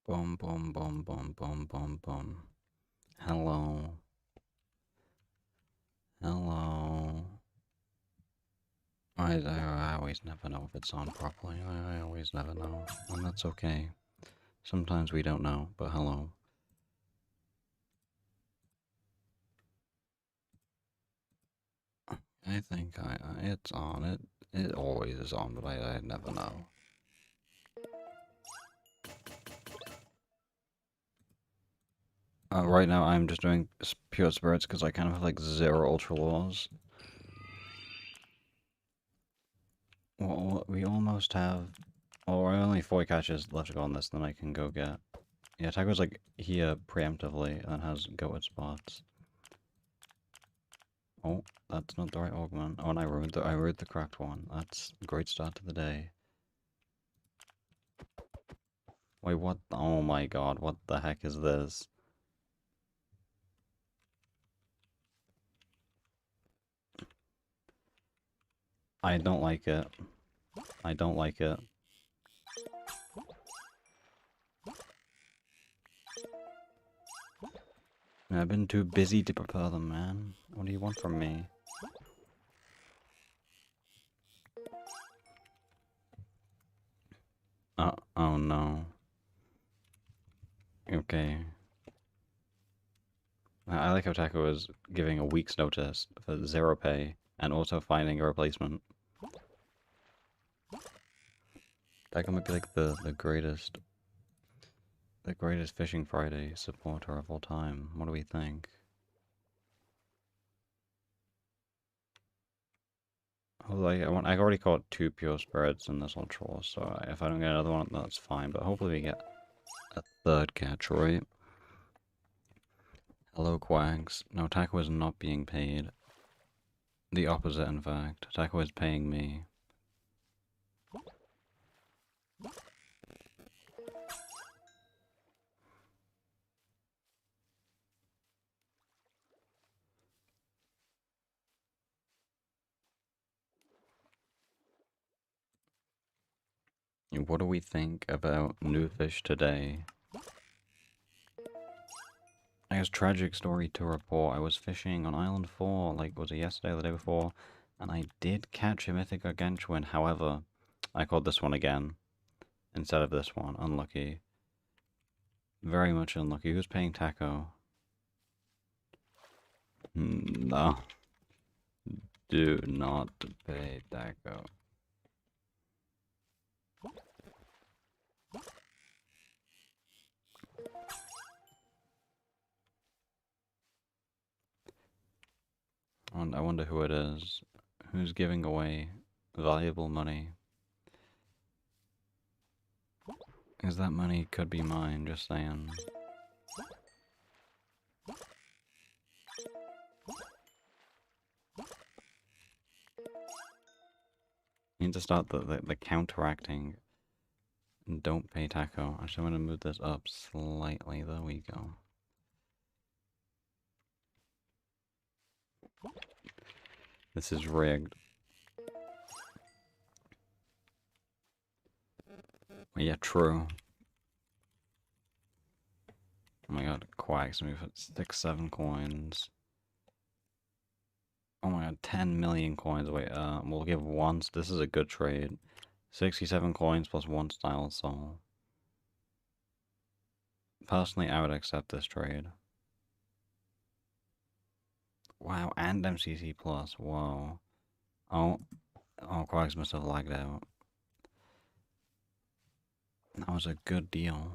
Boom, boom, boom, boom, boom, boom, boom. Hello. Hello. I always never know if it's on properly. I always never know. And that's okay. Sometimes we don't know, but hello. I think it's on. It always is on, but I never know. Right now I'm just doing pure spirits because I kind of have like 0 ultra laws. Well, we almost have. Oh, we're only 4 catches left to go on this, then I can go get. Yeah, Taco's like here preemptively and has goated spots. Oh, that's not the right augment. Oh, and I ruined the cracked one. That's a great start to the day. Wait, what? Oh my god, what the heck is this? I don't like it. I don't like it. I've been too busy to prepare them, man. What do you want from me? Oh no. Okay. I like how Taco is giving a week's notice for 0 pay and also finding a replacement. Taco might be like the greatest Fishing Friday supporter of all time. What do we think? Oh, I already caught 2 pure spirits in this ultra, so if I don't get another one, that's fine. But hopefully we get a 3rd catch, right? Hello, Quags. No, Taco is not being paid. The opposite, in fact. Taco is paying me. What do we think about new fish today? I guess tragic story to report. I was fishing on Island 4, like, was it yesterday or the day before? And I did catch a mythic gargantuan. However, I caught this one again instead of this one. Unlucky. Very much unlucky. Who's paying Taco? No. Do not pay Taco. I wonder who it is. Who's giving away valuable money? Because that money could be mine, just saying. Need to start the counteracting. Don't pay Taco. Actually, I'm going to move this up slightly. There we go. This is rigged. Yeah, true. Oh my god, quacks. We've hit 6, 7 coins. Oh my god, 10 million coins. Wait, we'll give once. This is a good trade. 67 coins plus 1 style soul. Personally, I would accept this trade. Wow, and MCC plus. Whoa. Oh, Quacks must have lagged out. That was a good deal.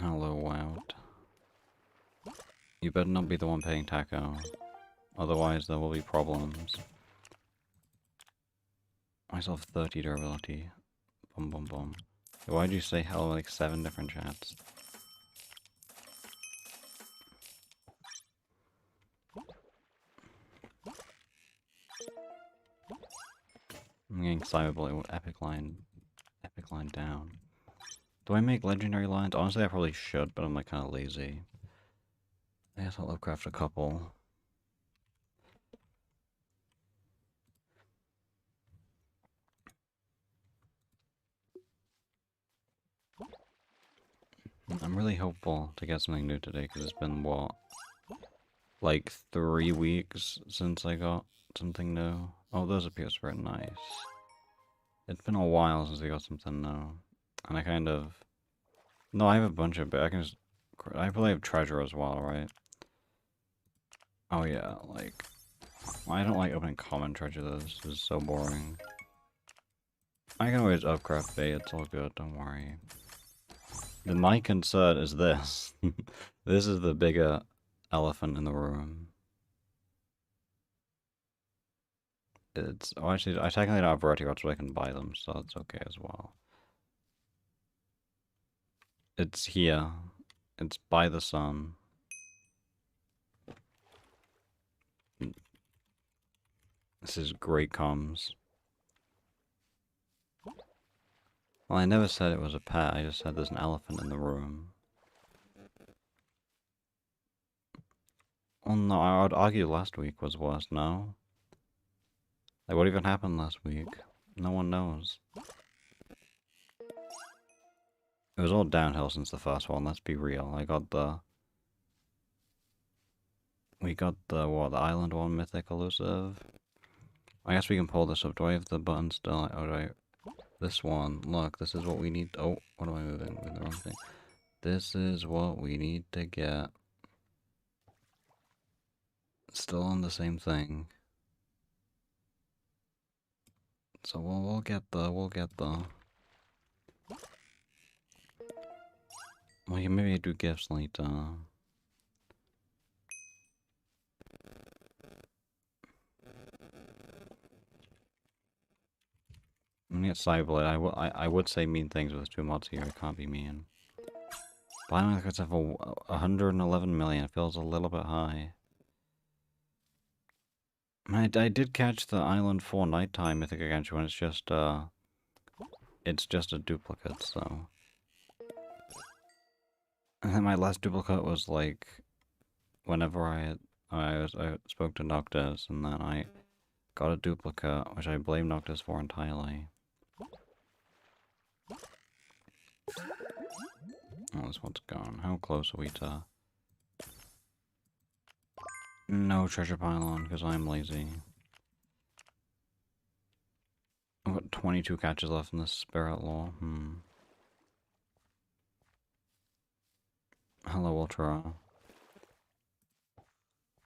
Hello, out. You better not be the one paying Taco. Otherwise, there will be problems. I still have 30 durability. Boom, boom, boom. Why'd you say hello like 7 different chats? I'm getting cyberbullet with epic line down. Do I make legendary lines? Honestly, I probably should, but I'm like kind of lazy. I guess I'll upcraft a couple. I'm really hopeful to get something new today, because it's been, what, like 3 weeks since I got something new. Oh, those appear very nice. It's been a while since I got something new. And I kind of... No, I have a bunch of... But I can just... I probably have treasure as well, right? Oh yeah, like... I don't like opening common treasure though, this is so boring. I can always upcraft bait, it's all good, don't worry. My concern is this. This is the bigger elephant in the room. It's... Oh, actually, I technically don't have variety rods, so I can buy them, so that's okay as well. It's here. It's by the sun. This is great comms. Well, I never said it was a pet, I just said there's an elephant in the room. Oh no, I would argue last week was worse, no? Like, what even happened last week? No one knows. It was all downhill since the first one, let's be real. We got the, what, the island one, mythic elusive? I guess we can pull this up. Do I have the button still? Oh, do I... This one, look, this is what we need... Oh, what am I moving? Moving the wrong thing. This is what we need to get. Still on the same thing. So we'll get the... Well, you maybe do gifts later. I'm gonna get Cyberblade. I would say mean things with 2 mods here. I can't be mean. Biomass gets for 111 million. It feels a little bit high. I did catch the Island 4 nighttime mythic against when it's just a duplicate, so. And then my last duplicate was like whenever I spoke to Noctis, and then I got a duplicate, which I blame Noctis for entirely. Oh, this one's gone. How close are we to... No treasure pylon, because I'm lazy. I've got 22 catches left in this spirit lore. Hello, Ultra.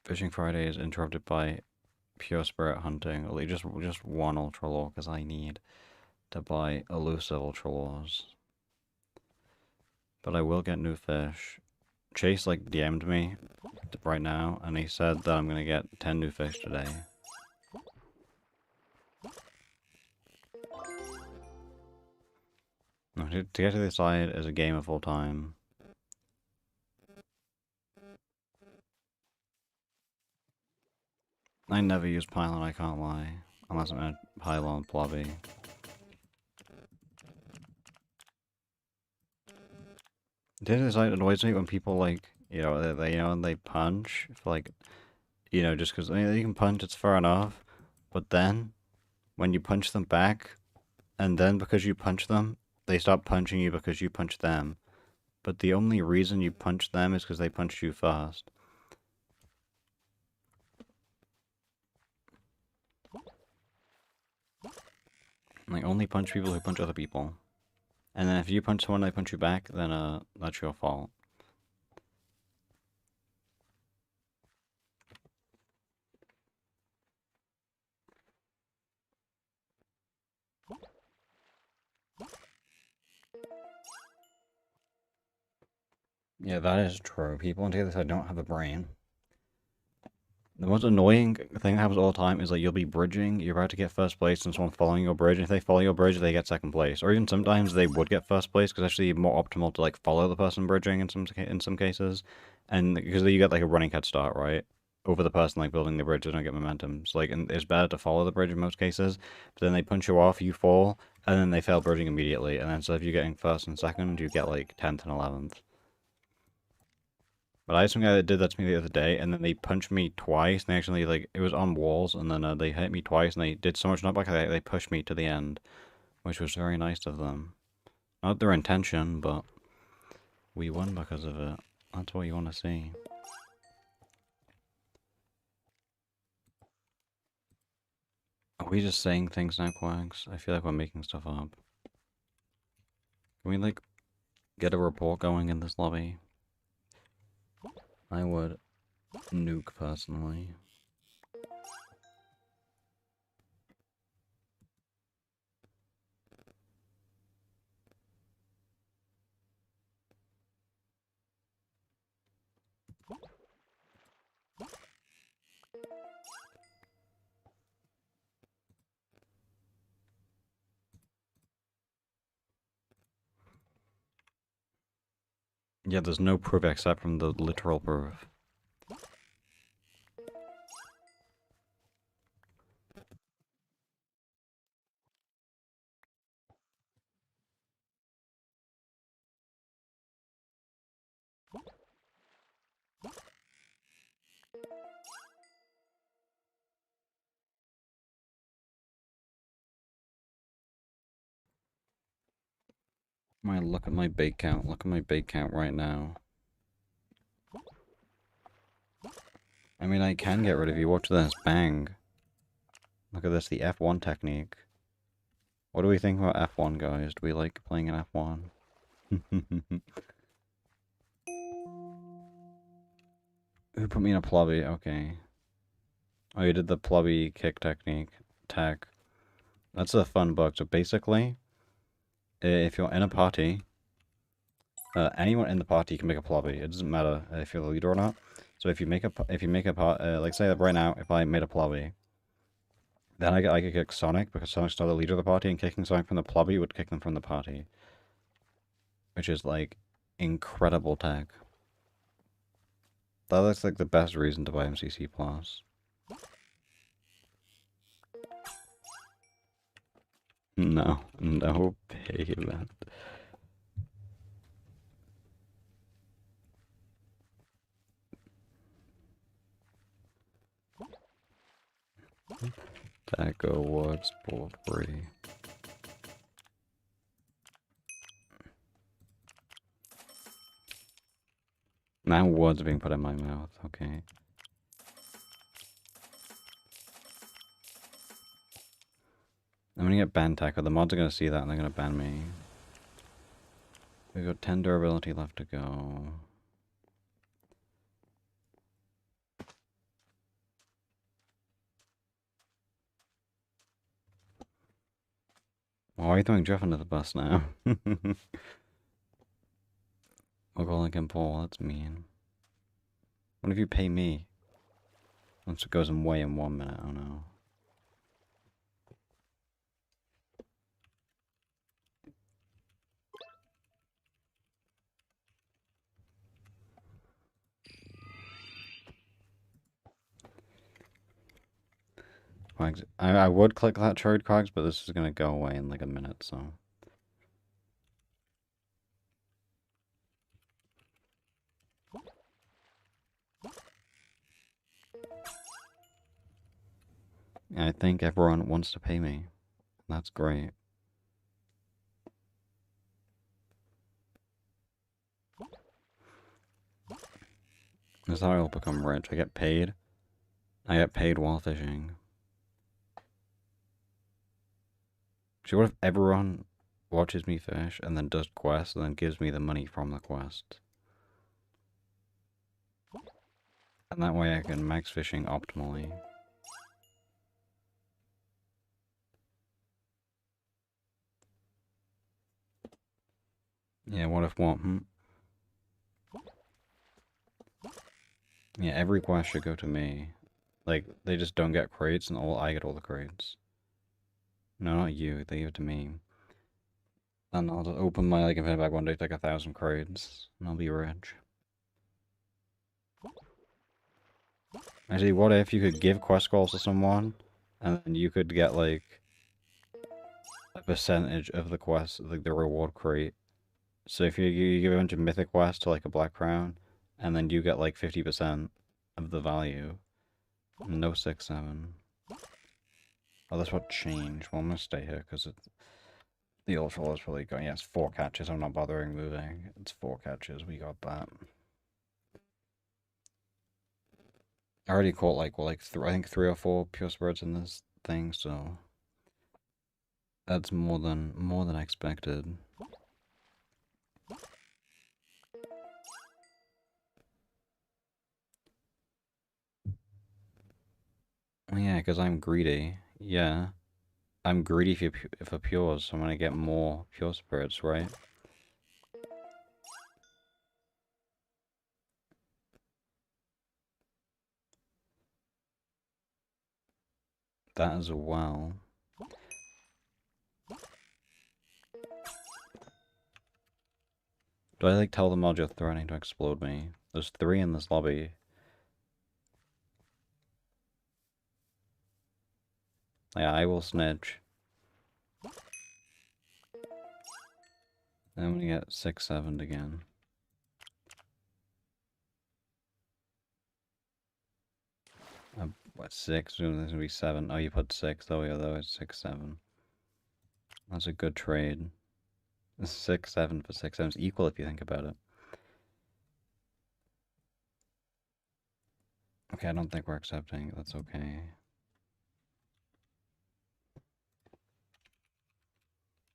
Fishing Friday is interrupted by pure spirit hunting. Just one Ultra lore, because I need to buy elusive Ultra lores. But I will get new fish. Chase, like, DM'd me right now, and he said that I'm gonna get 10 new fish today. No, to get to the side is a game of full time. I never use pylon, I can't lie. Unless I'm in a pylon blobby. This side annoys me when people, like, you know, they punch for, like, you know, just because, I mean, you can punch, it's fair enough, but then, when you punch them back, and then because you punch them, they stop punching you because you punch them. But the only reason you punch them is because they punched you first. Like, only punch people who punch other people. And then if you punch someone, they punch you back, then, that's your fault. Yeah, that is true. People on the other side don't have a brain. The most annoying thing that happens all the time is, like, you'll be bridging, you're about to get first place, and someone following your bridge, and if they follow your bridge, they get second place. Or even sometimes they would get first place, because it's actually more optimal to, like, follow the person bridging in some cases. And because you get, like, a running head start, right? Over the person, like, building the bridge, they don't get momentum. So, like, and it's better to follow the bridge in most cases, but then they punch you off, you fall, and then they fail bridging immediately. And then so if you're getting first and second, you get, like, 10th and 11th. But I had some guy that did that to me the other day, and then they punched me twice, and they actually, like, it was on walls, and then they hit me twice, and they did so much knockback, they pushed me to the end, which was very nice of them. Not their intention, but we won because of it. That's what you want to see. Are we just saying things now, Quags? I feel like we're making stuff up. Can we, like, get a report going in this lobby? I would nuke, personally. Yeah, there's no proof except from the literal proof. Look at my bait count. Look at my bait count right now. I mean, I can get rid of you. Watch this. Bang. Look at this, the F1 technique. What do we think about F1, guys? Do we like playing an F1? Who put me in a plobby? Okay. Oh, you did the plobby kick technique. Tech. That's a fun bug. So basically, if you're in a party, anyone in the party can make a plobby. It doesn't matter if you're the leader or not. So if you make a part, like say that right now, if I made a plobby, then I could kick Sonic because Sonic's not the leader of the party, and kicking Sonic from the plobby would kick them from the party, which is like incredible tech. That looks like the best reason to buy MCC Plus. No, no payment. Taco what's bolt free. Now words are being put in my mouth, okay. I'm gonna get banned taco. The mods are gonna see that and they're gonna ban me. We've got 10 durability left to go. Why are you throwing Jeff under the bus now? We're calling him Paul, that's mean. What if you pay me? Once it goes away in 1 minute, oh no. I would click that trade cogs, but this is gonna go away in like a minute, so. I think everyone wants to pay me. That's great. This is how I'll become rich. I get paid. I get paid while fishing. So what if everyone watches me fish and then does quests and then gives me the money from the quest? And that way I can max fishing optimally. Yeah, what if what? Yeah, every quest should go to me. Like, they just don't get crates and I get all the crates. No, not you, they give it to me. And I'll just open my like infinite bag one day, take 1,000 crates, and I'll be rich. Actually, what if you could give quest goals to someone, and then you could get like a percentage of the quest, like the reward crate. So if you give a bunch of mythic quests to like a Black Crown, and then you get like 50% of the value. No 6-7. Oh, that's what changed. Well, I'm gonna stay here because The ultra is probably going, yes, 4 catches. I'm not bothering moving. It's 4 catches. We got that. I already caught like, well, like I think 3 or 4 pure spirits in this thing, so that's more than expected. Yeah, because I'm greedy. Yeah. I'm greedy for pures, so I'm gonna get more pure spirits, right? That as well. Do I like tell them you're threatening to explode me? There's 3 in this lobby. Yeah, I will snitch. Then I'm gonna get 6, 7 again. What, 6? There's gonna be 7. Oh, you put 6. Oh, yeah, though it's 6, 7. That's a good trade. 6, 7 for 6, 7 is equal if you think about it. Okay, I don't think we're accepting. That's okay.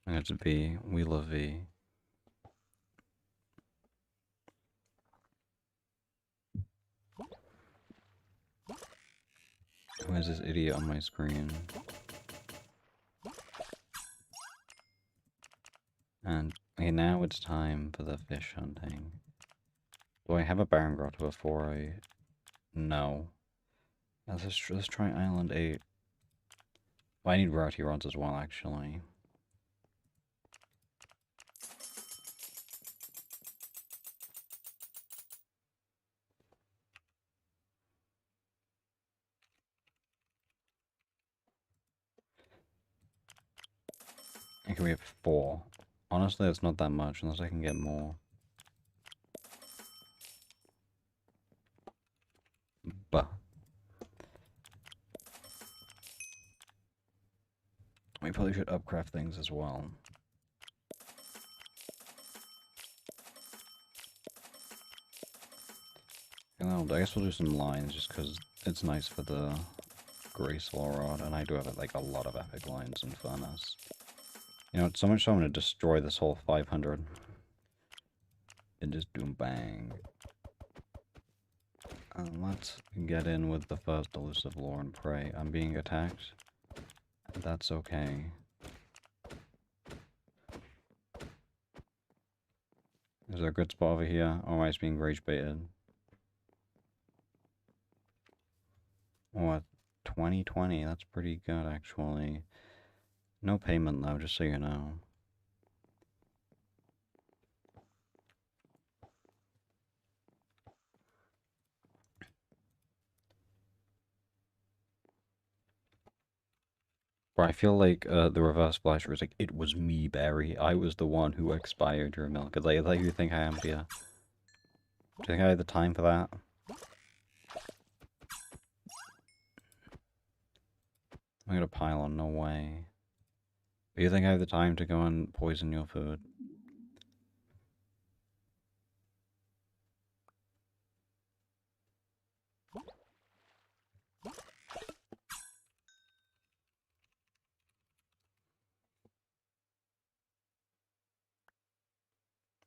It's V. We love V. Who is this idiot on my screen? And okay, now it's time for the fish hunting. Do I have a Baron Grotto before I... No. Let's try Island 8. Well, I need rarity rods as well, actually. Okay, we have 4. Honestly, it's not that much, unless I can get more. But we probably should upcraft things as well. And I guess we'll do some lines, just because it's nice for the graceful rod, and I do have like a lot of epic lines in Furnace. You know, it's so much so I'm going to destroy this whole 500. And just do bang. Let's get in with the first elusive lore and prey. I'm being attacked. That's okay. Is there a good spot over here? Or am I just being rage baited? What? 2020? That's pretty good, actually. No payment, though, just so you know. But I feel like the reverse flasher is like, it was me, Barry. I was the one who expired your milk. Is that you think I am, Pia? Do you think I had the time for that? I'm gonna pile on, no way. Do you think I have the time to go and poison your food?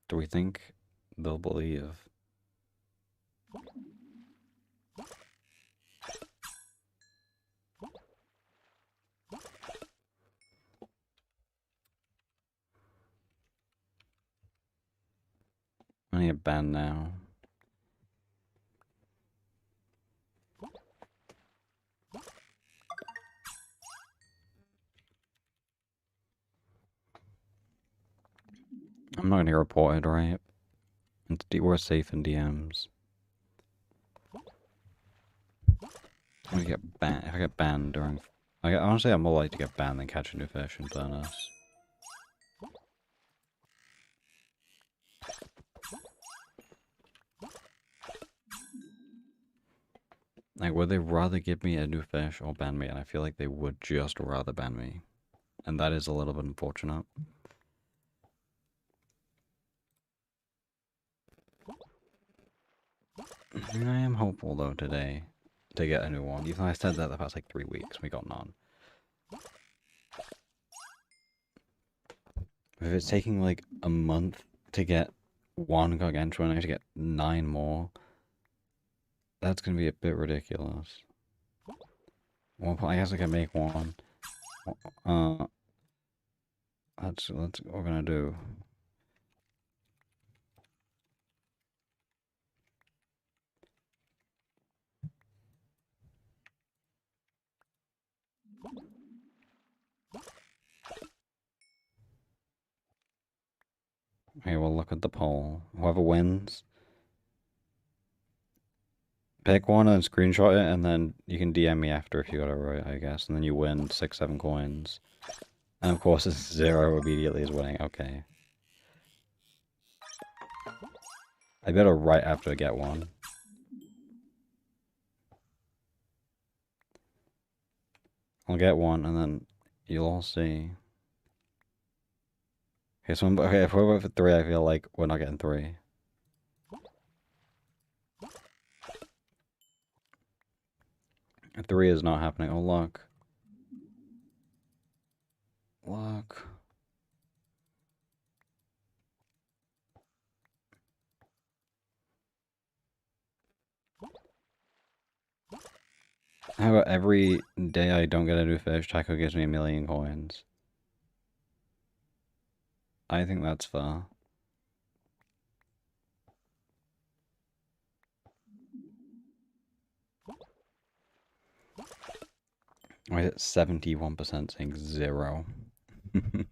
Do we think they'll believe? I need a band now. I'm not gonna get reported, right? We're safe in DMs. I'm gonna get banned. If I get banned during... honestly, I'm more likely to get banned than catch a new fish in Furnace. Like, would they rather give me a new fish or ban me? And I feel like they would just rather ban me. And that is a little bit unfortunate. I mean, I am hopeful though today to get a new one. Even though I said that the past like 3 weeks, we got none. If it's taking like a month to get one gargantuan, I have to get 9 more. That's gonna be a bit ridiculous. I guess I can make one. Uh, that's what we're gonna do. Okay, we'll look at the poll. Whoever wins, pick one and screenshot it, and then you can DM me after if you got it right, I guess. And then you win 6, 7 coins. And of course, it's 0 immediately is winning. Okay. I better right after get one. I'll get one, and then you'll all see. Okay, okay, if we wait for 3, I feel like we're not getting 3. 3 is not happening. Oh, look. Look. How about every day I don't get a new fish, Taco gives me 1,000,000 coins? I think that's fair. Why is it 71% saying 0? It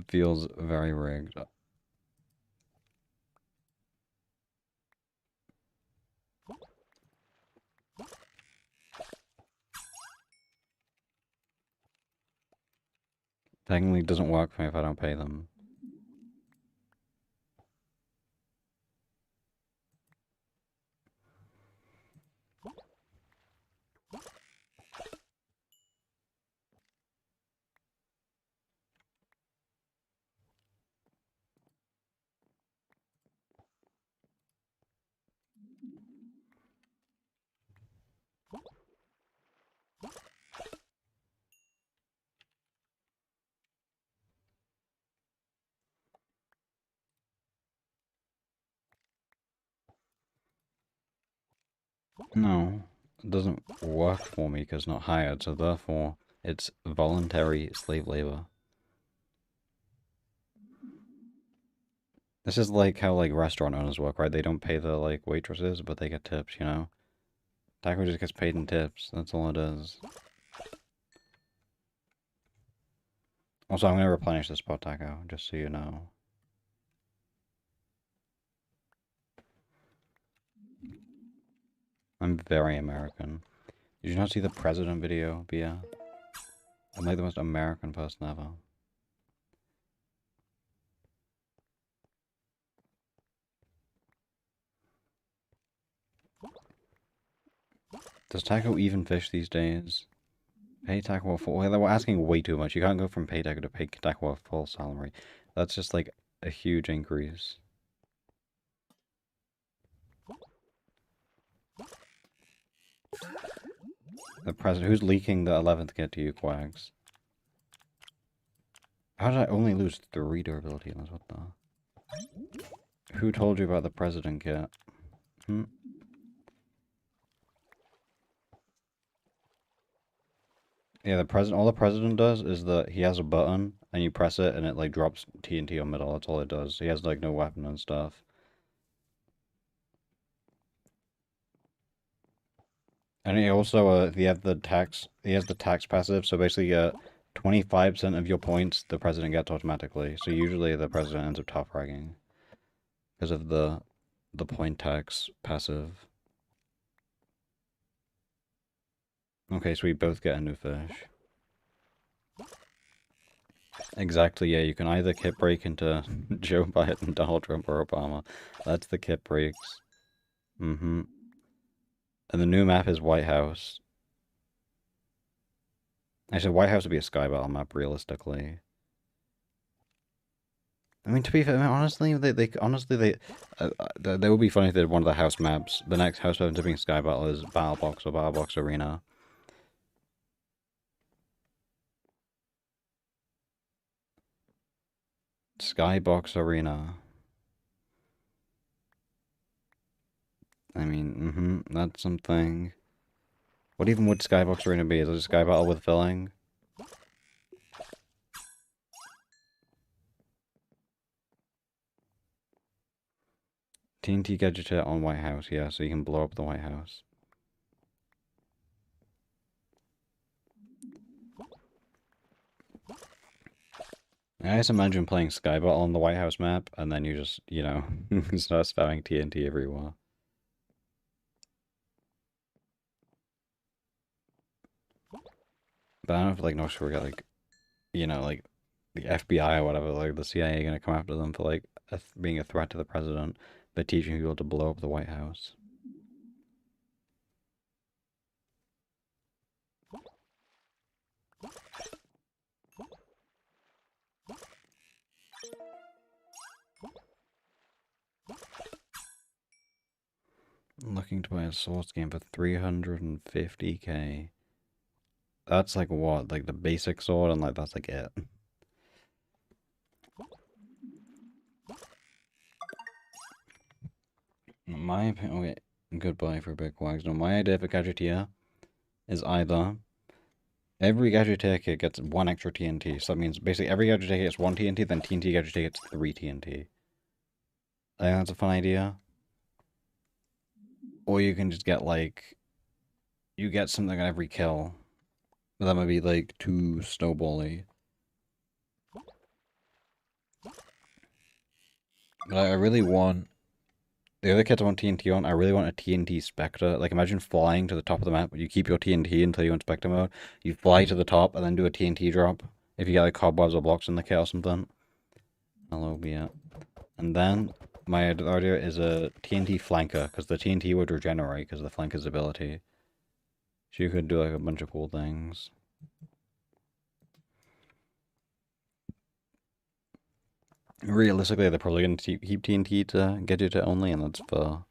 feels very rigged. Technically, it doesn't work for me if I don't pay them. No, it doesn't work for me because not hired, so therefore it's voluntary slave labor. This is like how like restaurant owners work, right? They don't pay the like waitresses, but they get tips, you know? Taco just gets paid in tips. That's all it is. Also, I'm gonna replenish this pot, Taco, just so you know. I'm very American. Did you not see the president video, Bia? I'm like the most American person ever. Does Taco even fish these days? Pay Taco a full... Well, we're asking way too much. You can't go from pay Taco to pay Taco a full salary. That's just like a huge increase. The president... Who's leaking the 11th kit to you, Quags? How did I only lose 3 durability on this? What the... Who told you about the president kit? Hmm? Yeah, the president... All the president does is that he has a button, and you press it, and it, like, drops TNT on middle. That's all it does. He has, like, no weapon and stuff. And he also, he has the tax passive, so basically, 25% of your points the president gets automatically. So usually the president ends up top ranking because of the point tax passive. Okay, so we both get a new fish. Exactly, yeah, you can either kit break into Joe Biden, Donald Trump, or Obama. That's the kit breaks. Mm-hmm. And the new map is White House. Actually, White House would be a sky battle map, realistically. I mean, to be fair, honestly, they would be funny if they did one of the house maps. The next house map to being Sky Battle is Battle Box or Battle Box Arena. Skybox Arena. I mean, that's something. What even would Skybox Arena be? Is it a Sky Battle with filling? TNT Gadgeteer on White House, yeah, so you can blow up the White House. I just imagine playing Sky Battle on the White House map, and then you just, you know, start spamming TNT everywhere. But I don't know if, like, North Korea, like, you know, like, the FBI or whatever, like, the CIA gonna come after them for, like, being a threat to the president, but teaching people to blow up the White House. I'm looking to buy a Source game for 350k. That's like what? Like the basic sword, and like that's like it. My opinion, okay, goodbye for Big Wags. No, my idea for Gadgeteer is either every Gadgeteer kit gets 1 extra TNT. So that means basically every Gadgeteer gets 1 TNT, then TNT Gadgeteer gets 3 TNT. I think that's a fun idea. Or you can just get like, you get something on every kill. But that might be like too snowbally. But I really want the other kids I want TNT on. I really want a TNT Spectre. Like, imagine flying to the top of the map. You keep your TNT until you're in Spectre mode. You fly to the top and then do a TNT drop. If you get like cobwebs or blocks in the kit or something. Hello, be it. And then my idea is a TNT Flanker, because the TNT would regenerate because of the Flanker's ability. So you could do like a bunch of cool things. Realistically, they're probably going to keep TNT to get you to only, and that's for...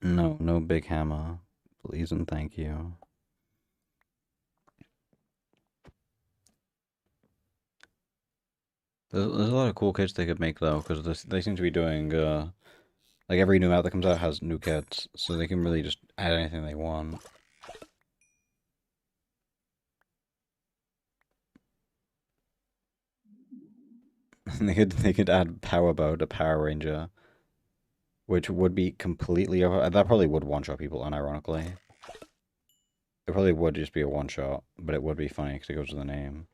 No big hammer. Please and thank you. There's a lot of cool kits they could make, though, because they seem to be doing, like, every new map that comes out has new kits, so they can really just add anything they want. they could add Power Bow to Power Ranger, which would be completely over. That probably would one-shot people, unironically. It probably would just be a one-shot, but it would be funny because it goes with the name.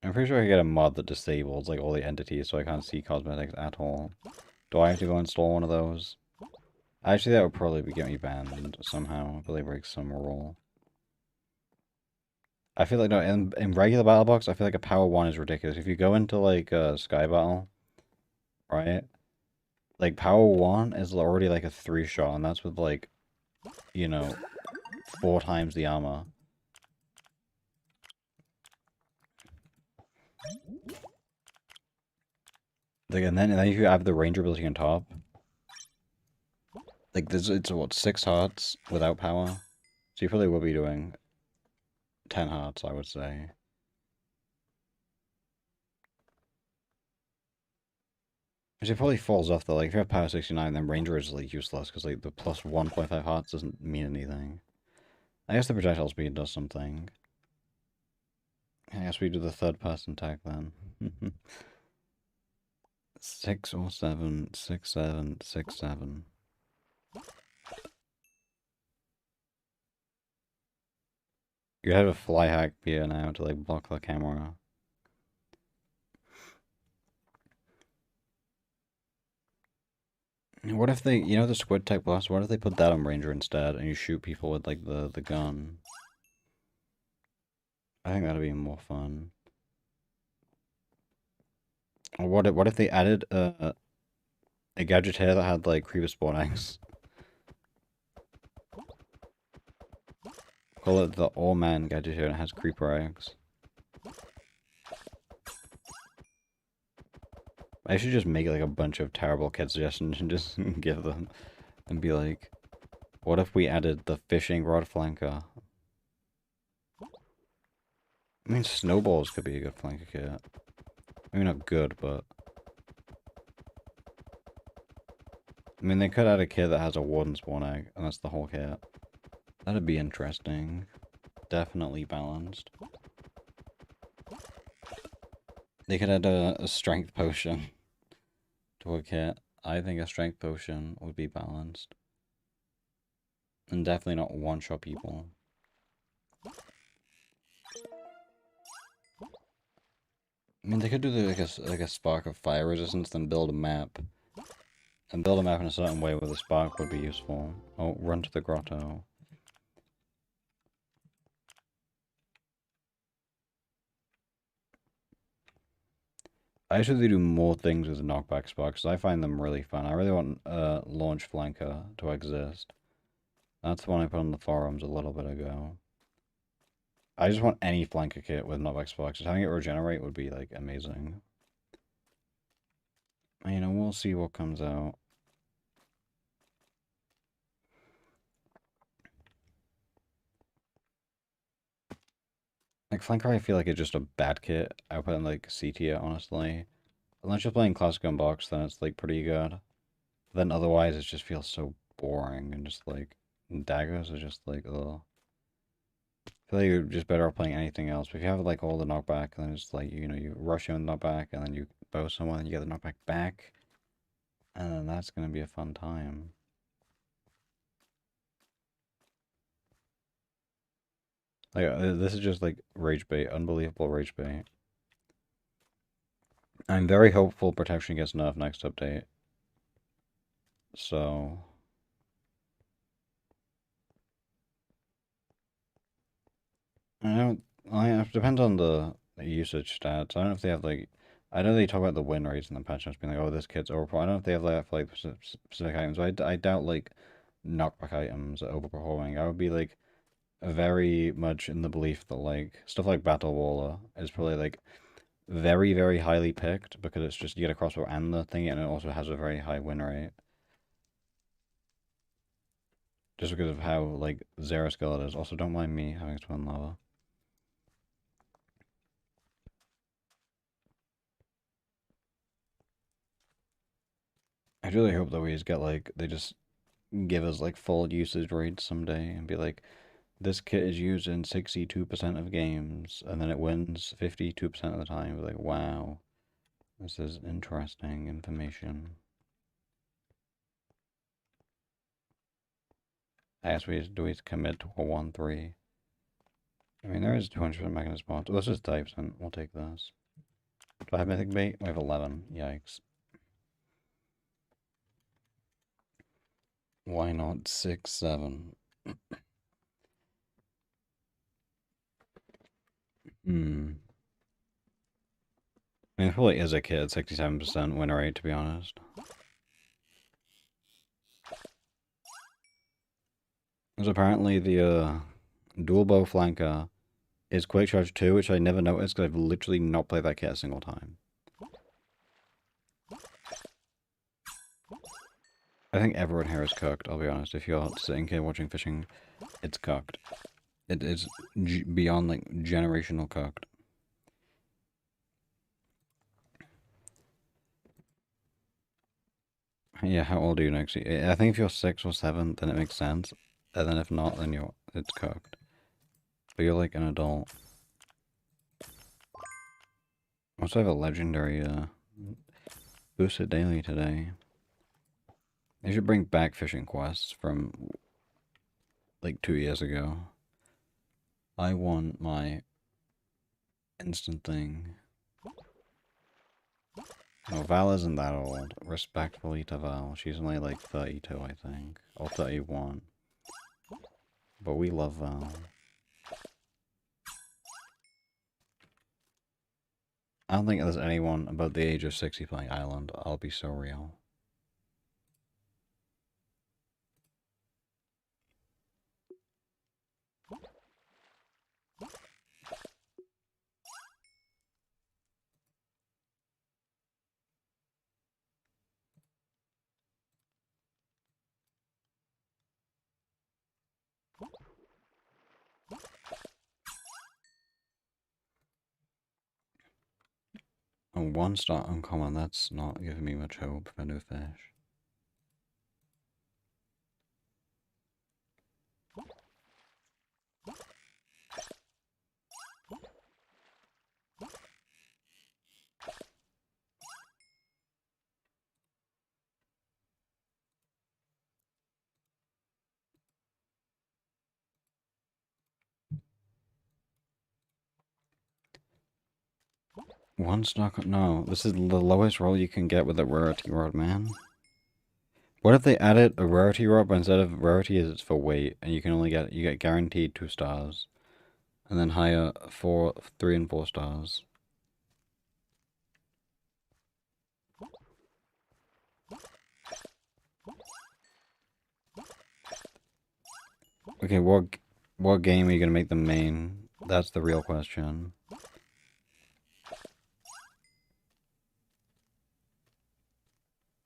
I'm pretty sure I could get a mod that disables like all the entities, so I can't see cosmetics at all. Do I have to go install one of those? Actually, that would probably get me banned somehow. I believe breaks some rule. I feel like, no, in regular Battle Box, I feel like a Power 1 is ridiculous. If you go into, like, Sky Battle, right? Like, Power 1 is already, like, a 3-shot, and that's with, like, you know, 4 times the armor. Like, and then if you have the Ranger ability on top, like, it's, what, 6 hearts without power? So you probably will be doing 10 hearts, I would say. Which it probably falls off though, like if you have power 69, then Ranger is like useless, because like the plus 1.5 hearts doesn't mean anything. I guess the projectile speed does something. I guess we do the third person tag then. 6 or 7, 6, 7, 6, 7. You have a fly hack here now to like block the camera. What if they, you know the squid type blast, what if they put that on Ranger instead and you shoot people with like the gun? I think that'd be more fun. Or what if they added a Gadgeteer that had like creeper spawn eggs? Call it the all-man gadget here, and it has creeper eggs. I should just make like a bunch of terrible kid suggestions and just give them and be like, what if we added the fishing rod flanker? I mean, snowballs could be a good flanker kit. Maybe not good, but... I mean, they could add a kit that has a warden spawn egg, and that's the whole kit. That'd be interesting. Definitely balanced. They could add a strength potion to a kit. I think a strength potion would be balanced. And definitely not one-shot people. I mean, they could do like a spark of fire resistance, then build a map. And build a map in a certain way where the spark would be useful. Oh, run to the grotto. I should do more things with the knockback sparks, because I find them really fun. I really want launch flanker to exist. That's the one I put on the forums a little bit ago. I just want any flanker kit with knockback sparks. Just having it regenerate would be, like, amazing. You know, we'll see what comes out. Like, flanker I feel like it's just a bad kit. I put in, like, C tier, honestly. Unless you're playing classic unbox, then it's, like, pretty good. But then otherwise, it just feels so boring and just, like, daggers are just, like, ugh. I feel like you're just better off playing anything else. But if you have, like, all the knockback, then it's like, you know, you rush in the knockback, and then you bow someone, and you get the knockback back. And then that's gonna be a fun time. Like, this is just, like, rage bait. Unbelievable rage bait. I'm very hopeful protection gets nerfed next update. So... I don't... it depends on the usage stats. I don't know if they have, like... I know they talk about the win rates in the patch notes, being like, oh, this kit's overpowered. I don't know if they have that for, like, specific items. I doubt, like, knockback items are overperforming. I would be, like, very much in the belief that, like, stuff like Battle Waller is probably, like, very, very highly picked, because it's just, you get a crossbow and the thing, and it also has a very high win rate. Just because of how, like, zero skill it is. Also, don't mind me having twin lava. I really hope that we just get, like, they just give us, like, full usage rates someday and be like, this kit is used in 62% of games, and then it wins 52% of the time. We're like, wow, this is interesting information. I guess do we commit to a 1-3? I mean, there is 200% mechanism spawns. Let's just type and we'll take this. Do I have mythic bait? We have 11. Yikes. Why not 6, 7? Hmm. I mean, it probably is a kid, 67% win rate, to be honest. Because apparently the dual bow flanker is quick charge 2, which I never noticed because I've literally not played that kit a single time. I think everyone here is cooked, I'll be honest. If you're sitting here watching fishing, it's cooked. It is beyond, like, generational cooked. Yeah, how old are you next year? I think if you're 6 or 7, then it makes sense. And then if not, then it's cooked. But you're like an adult. I also have a legendary boosted daily today. They should bring back fishing quests from like 2 years ago. I want my instant thing. No, Val isn't that old. Respectfully to Val. She's only like 32, I think. Or 31. But we love Val. I don't think there's anyone about the age of 60 playing Island. I'll be so real. A 1-star uncommon, that's not giving me much hope for new fish. One stock? No, this is the lowest roll you can get with a rarity rod, man. What if they added a rarity rod, but instead of rarity, it's for weight, and you can only get guaranteed 2 stars, and then higher 3 and 4 stars. Okay, what game are you gonna make them main? That's the real question.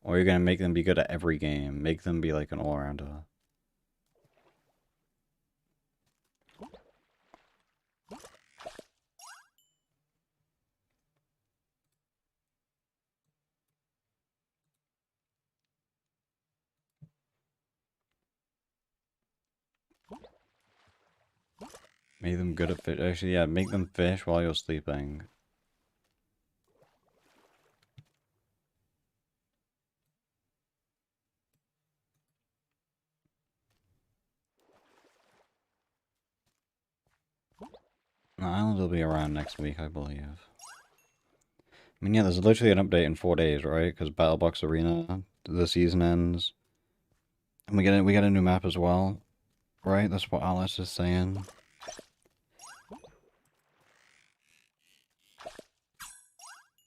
Or you're gonna make them be good at every game. Make them be like an all-rounder. Make them good at fish. Actually, yeah, make them fish while you're sleeping. The island will be around next week, I believe. I mean, yeah, there's literally an update in 4 days, right? Because Battlebox Arena, the season ends. And we get a new map as well, right? That's what Alice is saying.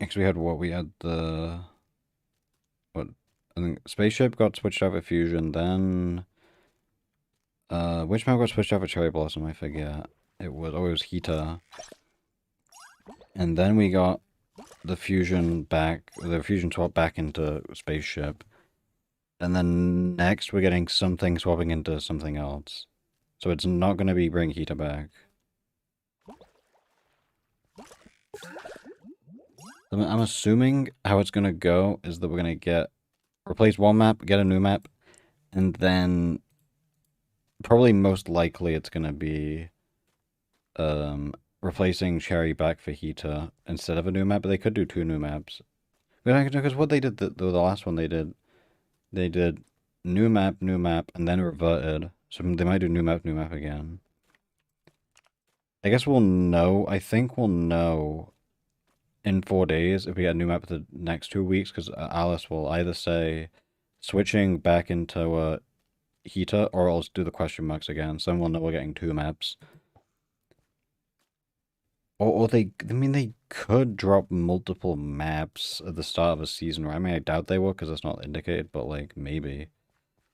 Actually, we had what? We had the... What? I think Spaceship got switched out for Fusion, then... which map got switched out for Cherry Blossom? I forget. It was Heater. And then we got the Fusion swap back into Spaceship. And then next we're getting something swapping into something else. So it's not going to be bring Heater back. I'm assuming how it's going to go is that we're going to replace one map, get a new map, and then probably most likely it's going to be replacing Cherry back for Heater instead of a new map, but they could do 2 new maps. Because what they did, the last one they did new map, and then reverted. So they might do new map again. I guess we'll know, I think we'll know in 4 days if we get a new map for the next 2 weeks, because Alice will either say switching back into Heater, or else do the question marks again. So then we'll know we're getting 2 maps. Or they could drop multiple maps at the start of a season, right? I mean, I doubt they will, because it's not indicated, but, like, maybe.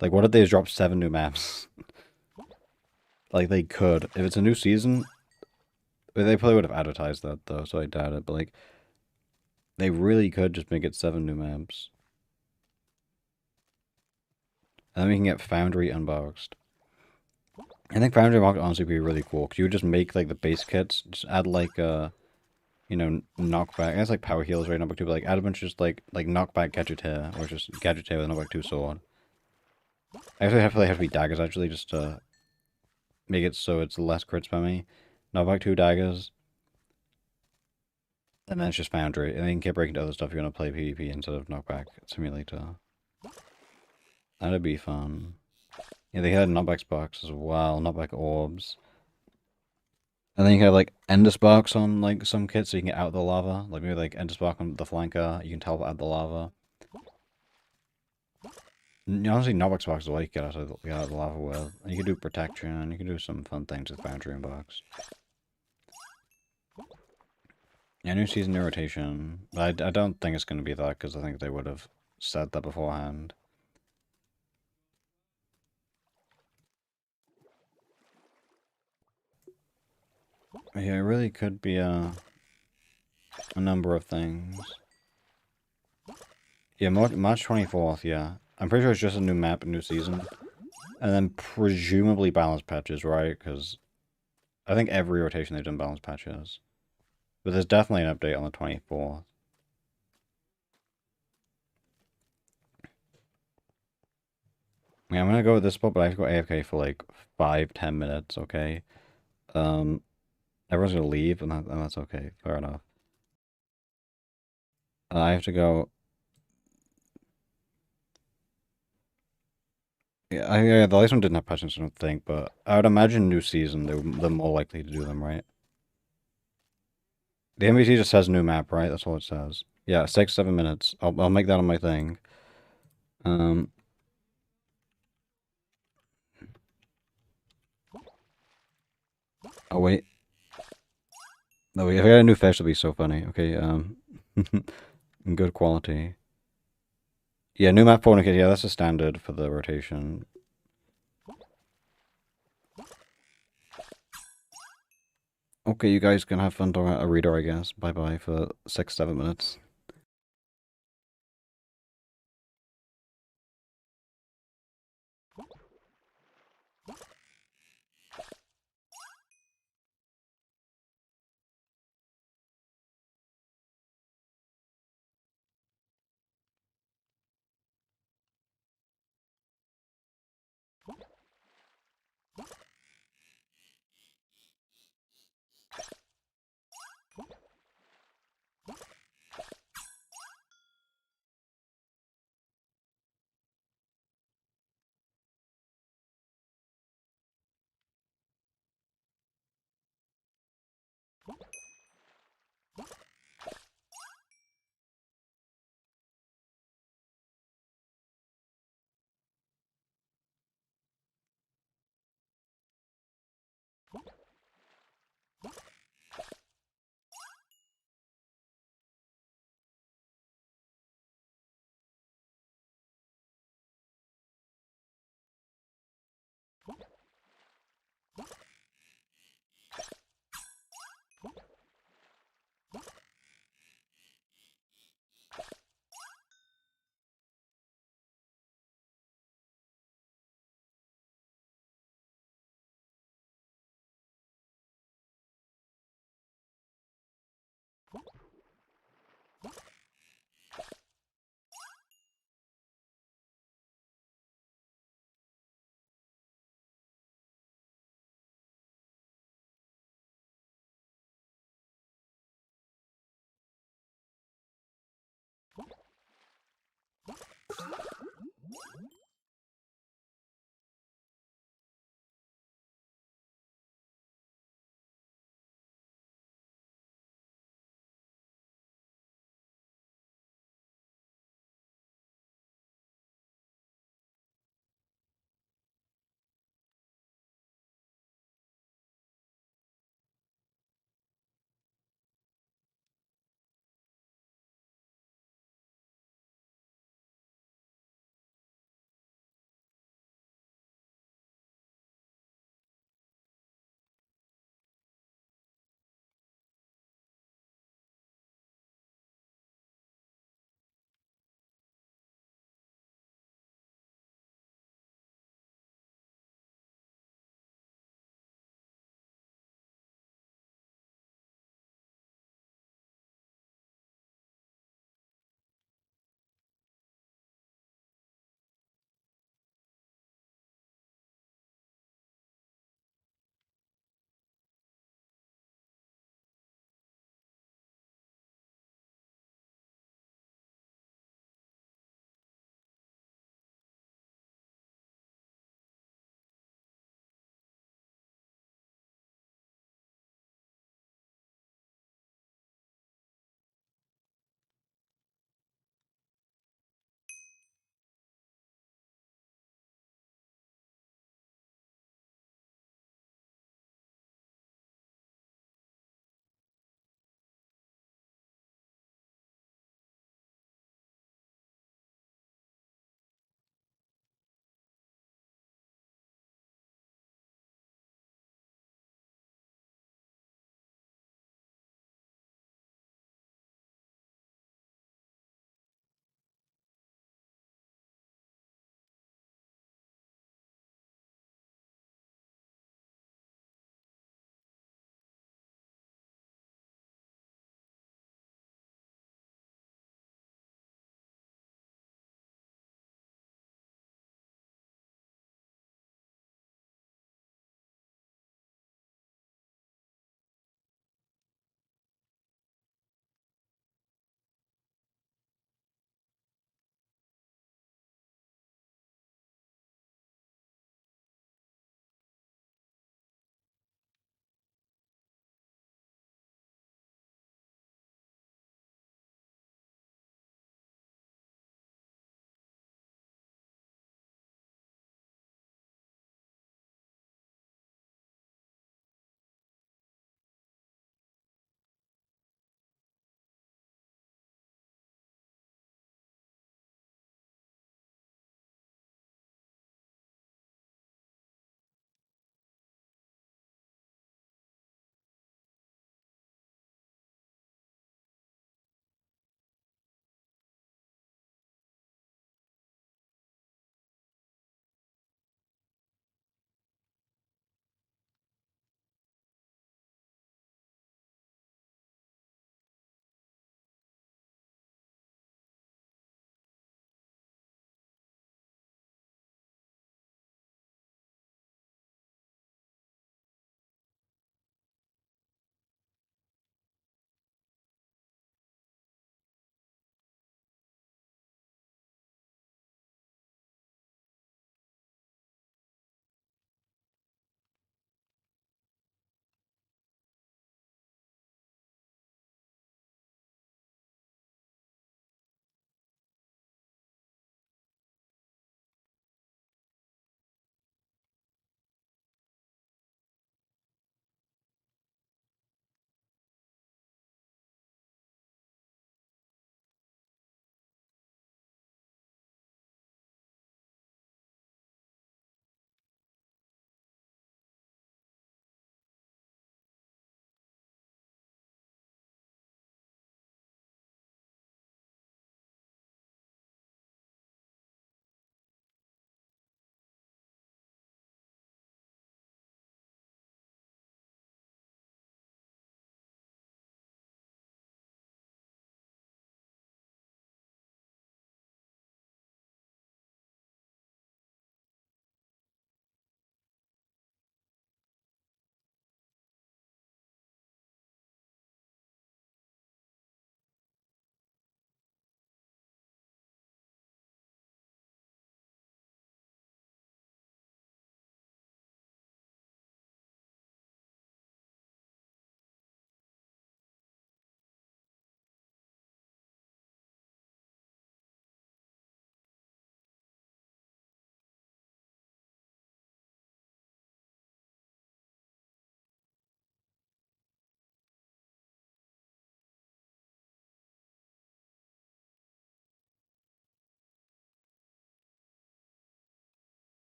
Like, what if they just drop 7 new maps? Like, they could. If it's a new season, they probably would have advertised that, though, so I doubt it, but, like, they really could just make it 7 new maps. And then we can get Foundry unboxed. I think Foundry Unboxed honestly would be really cool, because you would just make, like, the base kits, just add, like, you know, knockback. That's like power heals right, knockback 2, but like add a bunch of just like knockback Gadgeteer, or just Gadgeteer with knockback 2 sword. I actually have to be daggers actually, just to make it so it's less crit spammy. Knockback 2 daggers. And then it's just Foundry. And then you can keep breaking to other stuff if you want to play PvP instead of knockback simulator. That'd be fun. Yeah, they had knockback box as well, knockback orbs. And then you can have, like, Ender Sparks on, like, some kits so you can get out of the lava. Like, maybe, like, Ender Spark on the flanker, you can teleport out of the lava. Honestly, Knockback Sparks is what you get out of the lava with. And you can do protection, you can do some fun things with Foundry Unbox. Yeah, new season, new rotation. But I don't think it's going to be that, because I think they would have said that beforehand. Yeah, it really could be a number of things. Yeah, March 24th, yeah. I'm pretty sure it's just a new map, a new season. And then presumably balance patches, right? Because I think every rotation they've done balance patches. But there's definitely an update on the 24th. Yeah, I'm gonna go with this spot, but I have to go AFK for like 5-10 minutes, okay? Um, Everyone's gonna leave, and that's okay. Fair enough. I have to go. Yeah, the last one didn't have patches, I don't think, but I would imagine new season, they're more likely to do them, right? The NBC just says new map, right? That's all it says. Yeah, 6-7 minutes. I'll make that on my thing. Um. Oh wait. No, if I got a new fish, it'll be so funny. Okay. In good quality. Yeah, new map fornicator. Yeah, that's a standard for the rotation. Okay, you guys can have fun talking about a reader, I guess. Bye bye for 6-7 minutes.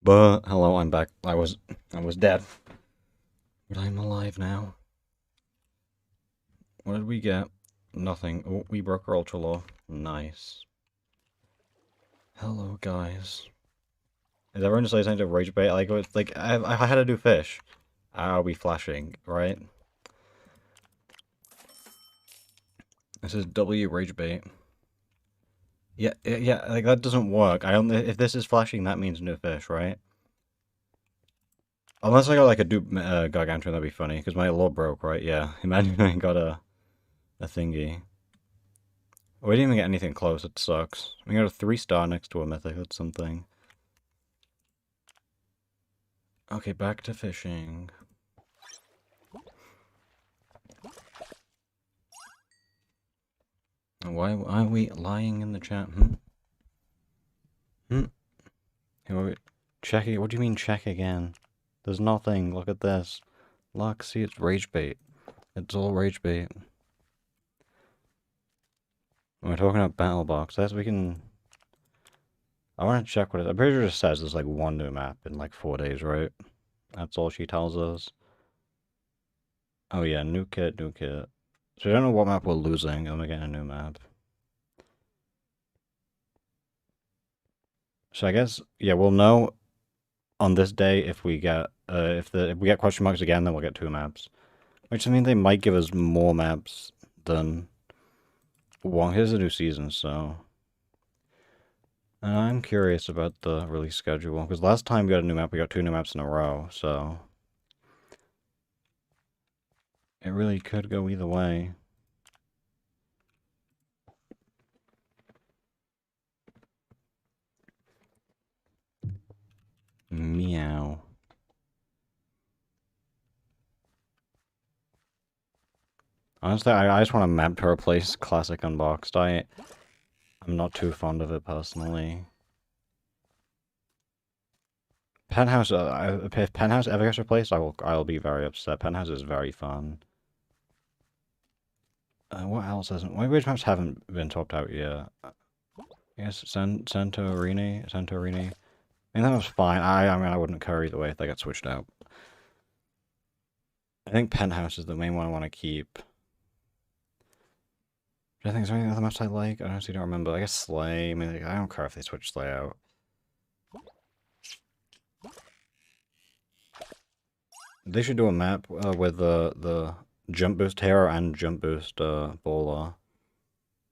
But hello, I'm back. I was dead, but I'm alive now. What did we get? Nothing. Oh, we broke our ultra law. Nice. Hello, guys. Is everyone just like saying to rage bait? Like, it's like I had to do fish. I'll be flashing, right? This is W rage bait. Yeah, yeah, like that doesn't work. I only if this is flashing, that means new fish, right? Unless I got like a dupe gargantuan, that'd be funny because my law broke, right? Yeah, imagine I got a thingy. We didn't even get anything close. It sucks. We got a 3-star next to a mythic. That's something. Okay, back to fishing. Why are we lying in the chat? Check it. What do you mean check again? There's nothing. Look at this. Look, see, it's rage bait. It's all rage bait. When we're talking about battle box, we can. I want to check what it. I'm pretty sure it just says there's like one new map in like 4 days, right? That's all she tells us. Oh yeah, new kit, new kit. So I don't know what map we're losing. I'm getting a new map. So I guess yeah, we'll know on this day if we get if we get question marks again, then we'll get 2 maps. Which I mean they might give us more maps than one. Here's a new season, so I'm curious about the release schedule because last time we got a new map, we got 2 new maps in a row, so it really could go either way. Meow. Honestly, I just want a map to replace Classic Unboxed. I'm not too fond of it personally. Penthouse, if Penthouse ever gets replaced, I'll be very upset. Penthouse is very fun. What else hasn't? Which maps haven't been topped out yet? Yes, Santorini. I mean that was fine. I mean I wouldn't care either way if they get switched out. I think Penthouse is the main one I want to keep. I think there's any other maps I like. I honestly don't remember. I guess Slay. I mean, like, I don't care if they switch Slay out. They should do a map with the jump boost hero and jump boost bowler.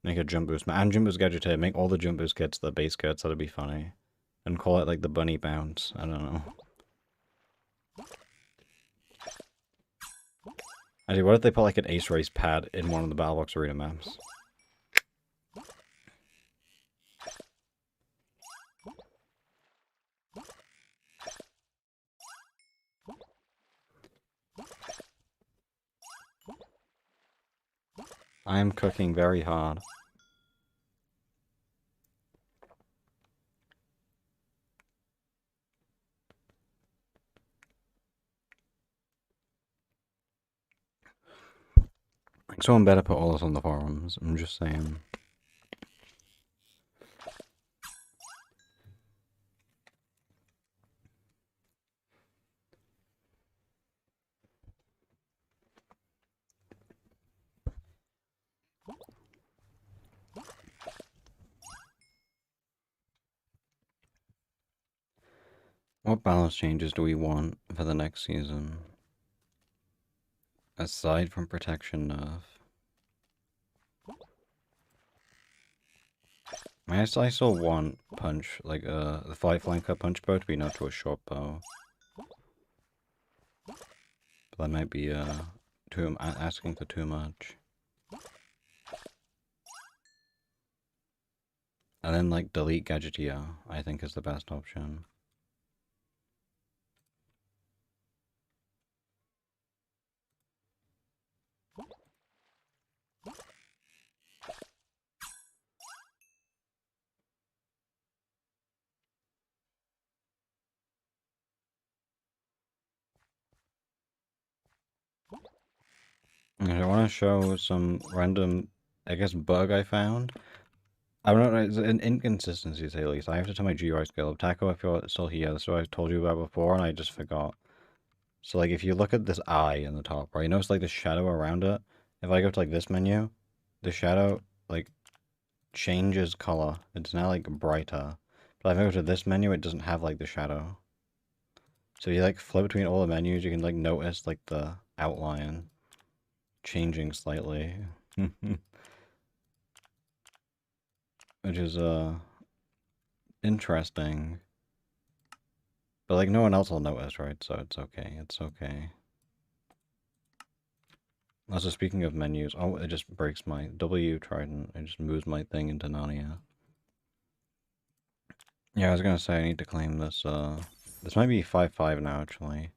Make a jump boost and jump boost gadget here. Make all the jump boost kits the base kits. That'd be funny. And call it like the bunny bounce. I don't know. Actually, what if they put like an ace race pad in one of the battle box arena maps? I am cooking very hard. Someone better put all this on the forums. I'm just saying. What balance changes do we want for the next season? Aside from protection nerf. I still want punch, like the 5 flanker punch bow to be not to a short bow. But that might be asking for too much. And then like delete Gadgeteer, I think is the best option. And I want to show some random, I guess, bug I found. I don't know, it's an inconsistency to say the least. I have to turn my GUI scale up. Taco, if you're still here, that's what I told you about before, and I just forgot. So, like, if you look at this eye in the top, right, you notice, like, the shadow around it? If I go to, like, this menu, the shadow, like, changes color. It's now, like, brighter. But if I go to this menu, it doesn't have, like, the shadow. So you, like, flip between all the menus, you can, like, notice, like, the outline changing slightly. Which is, interesting. But, like, no one else will notice, right? So it's okay. It's okay. Also, speaking of menus, oh, it just breaks my W trident. It just moves my thing into Narnia. Yeah, I was gonna say I need to claim this, this might be 5-5 now, actually.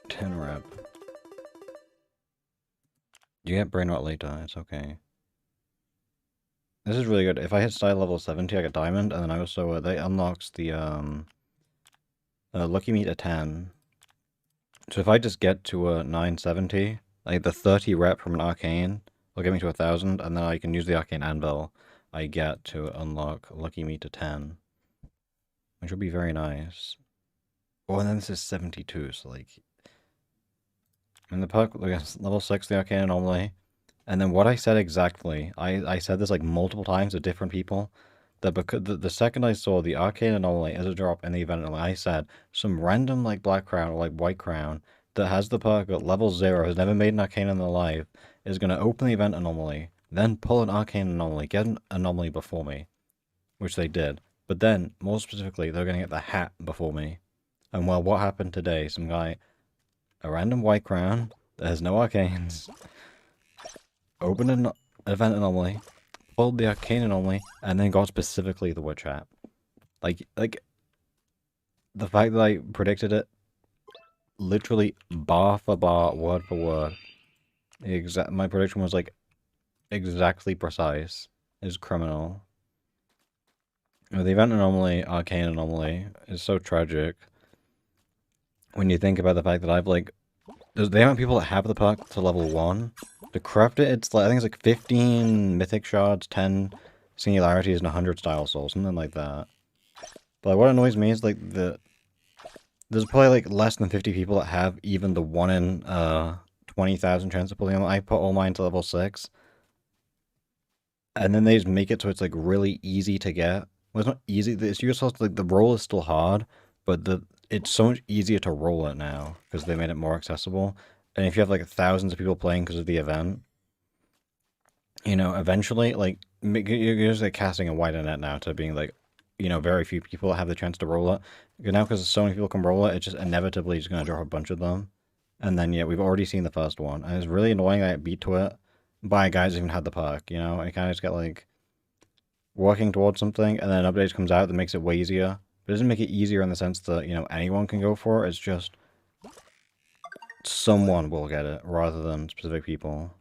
10 rep. You get brain rot later, it's okay. This is really good. If I hit style level 70, I get diamond, and then I also, that unlocks the, lucky meat at 10. So if I just get to a 970, like the 30 rep from an arcane will get me to 1,000, and then I can use the arcane anvil I get to unlock lucky meat to 10. Which would be very nice. Oh, and then this is 72, so like... And the perk, level 6, the arcane anomaly. And then what I said exactly, I said this like multiple times to different people, that because the second I saw the arcane anomaly as a drop in the event, I said some random like black crown or like white crown that has the perk at level 0, has never made an arcane in their life, is going to open the event anomaly, then pull an arcane anomaly, get an anomaly before me, which they did. But then, more specifically, they're going to get the hat before me. And well, what happened today? Some guy, a random white crown that has no arcanes, opened an event anomaly, pulled the arcane anomaly, and then got specifically the witch hat. Like, the fact that I predicted it, literally bar for bar, word for word, my prediction was like exactly precise, is criminal. The event anomaly, arcane anomaly, is so tragic when you think about the fact that I've like, there's the amount of people that have the perk to level 1. To craft it, it's like, I think it's like 15 mythic shards, 10 singularities, and 100 style souls, something like that. But like, what annoys me is like there's probably like less than 50 people that have even the 1 in 20,000 chance of pulling them. I put all mine to level 6. And then they just make it so it's like really easy to get. Well, it's not easy. It's just like the roll is still hard, but it's so much easier to roll it now because they made it more accessible. And if you have like thousands of people playing because of the event, you know, eventually, like you're just like casting a wider net now to being like, you know, very few people have the chance to roll it. Now because so many people can roll it, it's just inevitably just gonna drop a bunch of them. And then yeah, we've already seen the first one, and it's really annoying I get beat to it by guys who even had the perk. You know, I kind of just get like working towards something, and then an update comes out that makes it way easier. But it doesn't make it easier in the sense that, you know, anyone can go for it. It's just someone will get it rather than specific people.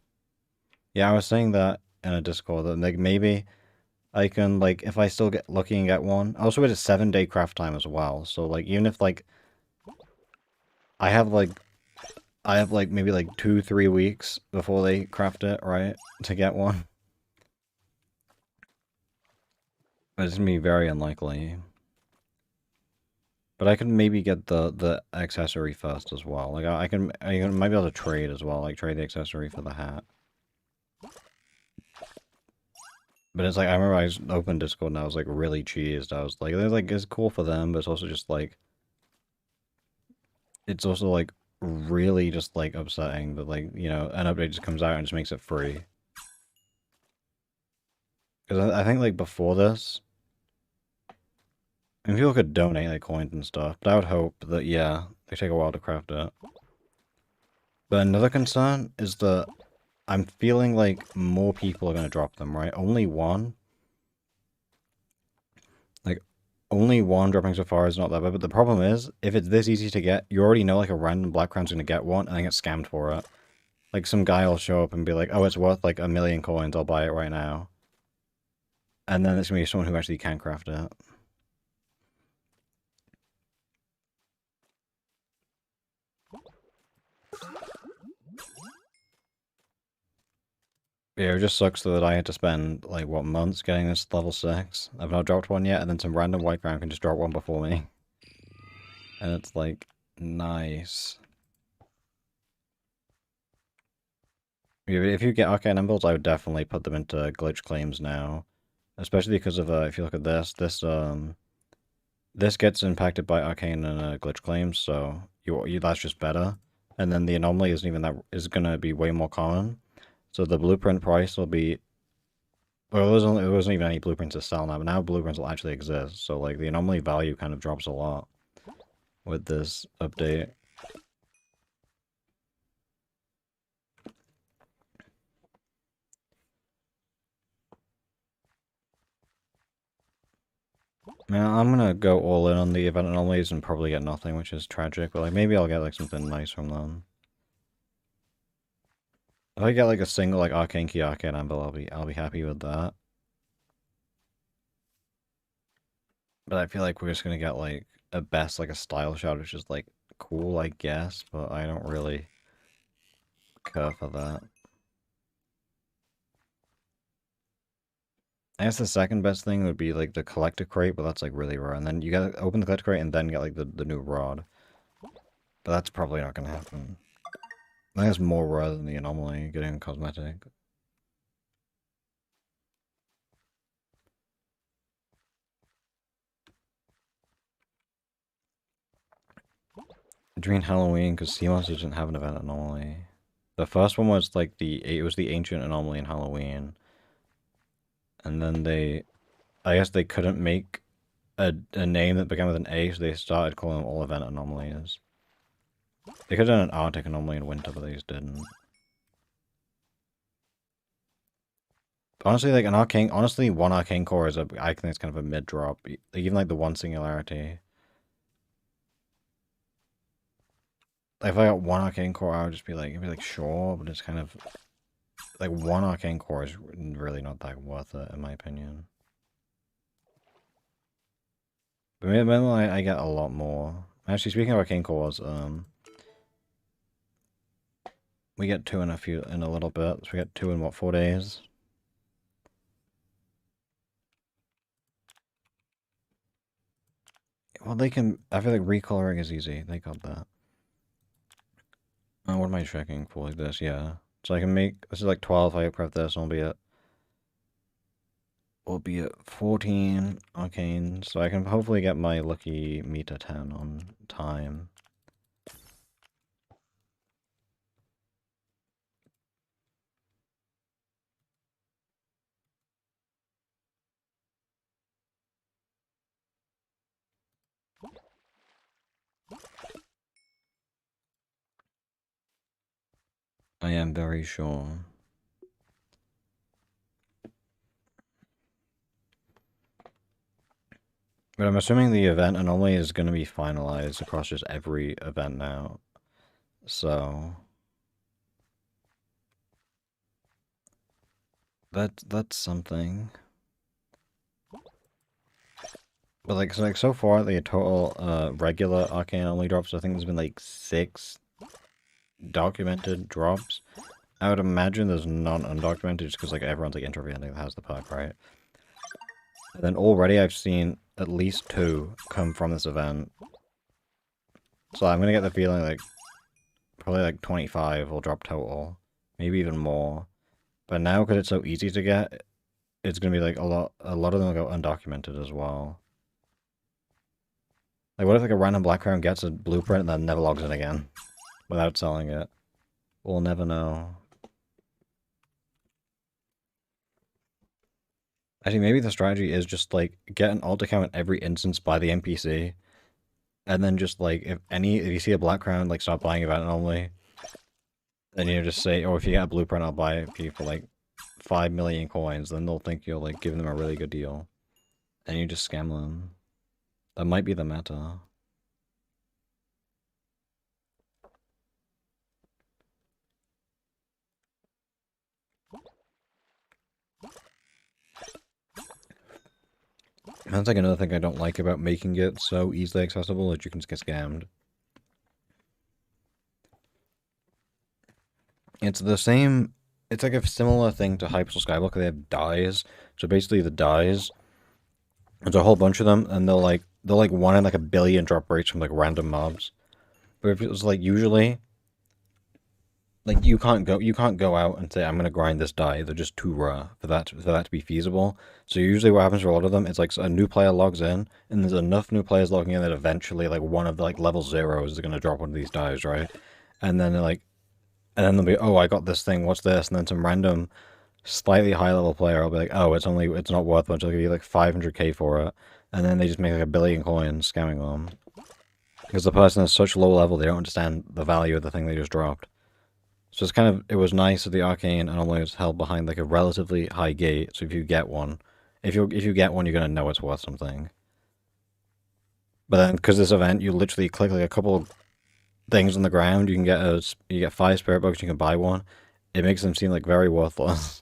Yeah, I was saying that in a Discord that like maybe I can like if I still get lucky and get one. I also get a 7-day craft time as well. So like even if like I have like maybe like 2-3 weeks before they craft it, right? To get one. But it's gonna be very unlikely. But I can maybe get the accessory first as well. Like I can might be able to trade as well, like trade the accessory for the hat. But it's like I remember I opened Discord and I was like really cheesed. I was like, they're like it's cool for them, but it's also just like it's also like really just like upsetting that like, you know, an update just comes out and just makes it free. Because I think like before this, I mean, people could donate like coins and stuff, but I would hope that yeah, they take a while to craft it. But another concern is that I'm feeling like more people are going to drop them, right? Only one. Like, only one dropping so far is not that bad. But the problem is, if it's this easy to get, you already know like a random black crown's going to get one and then get scammed for it. Like, some guy will show up and be like, oh, it's worth like 1,000,000 coins, I'll buy it right now. And then it's going to be someone who actually can craft it. Yeah, it just sucks that I had to spend, like, what, months getting this level 6. I've not dropped one yet, and then some random white crown can just drop one before me. And it's like, nice. If you get arcane emeralds, I would definitely put them into glitch claims now. Especially because of, if you look at this gets impacted by arcane and glitch claims, so that's just better. And then the anomaly is gonna be way more common. So the blueprint price will be, well, there wasn't even any blueprints to sell now, but now blueprints will actually exist. So like the anomaly value kind of drops a lot with this update. Yeah, I'm gonna go all in on the event anomalies and probably get nothing, which is tragic, but like maybe I'll get like something nice from them. If I get like a single like arcane key, arcane amber, I'll be happy with that. But I feel like we're just gonna get like a best like a style shot, which is like cool, I guess, but I don't really care for that. I guess the second best thing would be like the collector crate, but that's like really rare. And then you gotta open the collector crate and then get like the new rod. But that's probably not gonna happen. I think it's more rare than the anomaly getting a cosmetic. During Halloween, because CMOS doesn't have an event anomaly. The first one was like it was the ancient anomaly in Halloween. And then I guess they couldn't make a name that began with an A, so they started calling them all event anomalies. They could have done an Arctic anomaly in winter, but they just didn't. Honestly, like one arcane core is I think it's kind of a mid drop. Even like the one singularity. Like, if I got one arcane core, I would just be like, sure, but it's kind of like one arcane core is really not that worth it, in my opinion. But maybe I get a lot more. Actually, speaking of arcane cores, we get two in a little bit. So we get two in what, 4 days? Well, they can. I feel like recoloring is easy. They got that. What am I checking for like this? Yeah. So I can make, this is like 12, I prep this, and we'll be at 14 arcane, so I can hopefully get my lucky meter 10 on time. I am very sure. But I'm assuming the event anomaly is going to be finalized across just every event now. So that's something. But like so far the total regular arcane only drops, I think there's been like 6 documented drops. I would imagine there's none undocumented just because like everyone's like interviewing that has the perk, right? And then already I've seen at least 2 come from this event. So I'm gonna get the feeling like probably like 25 will drop total. Maybe even more. But now because it's so easy to get, it's gonna be like a lot of them will go undocumented as well. Like what if like a random black crown gets a blueprint and then never logs in again without selling it? We'll never know. Actually, maybe the strategy is just like get an alt account in every instance by the NPC, and then just like if you see a black crown, like stop buying event only. Then you just say, or if you get a blueprint, I'll buy it for you for like 5 million coins. Then they'll think you're like giving them a really good deal, and you just scam them. That might be the meta. That's like another thing I don't like about making it so easily accessible that you can just get scammed. It's the same It's like a similar thing to Hypixel Skyblock. They have dies. So basically, the dies, there's a whole bunch of them, and they're like one in like a billion drop rates from like random mobs. But if it was like usually, like you can't go out and say I'm gonna grind this die. They're just too rare for that to be feasible. So usually what happens for a lot of them, it's like a new player logs in, and there's enough new players logging in that eventually like one of the like level zeros is gonna drop one of these dies, right? And then they're like, and then they'll be, oh, I got this thing. What's this? And then some random slightly high level player will be like, oh, it's not worth much. I'll give you like 500k for it, and then they just make like a billion coins scamming them because the person is such low level they don't understand the value of the thing they just dropped. So it's kind of, it was nice that the arcane anomaly was held behind like a relatively high gate. So if you get one, if you get one, you're gonna know it's worth something. But then because this event, you literally click like a couple things on the ground, you get 5 spirit bucks, you can buy one. It makes them seem like very worthless,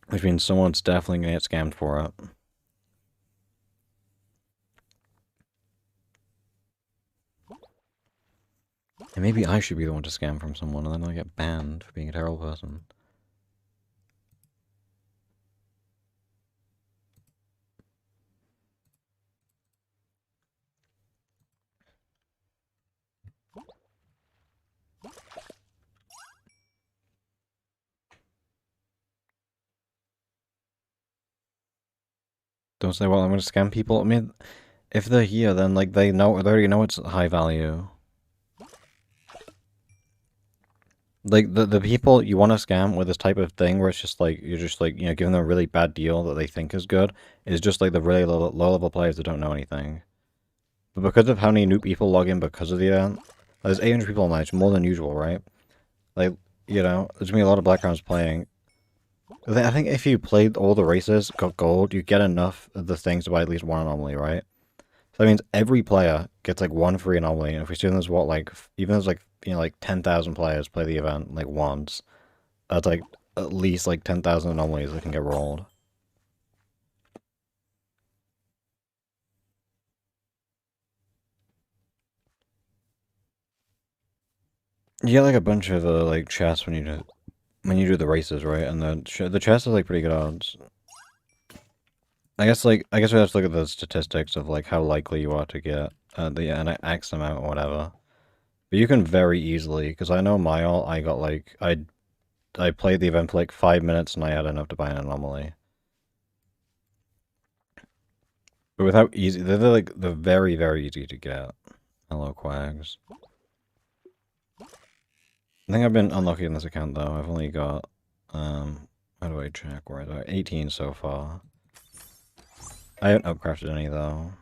which means someone's definitely gonna get scammed for it. And maybe I should be the one to scam from someone, and then I get banned for being a terrible person. Don't say, well, I'm gonna scam people. I mean, if they're here, then like they already know it's high value. Like the people you want to scam with this type of thing, where it's just like you're just like giving them a really bad deal that they think is good, is just like the really low level players that don't know anything. But because of how many new people log in because of the event, there's 800 people online, it's more than usual, right? Like there's gonna be a lot of backgrounds playing. I think if you played all the races, got gold, you get enough of the things to buy at least one anomaly, right? So that means every player gets like one free anomaly, and if we assume there's what like even there's like like 10,000 players play the event like once, that's like at least like 10,000 anomalies that can get rolled. You get like a bunch of like chests when you do the races, right? And the chest is like pretty good odds. I guess we have to look at the statistics of like how likely you are to get the X amount or whatever. But you can very easily, because I know my ult, I got like I played the event for like 5 minutes and I had enough to buy an anomaly. But with how easy they're very easy to get. Hello, Quags. I think I've been unlucky in this account though. I've only got how do I check? Where is I? 18 so far. I haven't upcrafted any though.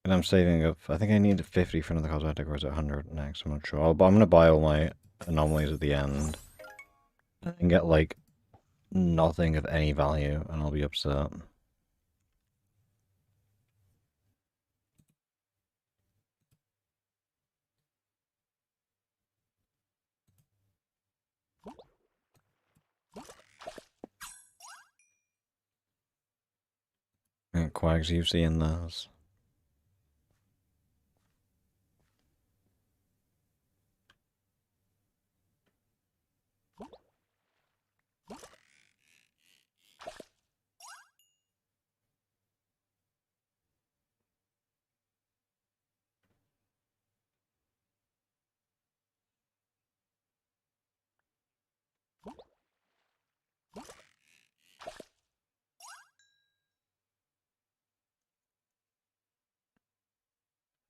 And I'm saving up. I think I need 50 for another cosmetic, or is it 100 next? I'm not sure. I'm gonna buy all my anomalies at the end and get like nothing of any value, and I'll be upset. And Quags, you've seen this.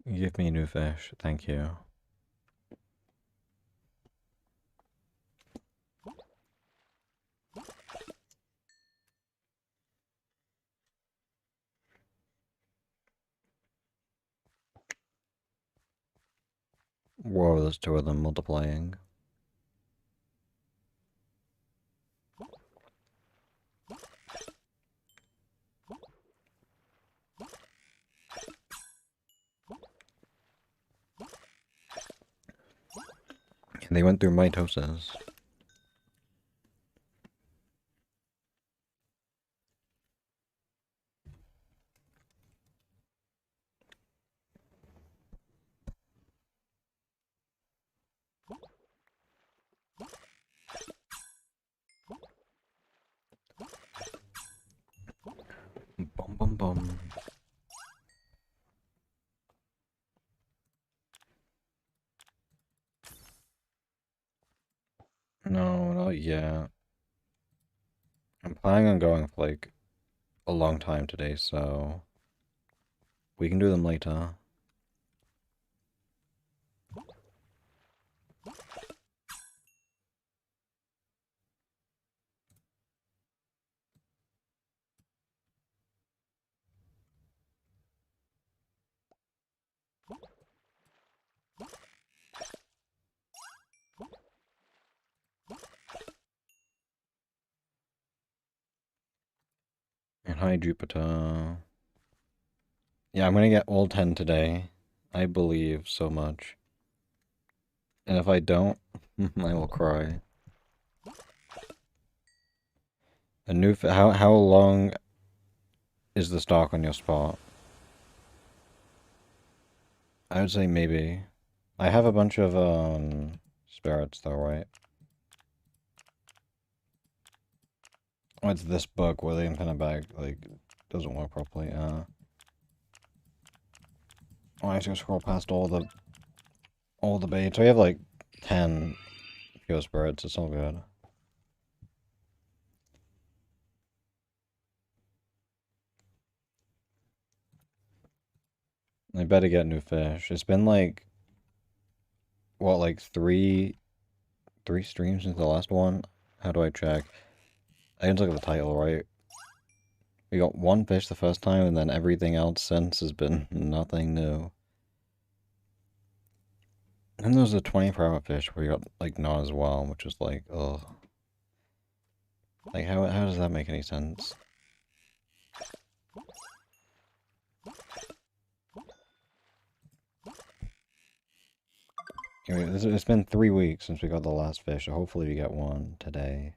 Give me new fish, thank you. Whoa, there's two of them multiplying. They went through mitosis. No, not yet. I'm planning on going for like a long time today, so we can do them later. And hi, Jupiter. Yeah, I'm gonna get all 10 today. I believe so much. And if I don't, I will cry. How long is the stock on your spot? I would say maybe. I have a bunch of spirits though, right? Oh, it's this book where the infinite bag like doesn't work properly. Oh, I have to scroll past all the baits. We have like 10 pure spirits. It's all good. I better get new fish. It's been like what, like three streams since the last one? How do I check? I can look at the title, right? We got one fish the first time, and then everything else since has been nothing new. And there's a 24-hour fish where you got like not as well, which is like, ugh. Like how does that make any sense? Anyway, it's been 3 weeks since we got the last fish, so hopefully we get one today.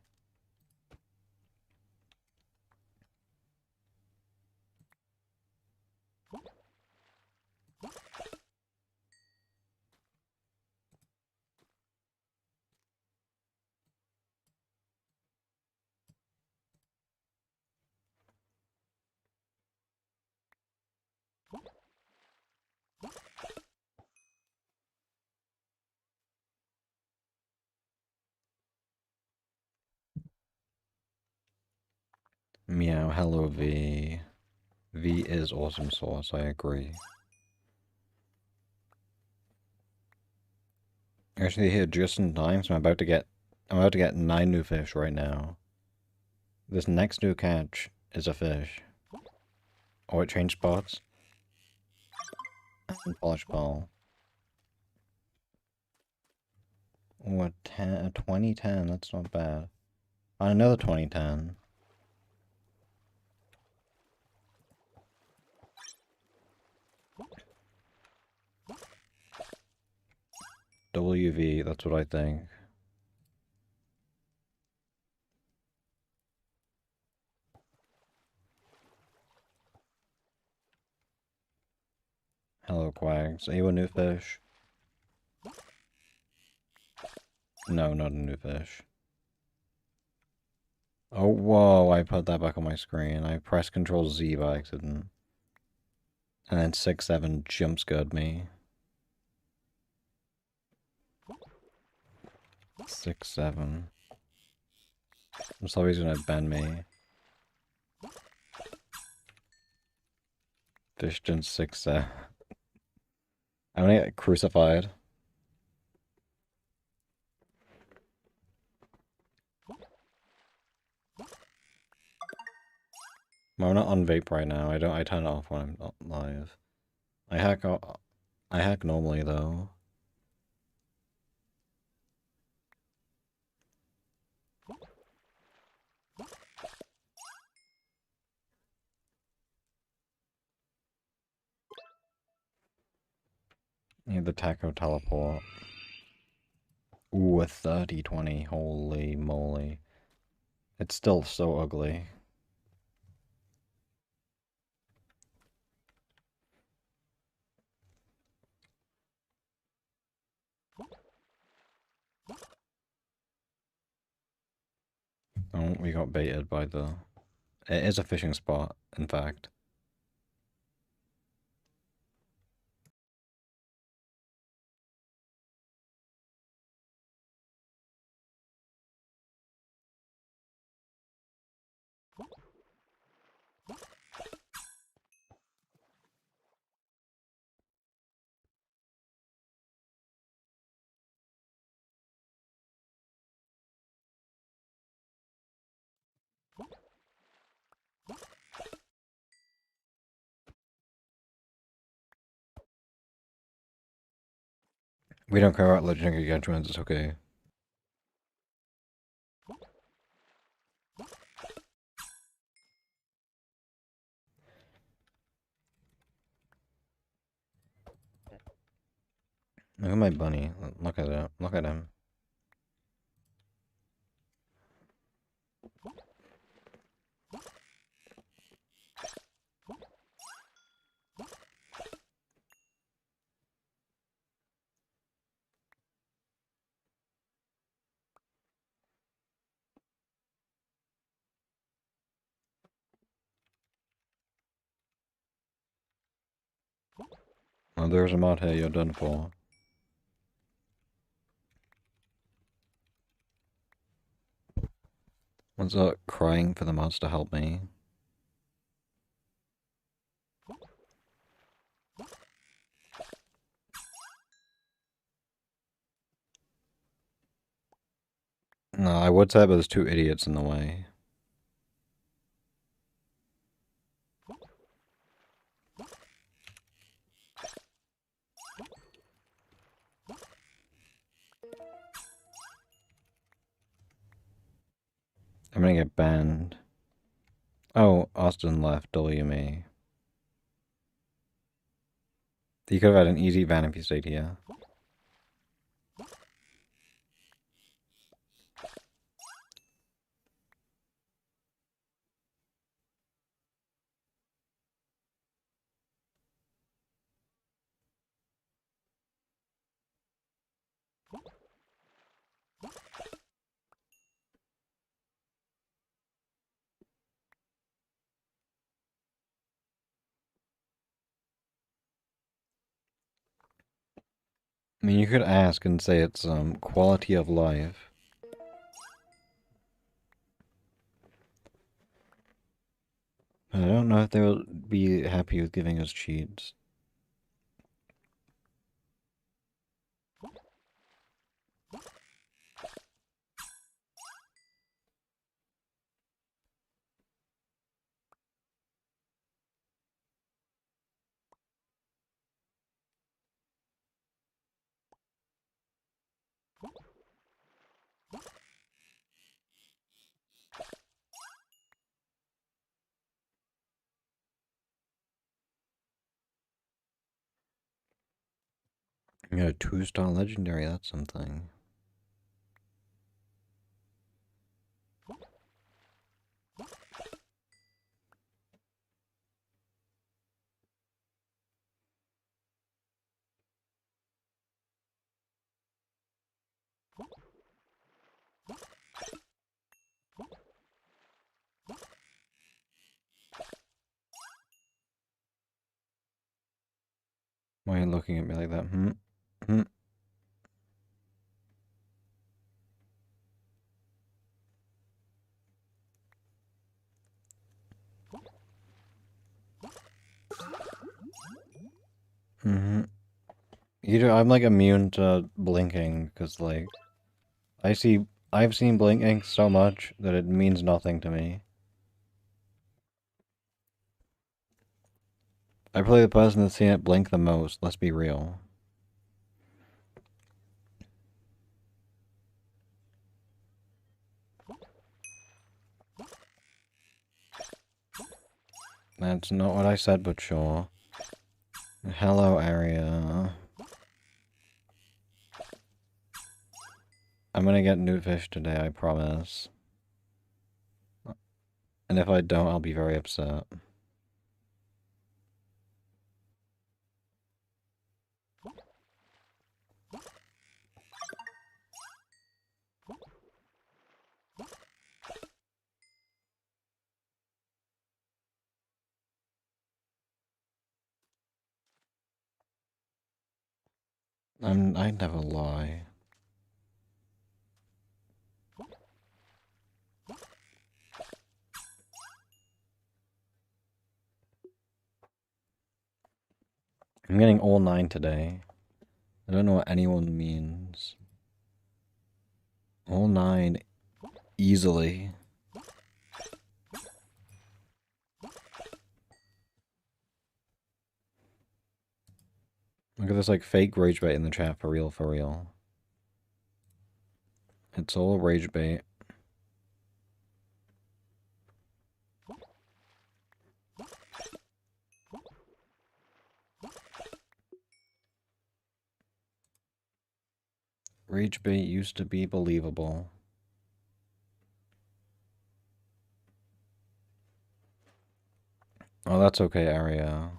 Meow, hello V. V is awesome sauce, I agree. Actually here just in time, so I'm about to get 9 new fish right now. This next new catch is a fish. Oh, it changed spots. And polish ball. Oh, a 2010, that's not bad. On another 2010. WV, that's what I think. Hello, Quags. Are you a new fish? No, not a new fish. Oh, whoa, I put that back on my screen. I pressed Control Z by accident. And then 6-7 jump scared me. 6-7. I'm sorry he's gonna bend me. Fished in 6-7. I'm gonna get crucified. I'm not on vape right now. I turn it off when I'm not live. I hack normally though. Need the taco teleport. Ooh, a 30-20. Holy moly. It's still so ugly. Oh, we got baited by the... It is a fishing spot, in fact. We don't care about legendary judgments, it's okay. Look at my bunny. Look at it. Look at him. Oh, there's a mod here, you're done for. One's crying for the mods to help me. No, I would say, but there's two idiots in the way. I'm gonna get banned. Oh, Austin left, WMA. You could have had an easy ban if you stayed here. I mean, you could ask and say it's quality of life. I don't know if they will be happy with giving us cheats. You got a 2-star legendary, that's something. Why are you looking at me like that? Hmm? Mm-hmm. I'm like immune to blinking, because like, I've seen blinking so much that it means nothing to me. I play the person that's seen it blink the most, let's be real. That's not what I said, but sure. Hello, area. I'm gonna get new fish today, I promise. And if I don't, I'll be very upset. I never lie. I'm getting all 9 today. I don't know what anyone means. All 9 easily. Look at this like fake rage bait in the chat, for real, for real. It's all rage bait. Rage bait used to be believable. Oh, that's okay, Aria.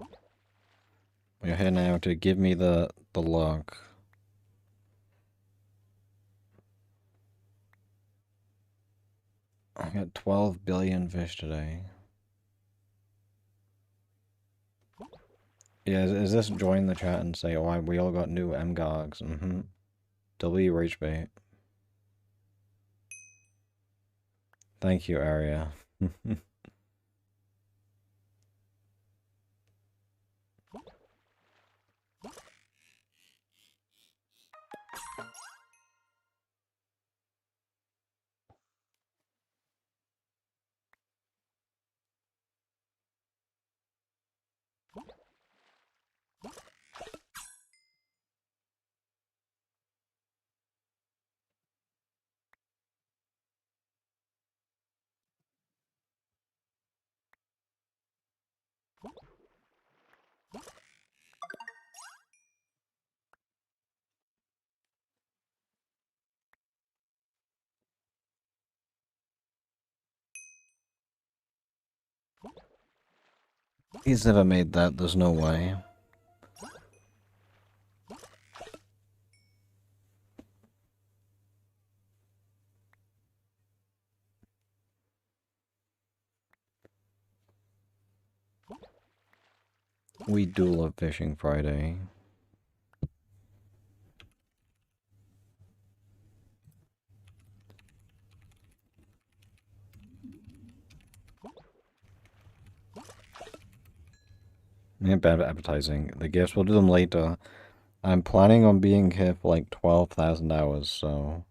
You're here now to give me the luck. I got 12 billion fish today. Yeah, is this join the chat and say, oh, we all got new MGOGs? Mm-hmm. W rage bait. Thank you, Aria. He's never made that, there's no way. We do love Fishing Friday. Yeah, bad advertising. The gifts, we'll do them later. I'm planning on being here for like 12,000 hours, so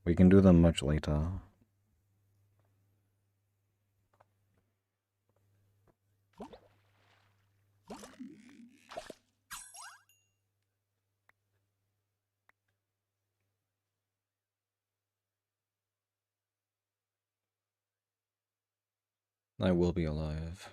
we can do them much later. I will be alive.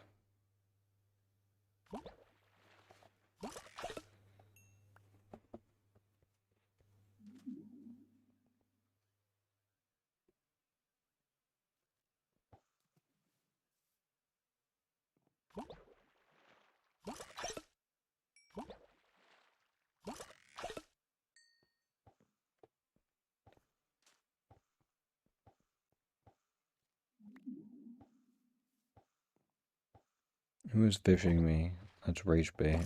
Who is fishing me? That's rage bait.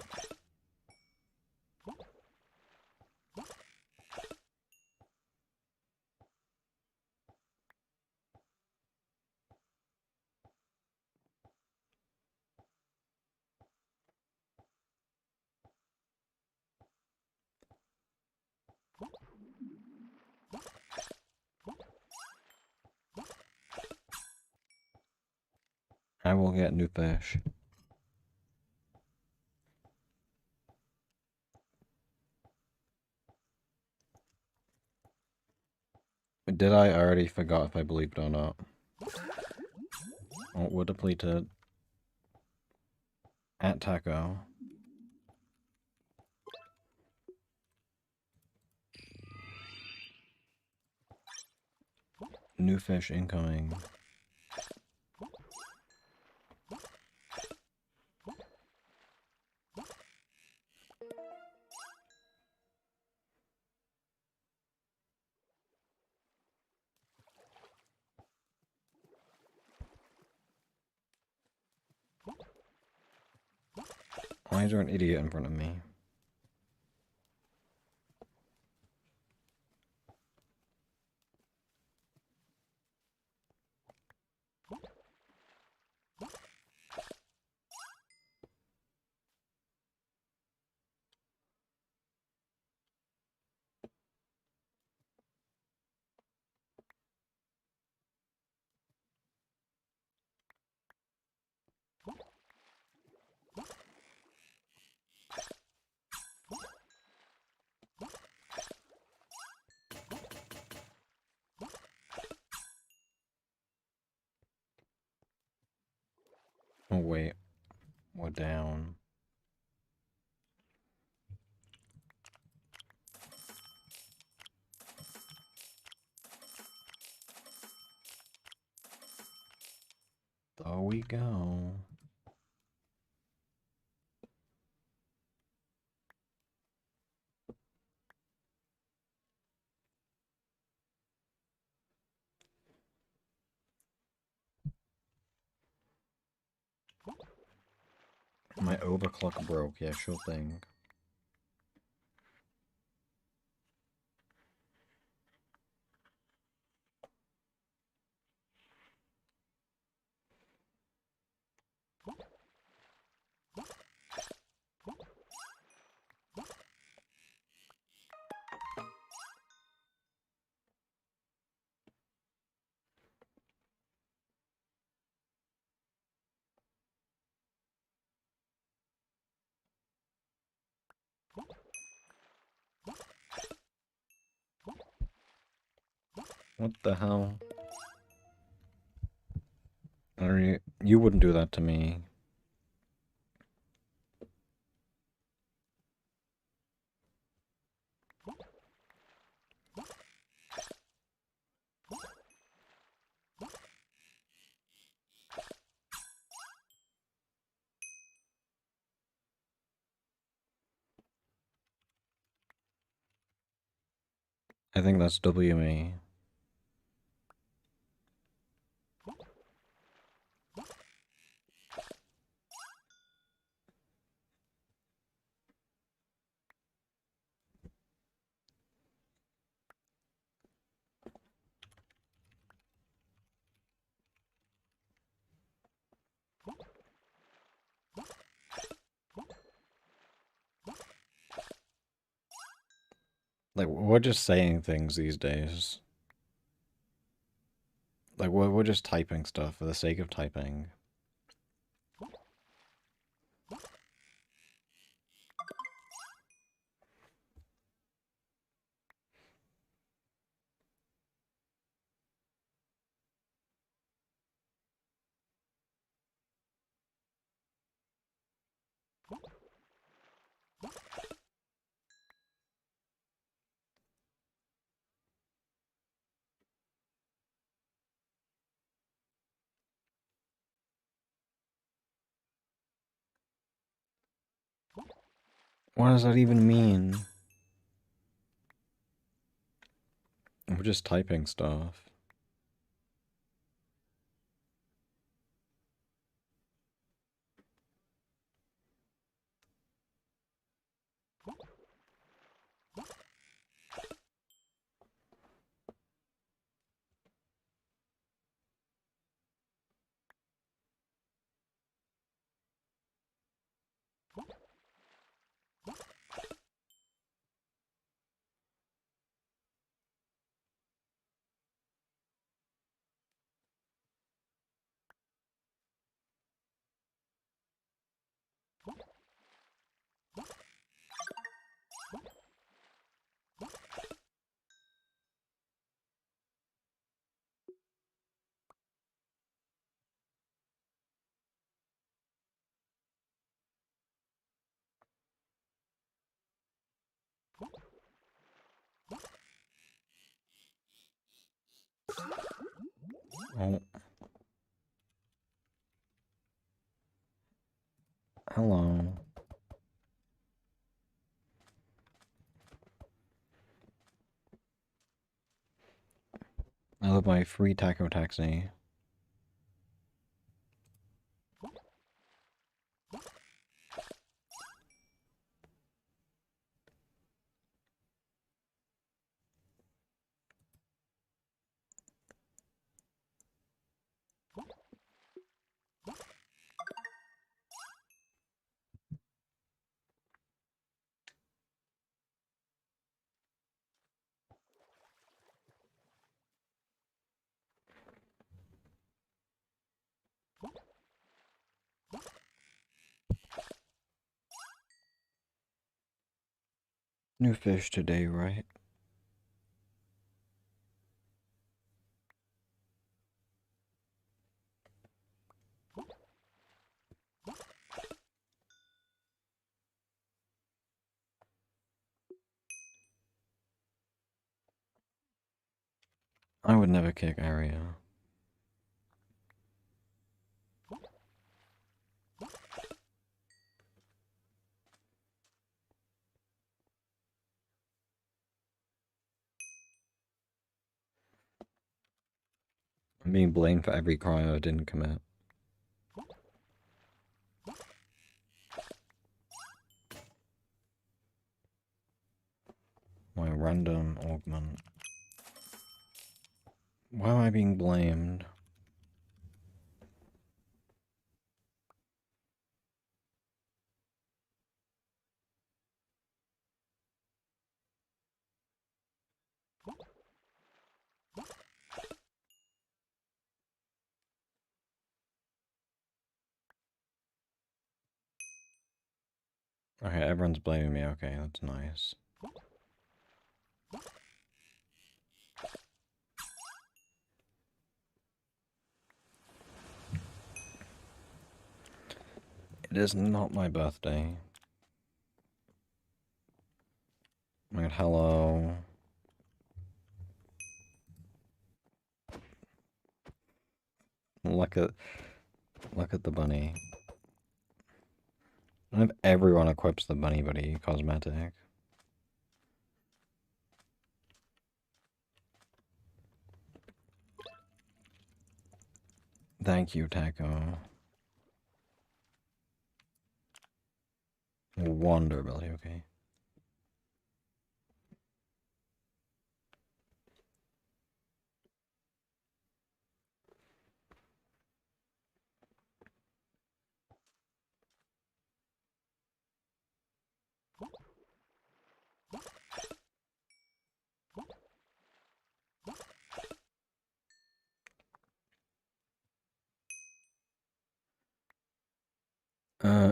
I will get new fish. Did I already forgot if I believed or not? Oh, we're depleted. At Taco. New fish incoming. Why is there an idiot in front of me? Oh wait, we're down. There we go. My overclock broke, yeah, sure thing. What the hell? You wouldn't do that to me. I think that's WME. Like, we're just saying things these days. Like, we're just typing stuff for the sake of typing. What does that even mean? We're just typing stuff. Oh. Hello. I love my free taco taxi. New fish today, right? I would never kick Arya. I'm being blamed for every crime I didn't commit. My random augment. Why am I being blamed? Okay, everyone's blaming me. Okay, that's nice. It is not my birthday. Oh my god, hello. Look at the bunny. I don't know if everyone equips the bunny buddy cosmetic. Thank you, Taco. Wander ability, okay.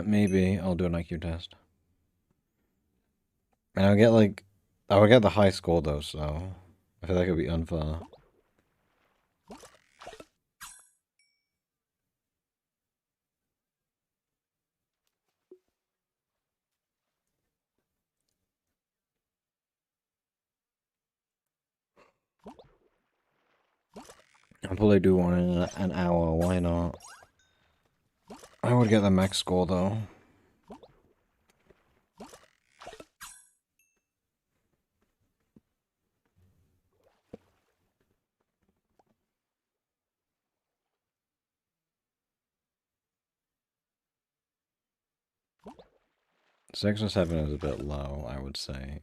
Maybe I'll do an IQ test. And I'll get like, I would get the high score though, so I feel like it'd be unfair. I'll probably do one in an hour, why not? I would get the max score though. Six or seven is a bit low, I would say.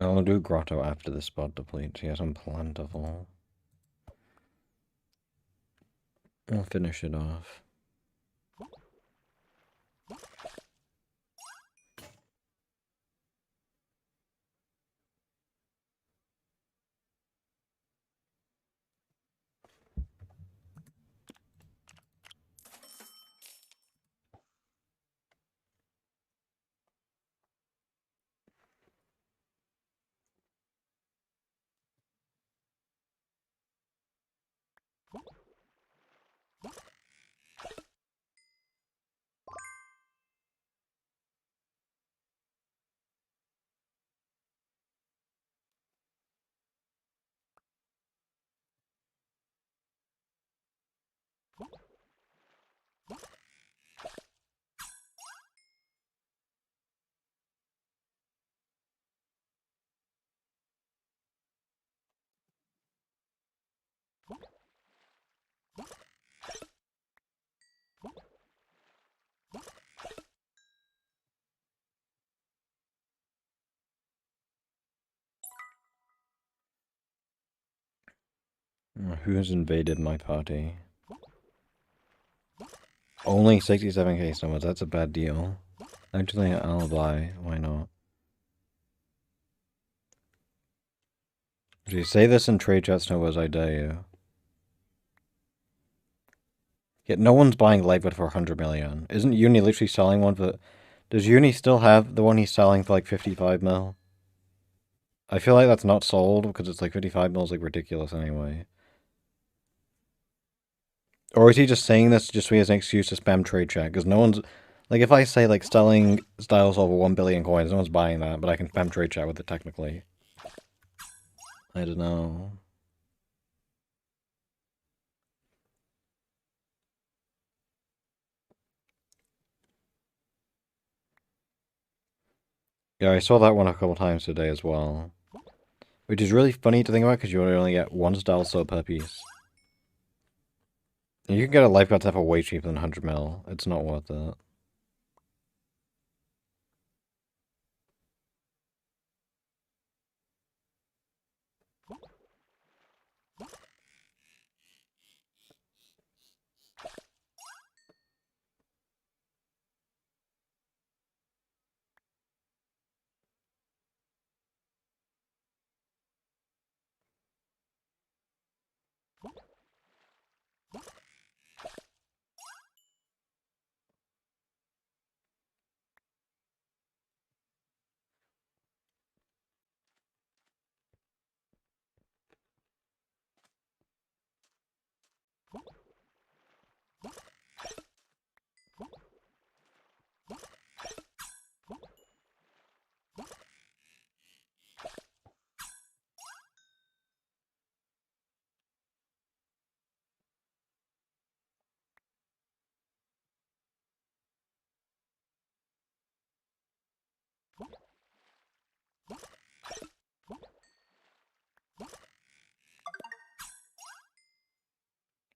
I'll do Grotto after the spot depletes. Yes, I'm plentiful. I'll finish it off. Who's invaded my party? Only 67k summons, that's a bad deal. Actually, an alibi, why not? If you say this in trade chat, Snowbuzz, I dare you. Yet no one's buying Lightwood for 100 million. Isn't Uni literally selling one for... Does Uni still have the one he's selling for like 55 mil? I feel like that's not sold because it's like 55 mil is like ridiculous anyway. Or is he just saying this just so he has an excuse to spam trade chat? Because no one's... Like, if I say, like, selling styles over 1 billion coins, no one's buying that, but I can spam trade chat with it technically. I don't know. Yeah, I saw that one a couple times today as well. Which is really funny to think about because you only get one style sub per piece. And you can get a lifeguard set for way cheaper than 100 mil. It's not worth it.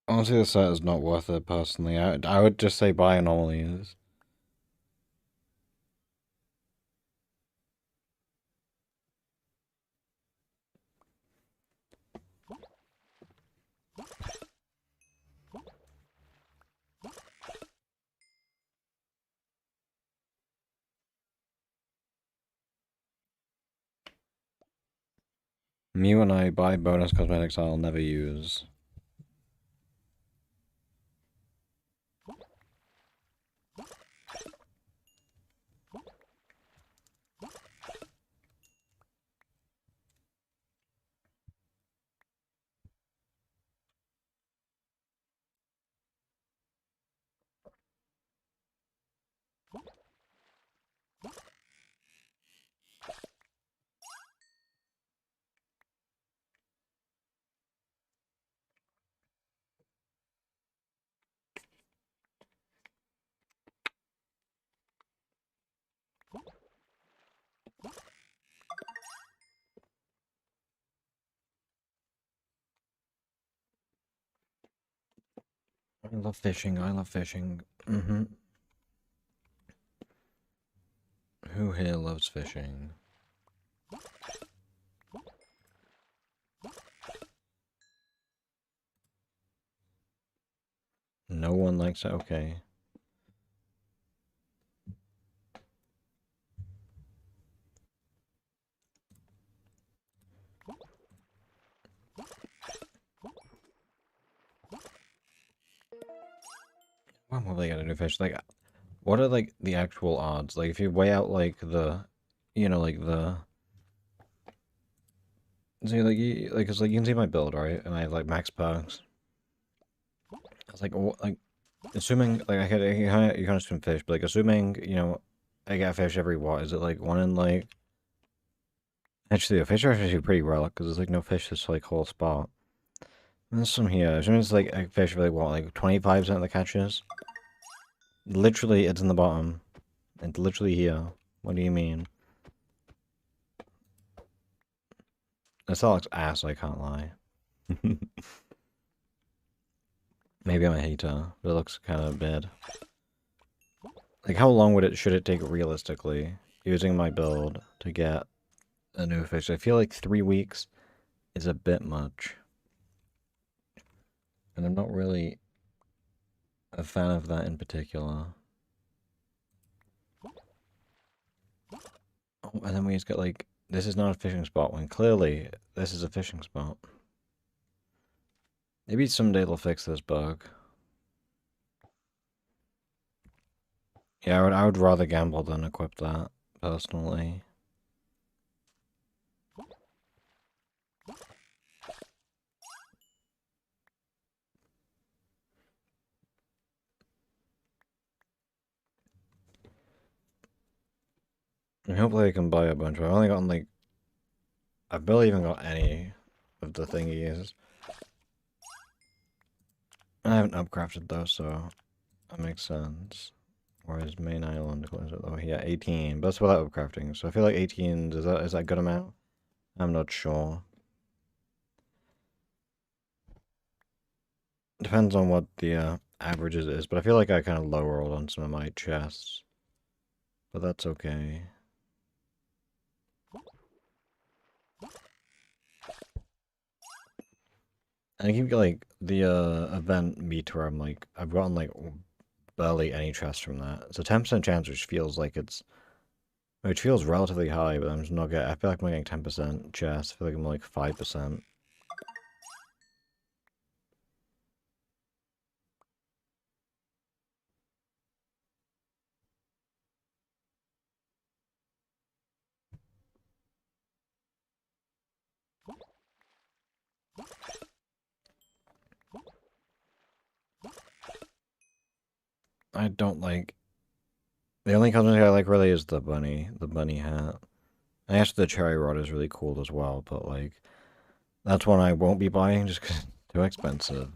Honestly, the set is not worth it, personally. I would just say buy anomalies. Mew and I buy bonus cosmetics I'll never use. I love fishing. I love fishing. Who here loves fishing? No one likes it? Okay. When will they get a new fish? Like, what are, like, the actual odds? Like, if you weigh out, like, the... You know, like, the... See, like, cause, like, you can see my build, right? And I have, like, max perks. I was like, assuming, like, you kind of swim fish, but, like, assuming, you know, I get a fish every, what, is it, like, one in, like... Actually, the fish are actually pretty rare, because there's, like, no fish this, like, whole spot. And there's some here. Assuming it's, like, a fish for, like, what, like, 25% of the catches? Literally, it's in the bottom. It's literally here. What do you mean? This all looks ass, I can't lie. Maybe I'm a hater, but it looks kind of bad. Like, how long should it take realistically, using my build, to get a new fish? I feel like 3 weeks is a bit much. And I'm not really a fan of that in particular. Oh, and then we just get, like, this is not a fishing spot, when clearly this is a fishing spot. Maybe someday they'll fix this bug. Yeah, I would rather gamble than equip that, personally. And hopefully I can buy a bunch. I've only gotten like... I've barely even got any of the thingies. I haven't upcrafted though, so that makes sense. Whereas main island, close it though. Yeah, 18. But that's without upcrafting. So I feel like 18, is that a good amount? I'm not sure. Depends on what the averages is, but I feel like I kind of low rolled on some of my chests. But that's okay. And I keep like the event meet where I'm like I've gotten like barely any chests from that. It's a 10% chance, which feels relatively high, but I'm just not getting. I feel like I'm getting 10% chests. I feel like I'm like 5%. I don't like. The only cosmetic I like really is the bunny hat. I guess the cherry rod is really cool as well, but like that's one I won't be buying just because it's too expensive.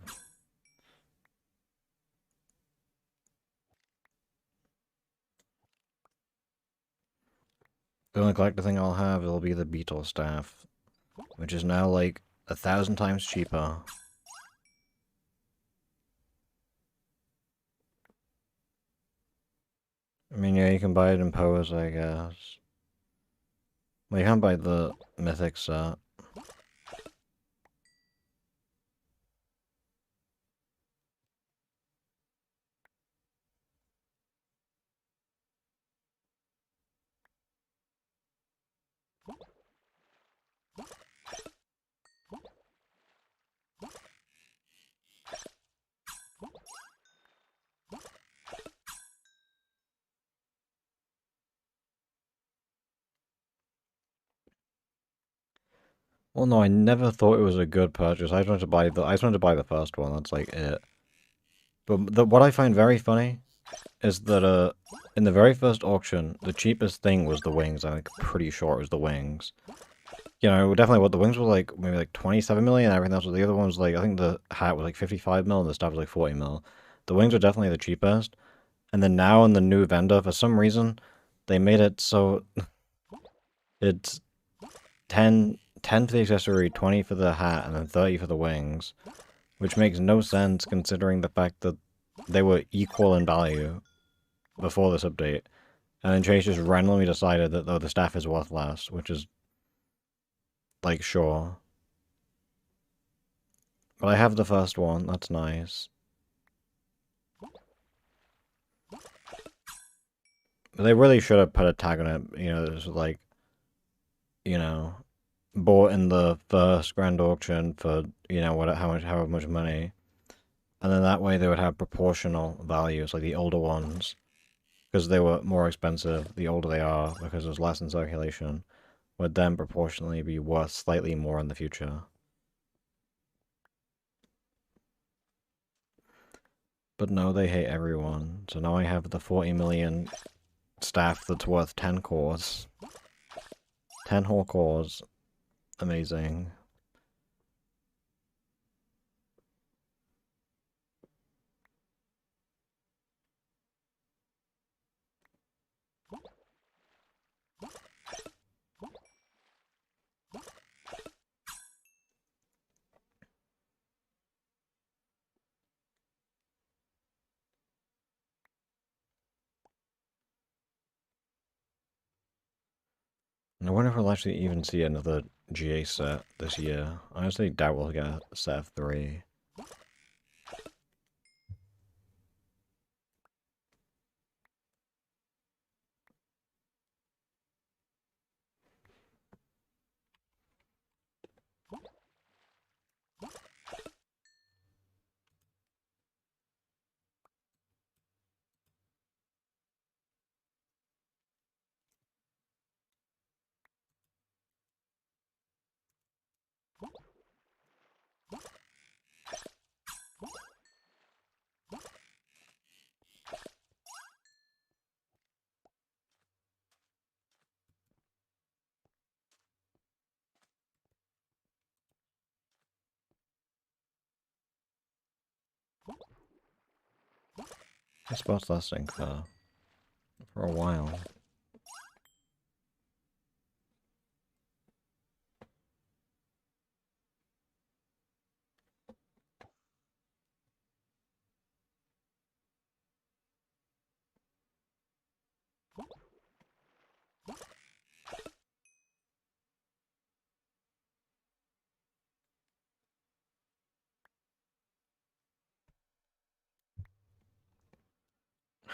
The only collector thing I'll have will be the beetle staff, which is now like 1,000 times cheaper. I mean, yeah, you can buy it in pose, I guess. Well, you can't buy the mythic set. Well, no, I never thought it was a good purchase. I just wanted to buy the first one. That's like it. But what I find very funny is that in the very first auction, the cheapest thing was the wings. I'm like pretty sure it was the wings. You know, definitely what the wings were like, maybe like 27 million. Everything else, the other one was like, I think the hat was like 55 mil, and the stuff was like 40 mil. The wings were definitely the cheapest. And then now in the new vendor, for some reason, they made it so it's 10 for the accessory, 20 for the hat, and then 30 for the wings. Which makes no sense considering the fact that they were equal in value before this update. And then Chase just randomly decided that, though, the staff is worth less, which is, like, sure. But I have the first one, that's nice. But they really should have put a tag on it, you know, it was like, you know, bought in the first grand auction for, you know, how much money. And then that way they would have proportional values, like the older ones. Because they were more expensive the older they are, because there's less in circulation, would then proportionally be worth slightly more in the future. But no, they hate everyone, so now I have the 40 million staff that's worth 10 cores. 10 whole cores. Amazing. I wonder if we'll actually even see another GA set this year. I honestly doubt we'll get a set of 3. This spot's lasting for a while.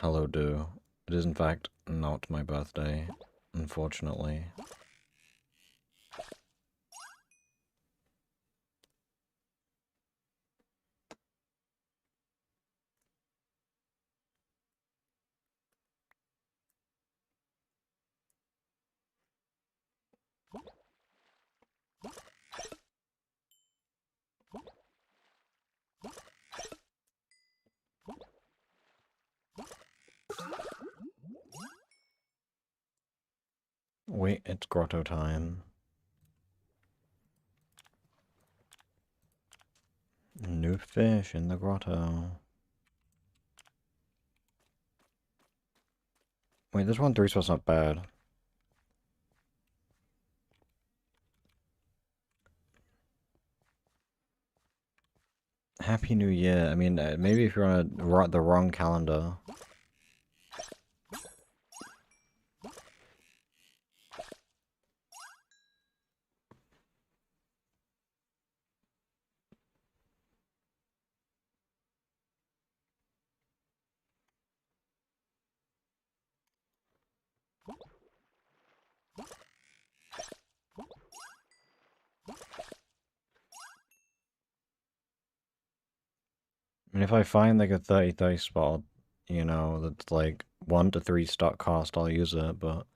Hello, Do. It is in fact not my birthday, unfortunately. Wait, it's grotto time. New fish in the grotto. Wait, this 1-3 spot's not bad. Happy New Year. I mean, maybe if you're on the wrong calendar. I mean, if I find like a 30-30 spot, you know, that's like 1 to 3 stock cost, I'll use it, but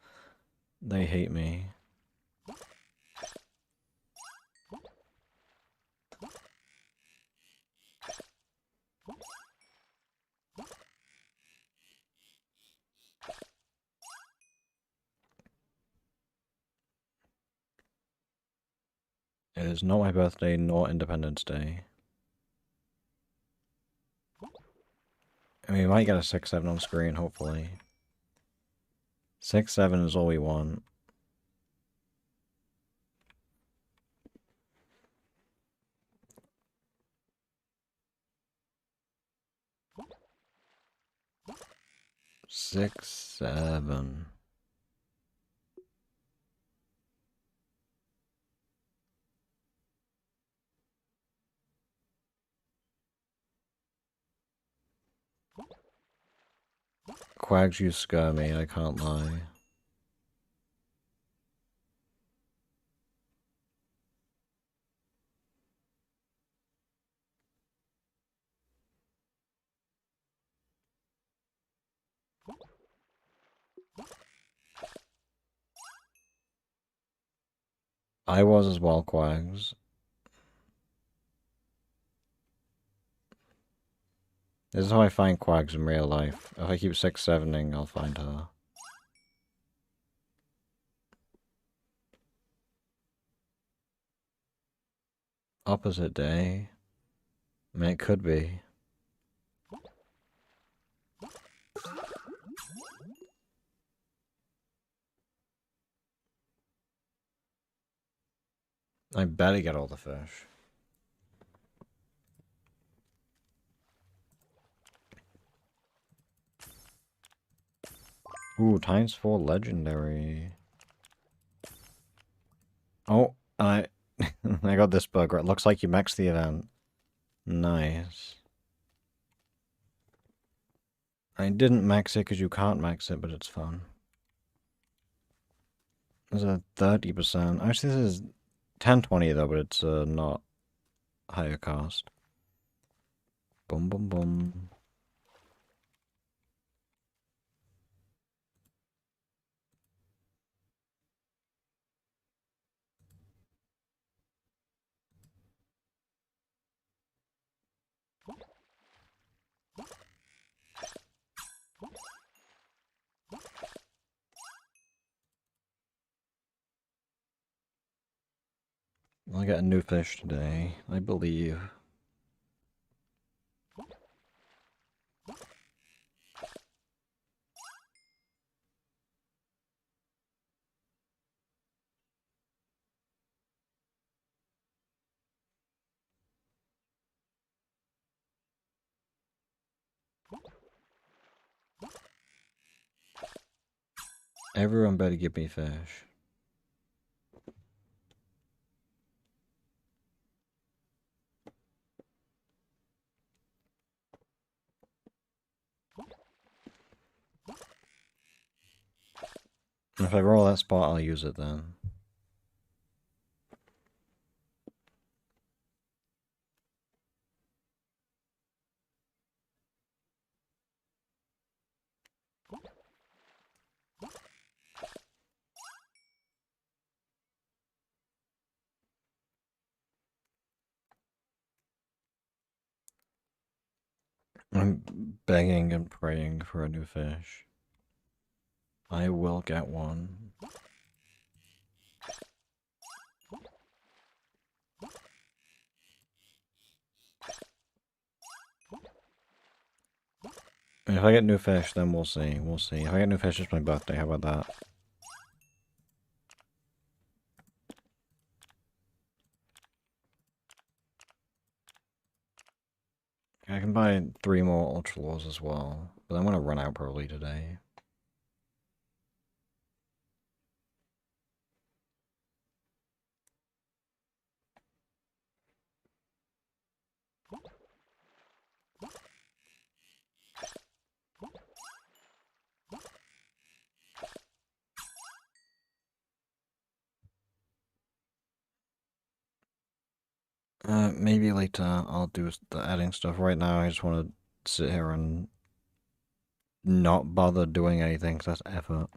they hate me. It is not my birthday nor Independence Day. I mean, we might get a 6-7 on screen, hopefully. 6-7 is all we want. Six, 7. Quags, you scare me, I can't lie. I was as well, Quags. This is how I find Quags in real life. If I keep 6-7ing, I'll find her. Opposite day? I mean, it could be. I better get all the fish. Ooh, ×4 legendary. Oh, I I got this bug. It looks like you maxed the event. Nice. I didn't max it because you can't max it, but it's fun. There's a 30%. Actually, this is 1020 though, but it's not higher cost. Boom, boom, boom. I got a new fish today, I believe. Everyone better give me fish. If I roll that spot, I'll use it then. I'm begging and praying for a new fish. I will get one. If I get new fish, then we'll see. We'll see. If I get new fish, it's my birthday. How about that? I can buy 3 more Ultra Laws as well, but I'm gonna run out probably today. Maybe later I'll do the adding stuff. Right now I just want to sit here and not bother doing anything because that's effort.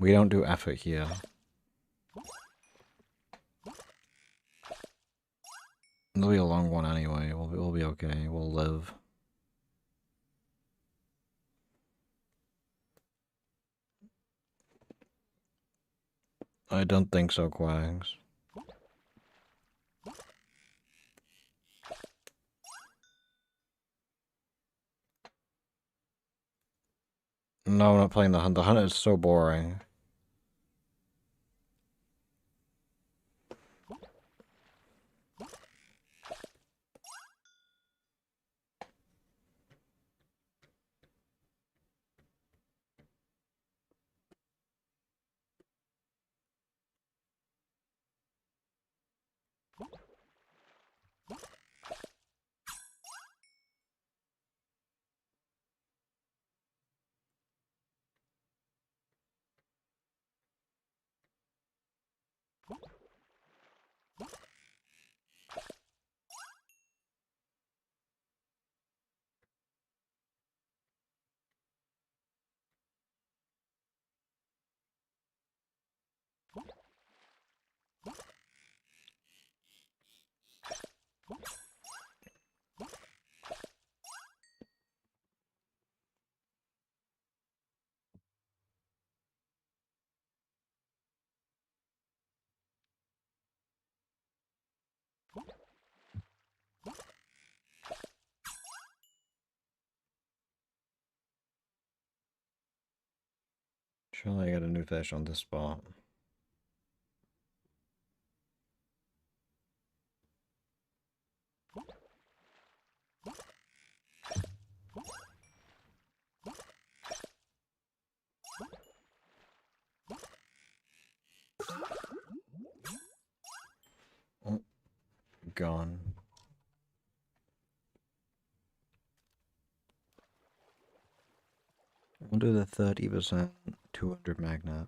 We don't do effort here. It'll be a long one anyway. We'll be okay. We'll live. I don't think so, Quags. No, I'm not playing the hunt. The hunt is so boring. Surely I got a new fish on this spot. Oh, gone. We'll do the 30% 200 magnet.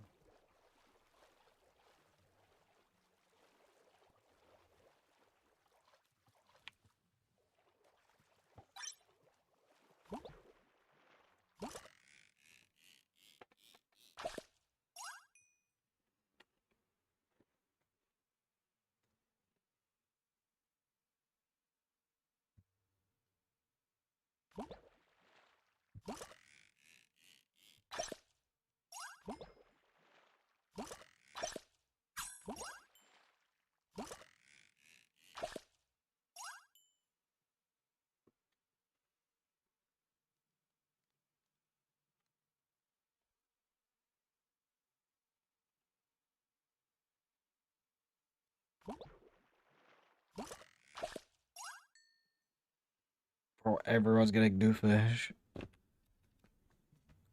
Oh, everyone's getting new fish.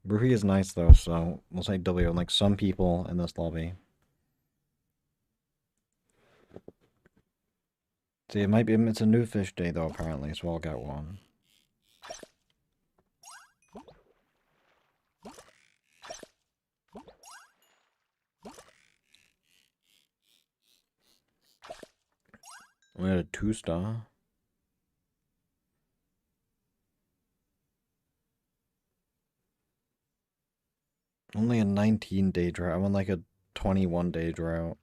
Ruhi is nice though, so we'll say W. Like some people in this lobby. See, it might be it's a new fish day though apparently, so I'll get one. We had a 2-star. Only a 19-day drought. I'm on like a 21-day drought.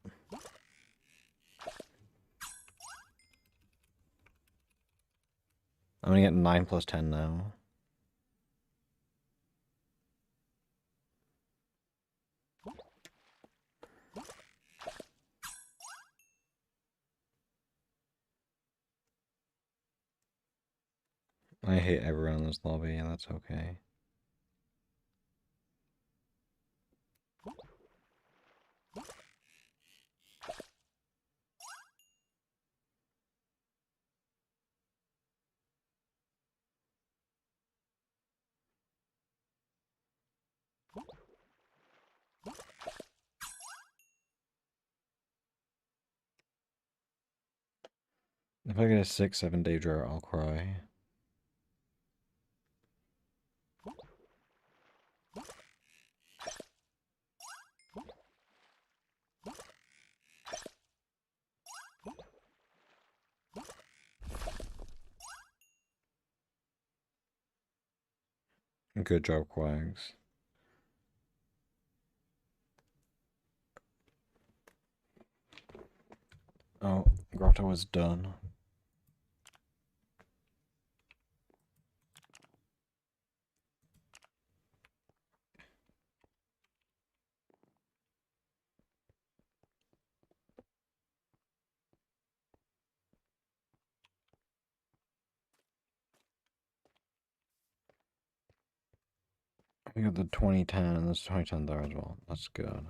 I'm gonna get 9 plus 10 now. I hate everyone in this lobby, and that's okay. If I get a 6, 7-day drought, I'll cry. Good job, Quags. Oh, Grotto is done. We got the 2010 and this 2010 there as well. That's good.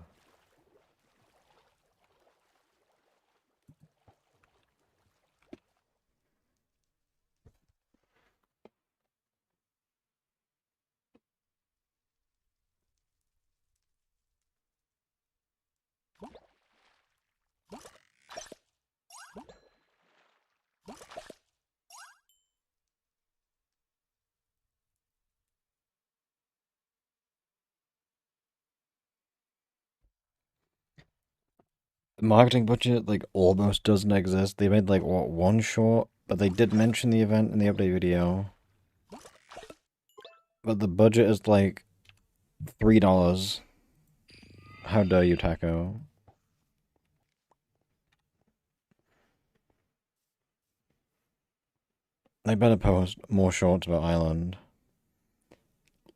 The marketing budget like almost doesn't exist. They made like what, one short, but they did mention the event in the update video. But the budget is like $3. How dare you, Taco? They better post more shorts about Island.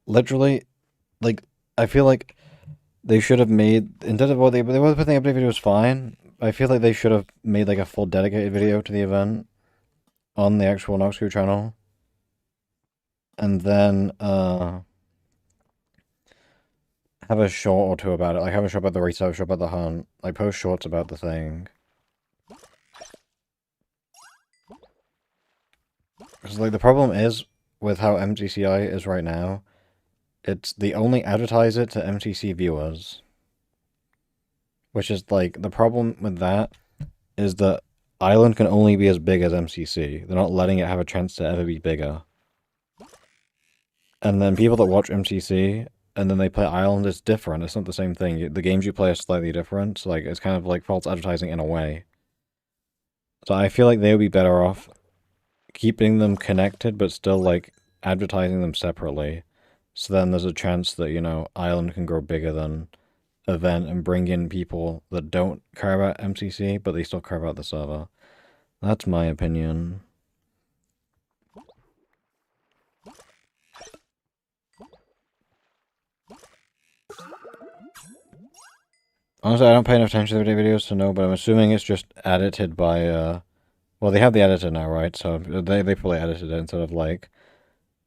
Literally, like, I feel like they should have made, instead of what they were putting the update video was fine. I feel like they should have made like a full dedicated video to the event on the actual Noxcrew channel. And then, have a short or two about it. Like, have a short about the research, short about the hunt. Like, post shorts about the thing. Because, like, the problem is with how MTCI is right now, it's they only advertise it to MTC viewers. Which is, like, the problem with that is that Island can only be as big as MCC. They're not letting it have a chance to ever be bigger. And then people that watch MCC and then they play Island, it's different. It's not the same thing. The games you play are slightly different. So, like, it's kind of like false advertising in a way. So I feel like they would be better off keeping them connected, but still, like, advertising them separately. So then there's a chance that, you know, Island can grow bigger than Event and bring in people that don't care about MCC, but they still care about the server. That's my opinion. Honestly, I don't pay enough attention to the videos to know, but I'm assuming it's just edited by, well, they have the editor now, right? So they probably edited it instead of, like,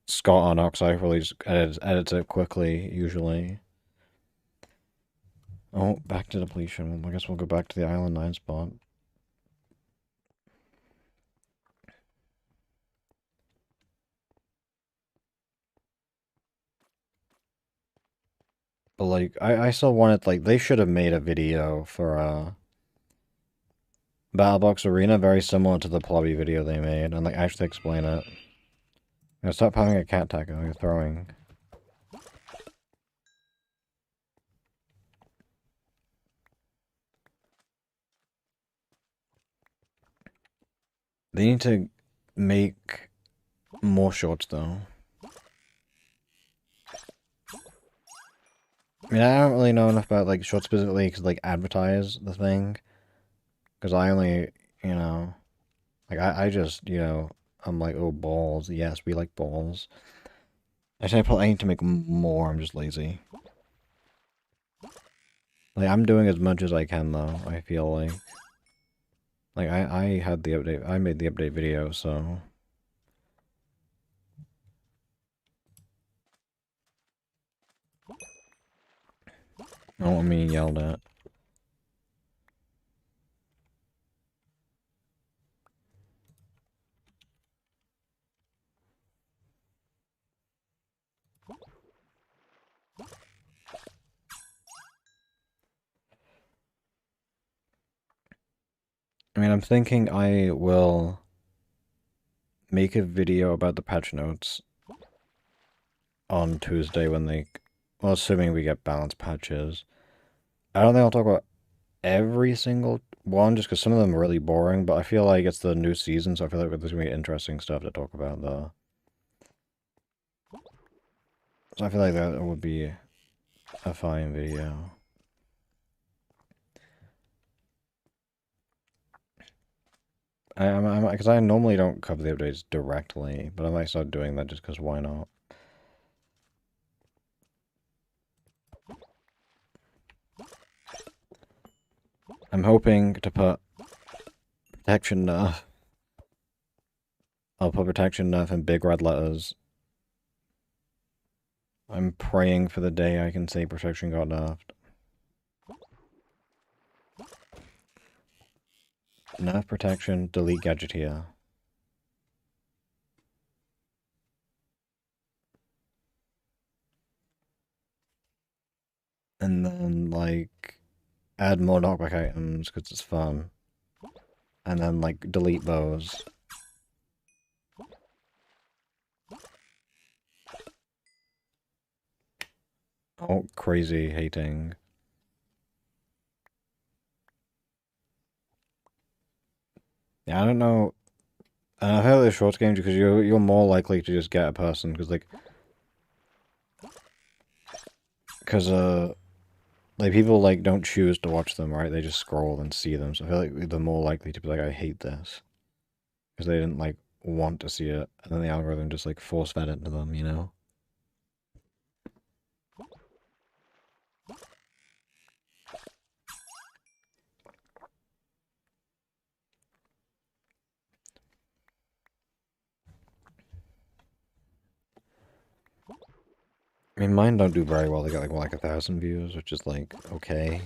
Scott on Oxide probably just edits it quickly, usually. Oh, back to depletion. I guess we'll go back to the Island 9 spot. But like, I still wanted, like, they should have made a video for Battlebox Arena very similar to the Plobby video they made, and like actually explain it. Now stop having a cat taco, you're throwing. They need to make more shorts though. I mean, I don't really know enough about like shorts specifically because like advertise the thing. Because I only, you know, like I just, I'm like, oh balls, yes, we like balls. Actually, I need to make more. I'm just lazy. Like I'm doing as much as I can though. I feel like I had the update. I made the update video, so. I don't want me yelled at. I mean, I'm thinking I will make a video about the patch notes on Tuesday when they, well, assuming we get balanced patches. I don't think I'll talk about every single one just because some of them are really boring, but I feel like it's the new season, so I feel like there's gonna be interesting stuff to talk about though. So I feel like that would be a fine video. Because I normally don't cover the updates directly, but I might start doing that just because why not? I'm hoping to put protection nerf. I'll put protection nerf in big red letters. I'm praying for the day I can say protection got nerfed. Nerf protection, delete gadget here. And then, like, add more knockback items because it's fun. And then, like, delete those. Oh, crazy hating. Yeah, I don't know. I've heard of the shorts games because you're more likely to just get a person because like people like don't choose to watch them, right? They just scroll and see them. So I feel like they're more likely to be like, I hate this because they didn't like want to see it, and then the algorithm just like force fed it into them, you know? I mean, mine don't do very well. They got like more like 1,000 views, which is like okay.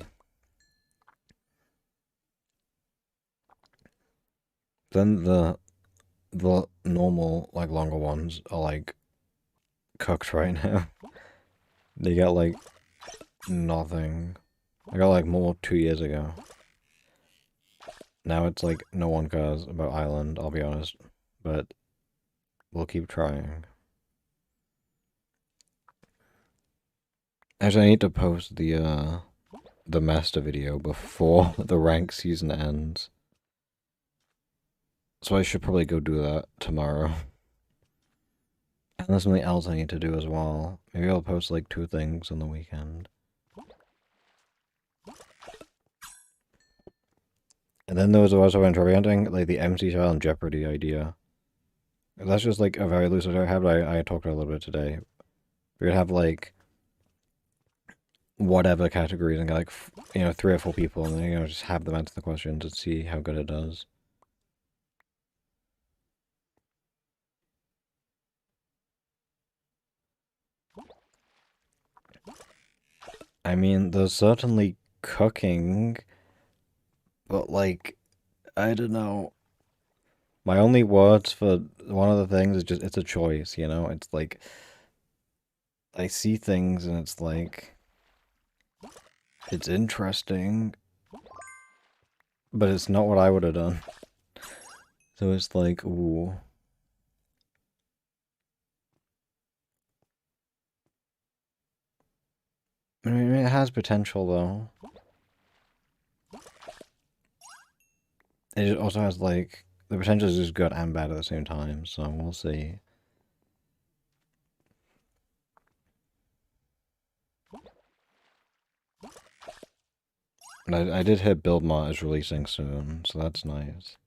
Then the normal like longer ones are like cooked right now. They got like nothing. I got like more 2 years ago. Now it's like no one cares about Island, I'll be honest. But we'll keep trying. Actually, I need to post the master video before the rank season ends. So I should probably go do that tomorrow. And there's something else I need to do as well. Maybe I'll post like 2 things on the weekend. And then there was also introverting, like the MC style and Jeopardy idea. That's just like a very loose idea I have, but I talked about a little bit today. We could have like whatever categories and get like, 3 or 4 people and then, just have them answer the questions and see how good it does. I mean, there's certainly cooking, but like, I don't know. My only words for one of the things is just, it's a choice, you know? It's like, I see things and it's like, It's interesting, but it's not what I would have done. So it's like, ooh. I mean, it has potential, though. It also has, like, the potential is just good and bad at the same time, so we'll see. I did hit Build Mod is releasing soon, so that's nice.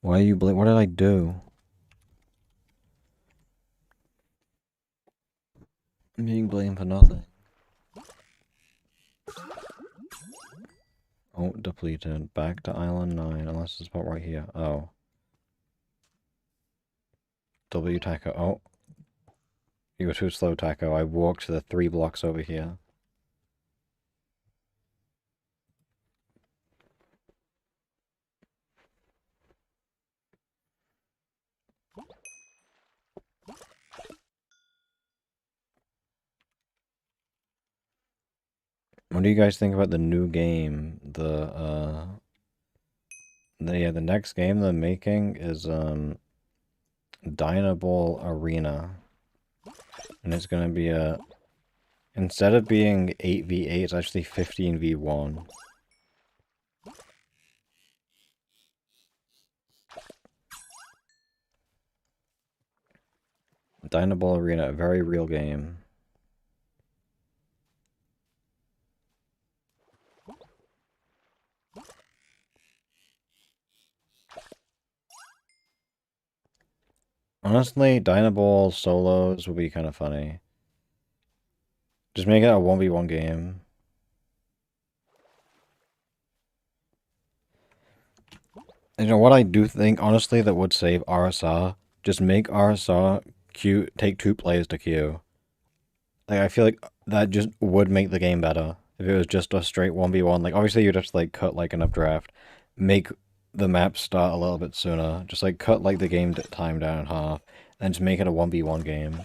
Why are you what did I do? I'm being blamed for nothing. Oh, depleted. Back to Island 9, unless it's about right here. Oh. W Taco. Oh. You were too slow, Taco. I walked the 3 blocks over here. What do you guys think about the new game? The next game they're making is, Dynaball Arena. And it's gonna be instead of being 8v8, it's actually 15v1. Dynaball Arena, a very real game. Honestly, Dynaball solos would be kind of funny. Just make it a 1v1 game. You know what I do think, honestly, that would save RSR? Just make RSR queue, take 2 players to queue. Like, I feel like that just would make the game better. If it was just a straight 1v1. Like, obviously you'd have to, like, cut, like, enough draft. Make the map start a little bit sooner. Just, like, cut, like, the game time down in half. And just make it a 1v1 game.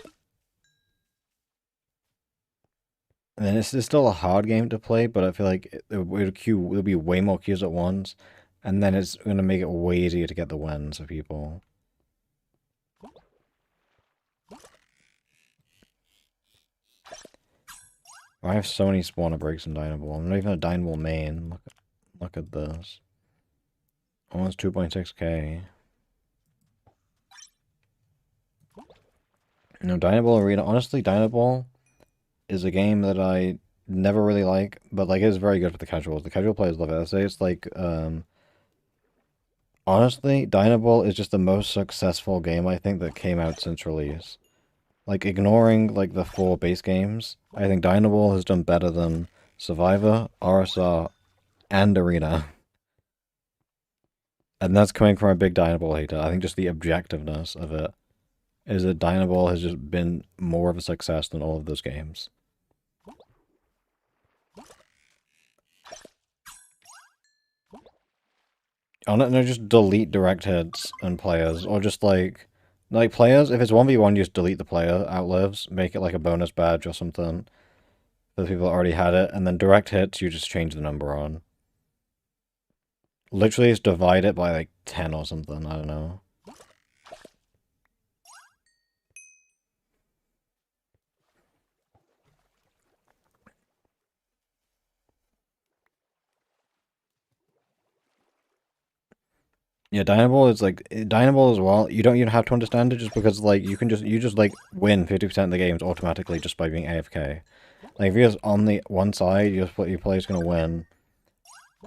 And then it's still a hard game to play, but I feel like there'll be way more queues at once. And then it's going to make it way easier to get the wins for people. I have so many spawner breaks in Dynaball. I'm not even a Dynaball main. Look at this. Almost 2.6k. No, Dynaball Arena. Honestly, Dynaball is a game that I never really like, but like it's very good for the casuals. The casual players love it. I say it's like honestly, Dynaball is just the most successful game I think that came out since release. Like ignoring like the 4 base games, I think Dynaball has done better than Survivor, RSR, and Arena. And that's coming from a big Dynaball hater. I think just the objectiveness of it is that Dynaball has just been more of a success than all of those games. No, just delete direct hits and players, or just like players. If it's 1v1, you just delete the player outlives, make it like a bonus badge or something for the people that already had it, and then direct hits, you just change the number on. Literally, just divide it by like 10 or something. I don't know. Yeah, Dynaball is like Dynaball as well. You don't even have to understand it just because like you just like win 50% of the games automatically just by being AFK. Like if you're just on the one side, your player's gonna win.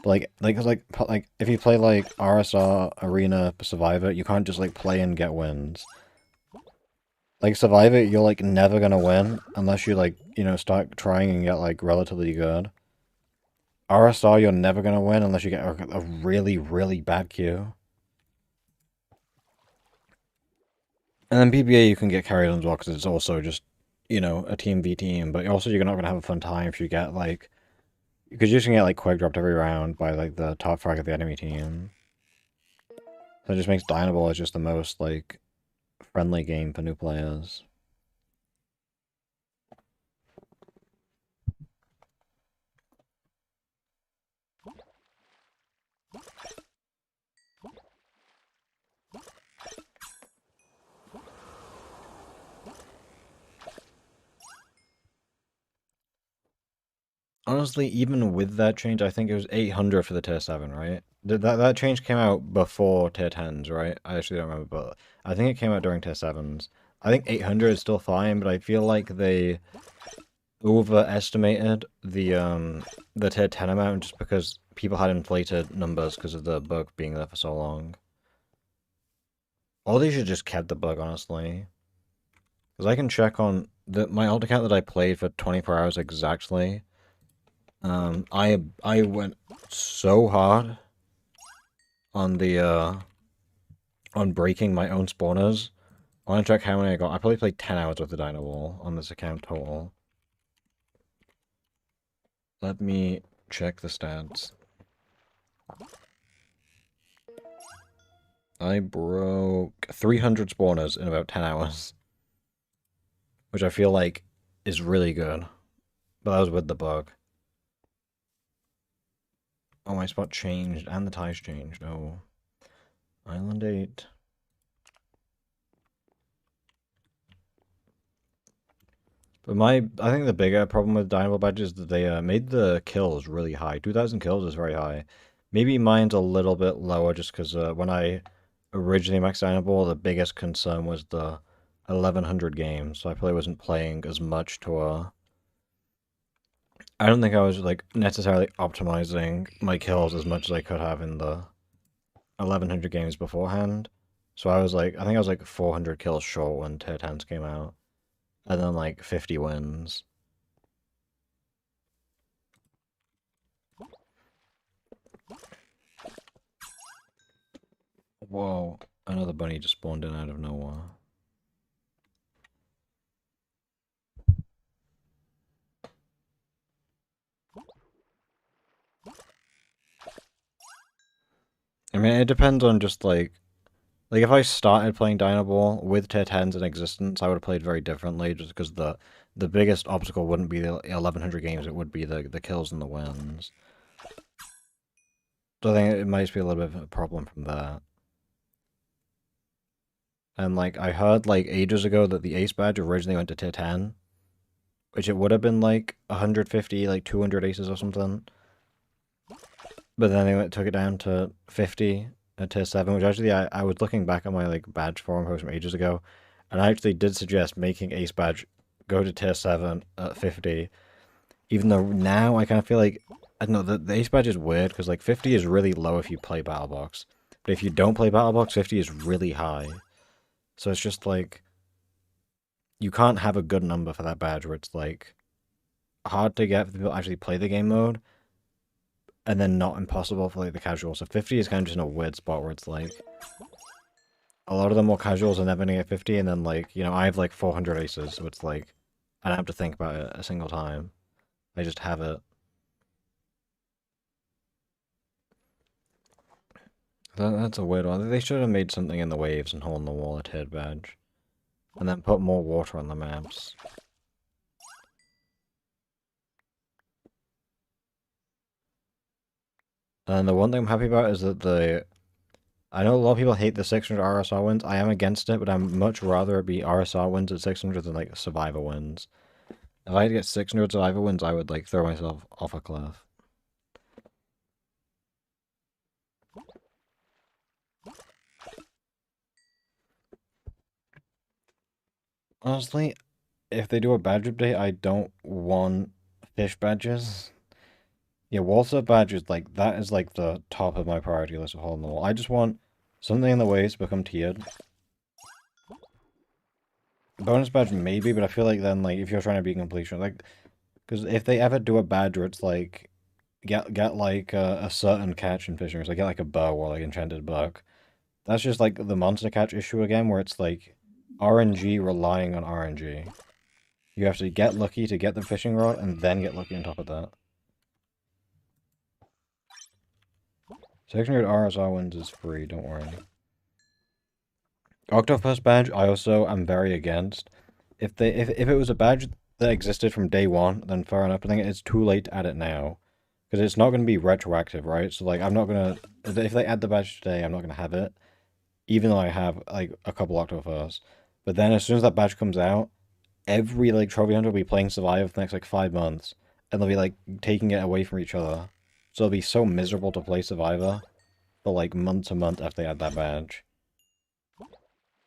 But like if you play like RSR, Arena, Survivor, you can't just like play and get wins. Like Survivor, you're like never gonna win unless you like, you know, start trying and get like relatively good. RSR, you're never gonna win unless you get a really, really bad queue. And then PBA you can get carried on as well because it's also just, you know, a team v team. But also you're not gonna have a fun time if you get like, because you're just gonna get like quick dropped every round by like the top frag of the enemy team. So it just makes Dynaball just the most, like, friendly game for new players. Honestly, even with that change, I think it was 800 for the tier 7, right? That change came out before tier 10s, right? I actually don't remember, but I think it came out during tier 7s. I think 800 is still fine, but I feel like they overestimated the tier 10 amount just because people had inflated numbers because of the bug being there for so long. Or they should just kept the bug, honestly. Because I can check on my alt account that I played for 24 hours exactly. I went so hard on the on breaking my own spawners. I want to check how many I got. I probably played 10 hours with the Dino Wall on this account total. Let me check the stats. I broke 300 spawners in about 10 hours. Which I feel like is really good. But that was with the bug. Oh, my spot changed and the ties changed. Oh. Island 8. But I think the bigger problem with Dynamo badges is that they made the kills really high. 2,000 kills is very high. Maybe mine's a little bit lower just because when I originally maxed Dynamo, the biggest concern was the 1,100 games. So I probably wasn't playing as much to I don't think I was like necessarily optimizing my kills as much as I could have in the 1,100 games beforehand. So I think I was like 400 kills short when tier 10s came out. And then like 50 wins. Whoa, another bunny just spawned in out of nowhere. I mean, it depends on just like if I started playing Dino Ball with tier 10s in existence, I would have played very differently just because the biggest obstacle wouldn't be the 1,100 games, it would be the kills and the wins. So I think it might just be a little bit of a problem from that. And like I heard like ages ago that the Ace badge originally went to tier 10, which it would have been like 150, like 200 aces or something. But then they took it down to 50 at tier 7, which actually I was looking back at my like badge forum post from ages ago, and I actually did suggest making Ace badge go to tier 7 at 50, even though now I kind of feel like, I don't know, the Ace badge is weird, because like 50 is really low if you play Battle Box, but if you don't play Battle Box, 50 is really high. So it's just like, you can't have a good number for that badge where it's like, hard to get for people to actually play the game mode, and then not impossible for like the casual. So 50 is kind of just in a weird spot where it's like a lot of the more casuals are never gonna get 50, and then like, you know, I have like 400 aces, so it's like I don't have to think about it a single time. I just have it. That's a weird one. They should have made something in the waves and hole in the wall at head badge. And then put more water on the maps. And the one thing I'm happy about is that I know a lot of people hate the 600 RSR wins. I am against it, but I'd much rather it be RSR wins at 600 than like survivor wins. If I had to get 600 survivor wins, I would like throw myself off a cliff. Honestly, if they do a badge update, I don't want fish badges. Yeah, Walter badge is like, that is like the top of my priority list of hole in the wall. I just want something in the waves to become tiered. Bonus badge maybe, but I feel like then like if you're trying to be completion, like, because if they ever do a badge where it's like get like a certain catch in fishing, so get like a bow or like enchanted buck, that's just like the monster catch issue again, where it's like RNG relying on RNG. You have to get lucky to get the fishing rod, and then get lucky on top of that. 600 RSR wins is free, don't worry. Octopus badge, I also am very against. If it was a badge that existed from day one, then fair enough. I think it's too late to add it now. Because it's not going to be retroactive, right? So, like, I'm not going to... If they add the badge today, I'm not going to have it. Even though I have, like, a couple Octopus. But then as soon as that badge comes out, every, like, trophy hunter will be playing Survive for the next, like, 5 months. And they'll be, like, taking it away from each other. So it'll be so miserable to play Survivor for, like, month to month after they add that badge.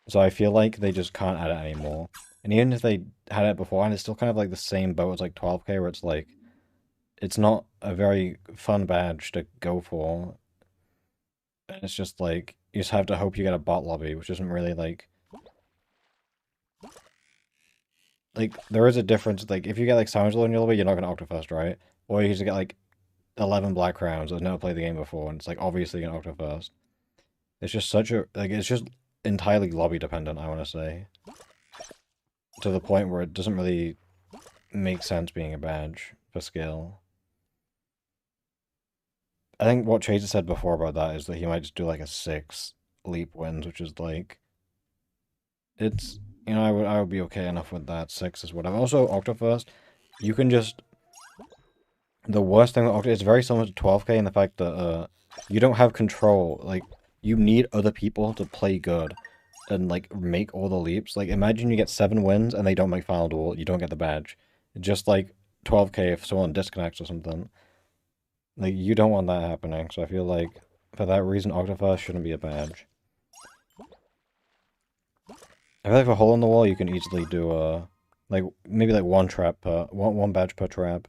So I feel like they just can't add it anymore. And even if they had it before, and it's still kind of like the same boat as like 12K, where it's like, it's not a very fun badge to go for. And it's just like, you just have to hope you get a bot lobby, which isn't really like, there is a difference. Like, if you get like Soundslow in your lobby, you're not going to Octofirst, right? Or you just get like 11 Black Crowns that have never played the game before, and it's like, obviously an Octofirst. It's just such a, like, it's just entirely lobby dependent, I want to say. To the point where it doesn't really make sense being a badge for skill. I think what Chaser said before about that is that he might just do like a 6 leap wins, which is like, it's, I would be okay enough with that. 6 is whatever. Also, Octofirst, you can just, the worst thing with Octo, it's very similar to 12K in the fact that you don't have control. Like, you need other people to play good and like make all the leaps. Like, imagine you get 7 wins and they don't make Final Duel, you don't get the badge. Just like 12K if someone disconnects or something. Like, you don't want that happening, so I feel like, for that reason, Octofirst shouldn't be a badge. I feel like for Hole in the Wall, you can easily do, like, maybe like one trap per, one badge per trap.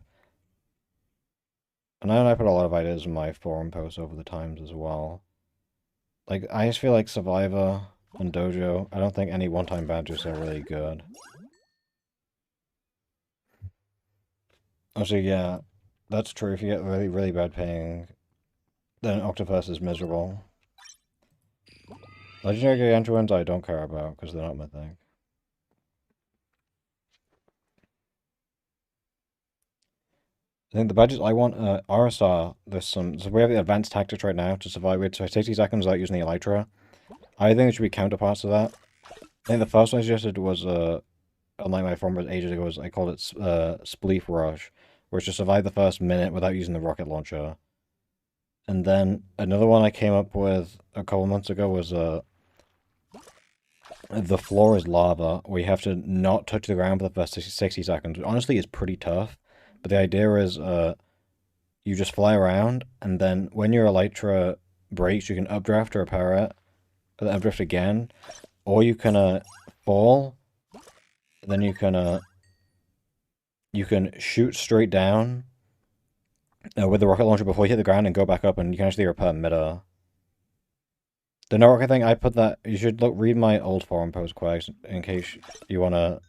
And I put a lot of ideas in my forum posts over the times as well. Like, I just feel like Survivor and Dojo, I don't think any one-time badges are really good. Also, yeah, that's true. If you get really, really bad paying, then Octopus is miserable. Legendary Gargantuans I don't care about, because they're not my thing. I think the badges I want, RSR, there's some, so we have the advanced tactics right now to survive with, so 60 seconds without using the Elytra. I think there should be counterparts to that. I think the first one I suggested was, unlike my former ages ago, was, I called it, Spleef Rush, where it's to survive the first minute without using the rocket launcher. And then another one I came up with a couple months ago was, the floor is lava, where you have to not touch the ground for the first 60 seconds. Honestly, it's pretty tough, but the idea is, you just fly around, and then when your elytra breaks, you can updraft to repair it, and then updraft again, or you can fall, then you can shoot straight down with the rocket launcher before you hit the ground and go back up, and you can actually repair midair. The no rocket thing, I put that. You should read my old forum post quags in case you want to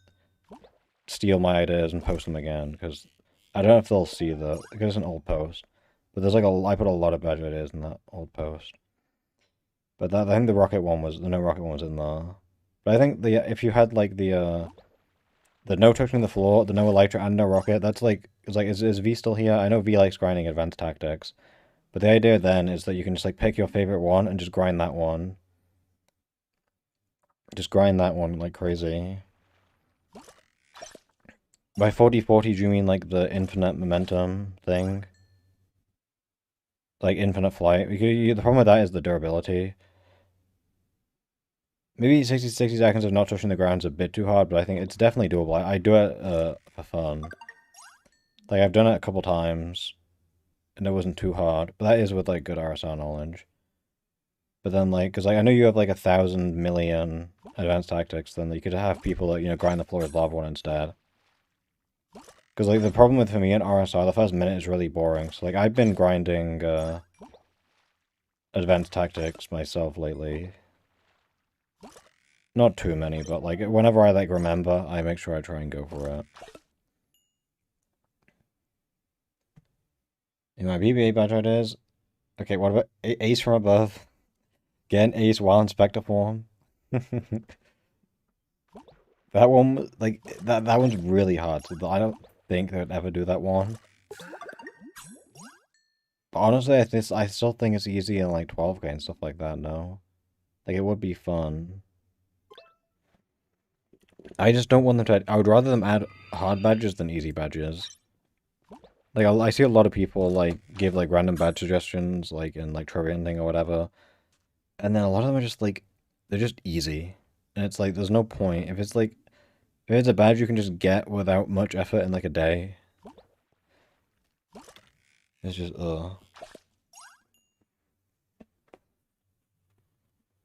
steal my ideas and post them again, because I don't know if they'll see that, because it's an old post. But there's like I put a lot of bad ideas in that old post. But I think the no rocket one was in there. But I think if you had like the no touching the floor, the no elytra, and no rocket, that's like, is V still here? I know V likes grinding advanced tactics. But the idea then is that you can just like pick your favorite one and just grind that one. Just grind that one like crazy. By 40/40, do you mean like the infinite momentum thing? Like infinite flight? The problem with that is the durability. Maybe 60 seconds of not touching the ground is a bit too hard, but I think it's definitely doable. I do it for fun. Like, I've done it a couple times, and it wasn't too hard. But that is with like good RSR knowledge. But then like, because like, I know you have like 1,000,000,000 advanced tactics, then you could have people that, grind the floor with lava one instead. Because like, the problem with for me in RSR, the first minute is really boring. So like, I've been grinding advanced tactics myself lately. Not too many, but like, whenever I like remember, I make sure I try and go for it. In my BBA badge ideas, okay, what about Ace from above? Get an Ace while in Spectre form. That one, like, that one's really hard. So I don't think they would ever do that one. But honestly, I still think it's easy in like 12K and stuff like that, no? Like, it would be fun. I just don't want them to. I would rather them add hard badges than easy badges. Like I see a lot of people like give like random badge suggestions, like in like trivia and thing or whatever, and then a lot of them are just like they're just easy, and it's like there's no point if it's like if it's a badge you can just get without much effort in like a day. It's just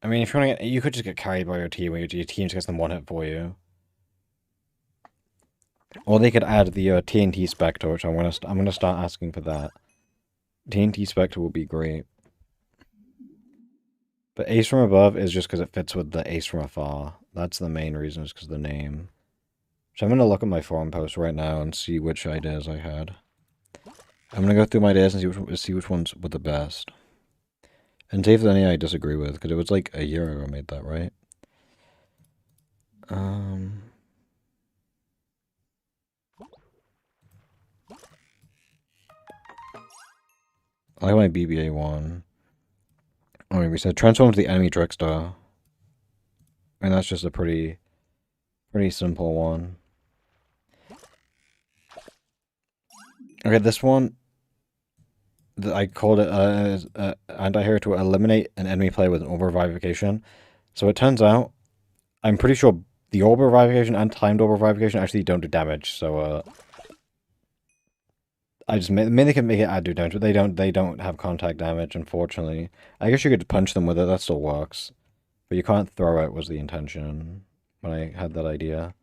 I mean, if you want to get, you could just get carried by your team, where your team just gets them one hit for you. Or they could add the TNT Spectre, which I'm gonna start asking for that. TNT Spectre would be great. But Ace from Above is just because it fits with the Ace from Afar. That's the main reason, is because of the name. So I'm gonna look at my forum post right now and see which ideas I had. I'm gonna go through my ideas and see which ones were the best. And see if there's any I disagree with, because it was like a year ago I made that, right? I like my BBA one. I mean, we said transform to the enemy trickster. And that's just a pretty simple one. Okay, this one, I called it anti-hero to eliminate an enemy player with an orb revivification. So it turns out, I'm pretty sure the orb revivification and timed orb revivification actually don't do damage. So I just maybe they can make it add do damage, but they don't have contact damage, unfortunately. I guess you could punch them with it, that still works. But you can't throw it was the intention when I had that idea.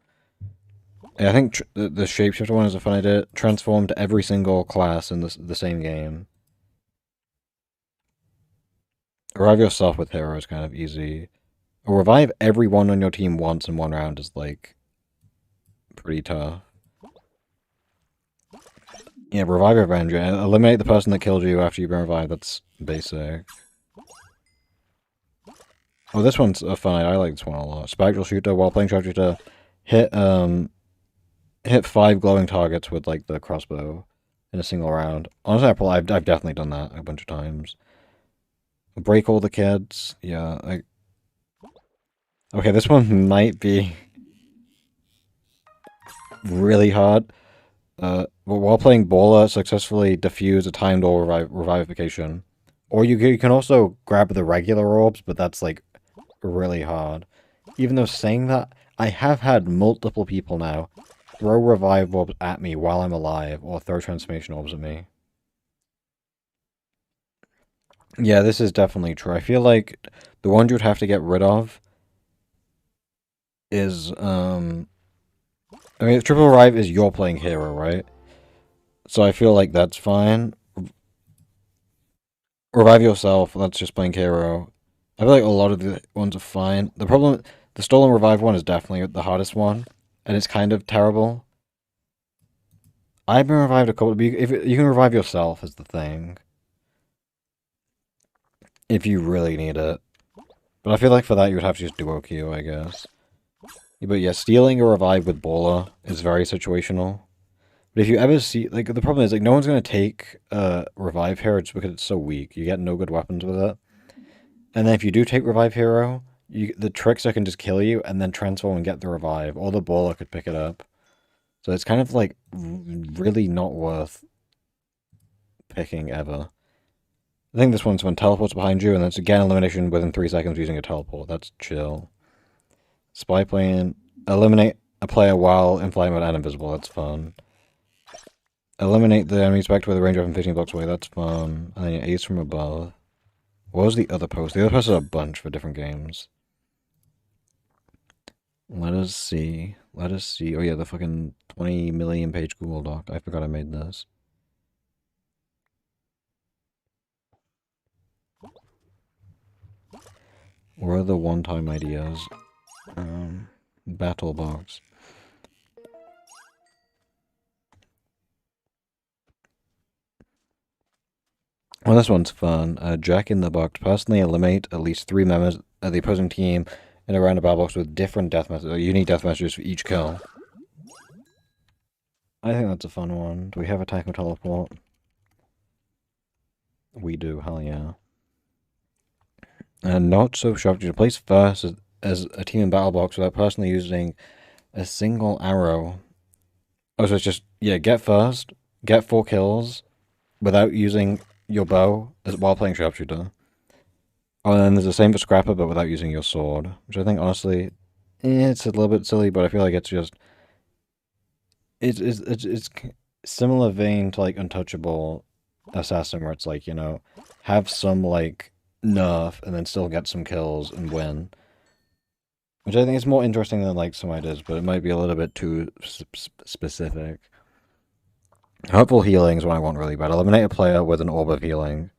Yeah, I think the shapeshifter one is a fun idea. Transform to every single class in the same game. Revive yourself with hero is kind of easy. Or revive everyone on your team once in one round is like pretty tough. Yeah, revive your avenger. Eliminate the person that killed you after you've been revived. That's basic. Oh, this one's a fun idea. I like this one a lot. Spectral shooter while playing sharpshooter. Hit 5 glowing targets with like the crossbow in a single round. Honestly, I've definitely done that a bunch of times. Break all the kids. Yeah. Okay, this one might be really hard. But while playing Bola, successfully defuse a timed orb revivification. Or you can also grab the regular orbs, but that's like really hard. Even though saying that, I have had multiple people now throw revive orbs at me while I'm alive, or throw transformation orbs at me. Yeah, this is definitely true. I feel like the one you'd have to get rid of is, I mean, triple revive is you're playing hero, right? So I feel like that's fine. Revive yourself, that's just playing hero. I feel like a lot of the ones are fine. The problem, the stolen revive one is definitely the hardest one, and it's kind of terrible. I've been revived a couple. If you can revive yourself, is the thing. If you really need it, but I feel like for that you would have to just duo Q, I guess. But yeah, stealing a revive with Bola is very situational. But if you ever see, like, the problem is, like, no one's gonna take revive hero just because it's so weak. You get no good weapons with it. And then if you do take revive hero, the trickster can just kill you and then transform and get the revive, or the Bola could pick it up. So it's kind of like really not worth picking ever. I think this one's when teleports behind you, and that's again elimination within 3 seconds using a teleport. That's chill. Spy plane. Eliminate a player while in flight mode and invisible. That's fun. Eliminate the enemy spectre with a range of 15 blocks away. That's fun. And then you ace from above. What was the other post? The other post is a bunch for different games. Let us see. Let us see. Oh yeah, the fucking 20 million page Google Doc. I forgot I made this. Where are the one-time ideas? Battle box. Well, this one's fun. Jack in the Box. Personally eliminate at least 3 members of the opposing team in a random battle box with different death messages, unique death messages for each kill. I think that's a fun one. Do we have attack and teleport? We do, hell yeah. And not so sharp to place first as a team in battle box without personally using A single arrow. Oh, so it's just, yeah, get first, get 4 kills without using your bow while playing sharpshooter. Oh, and then there's the same for Scrapper, but without using your sword, which I think, honestly, it's a little bit silly, but I feel like it's just, it's similar vein to, like, Untouchable Assassin, where it's like, you know, have some, like, nerf and then still get some kills and win. Which I think is more interesting than, like, some ideas, but it might be a little bit too specific. Hopeful healing is what I want really bad. Eliminate a player with an orb of healing.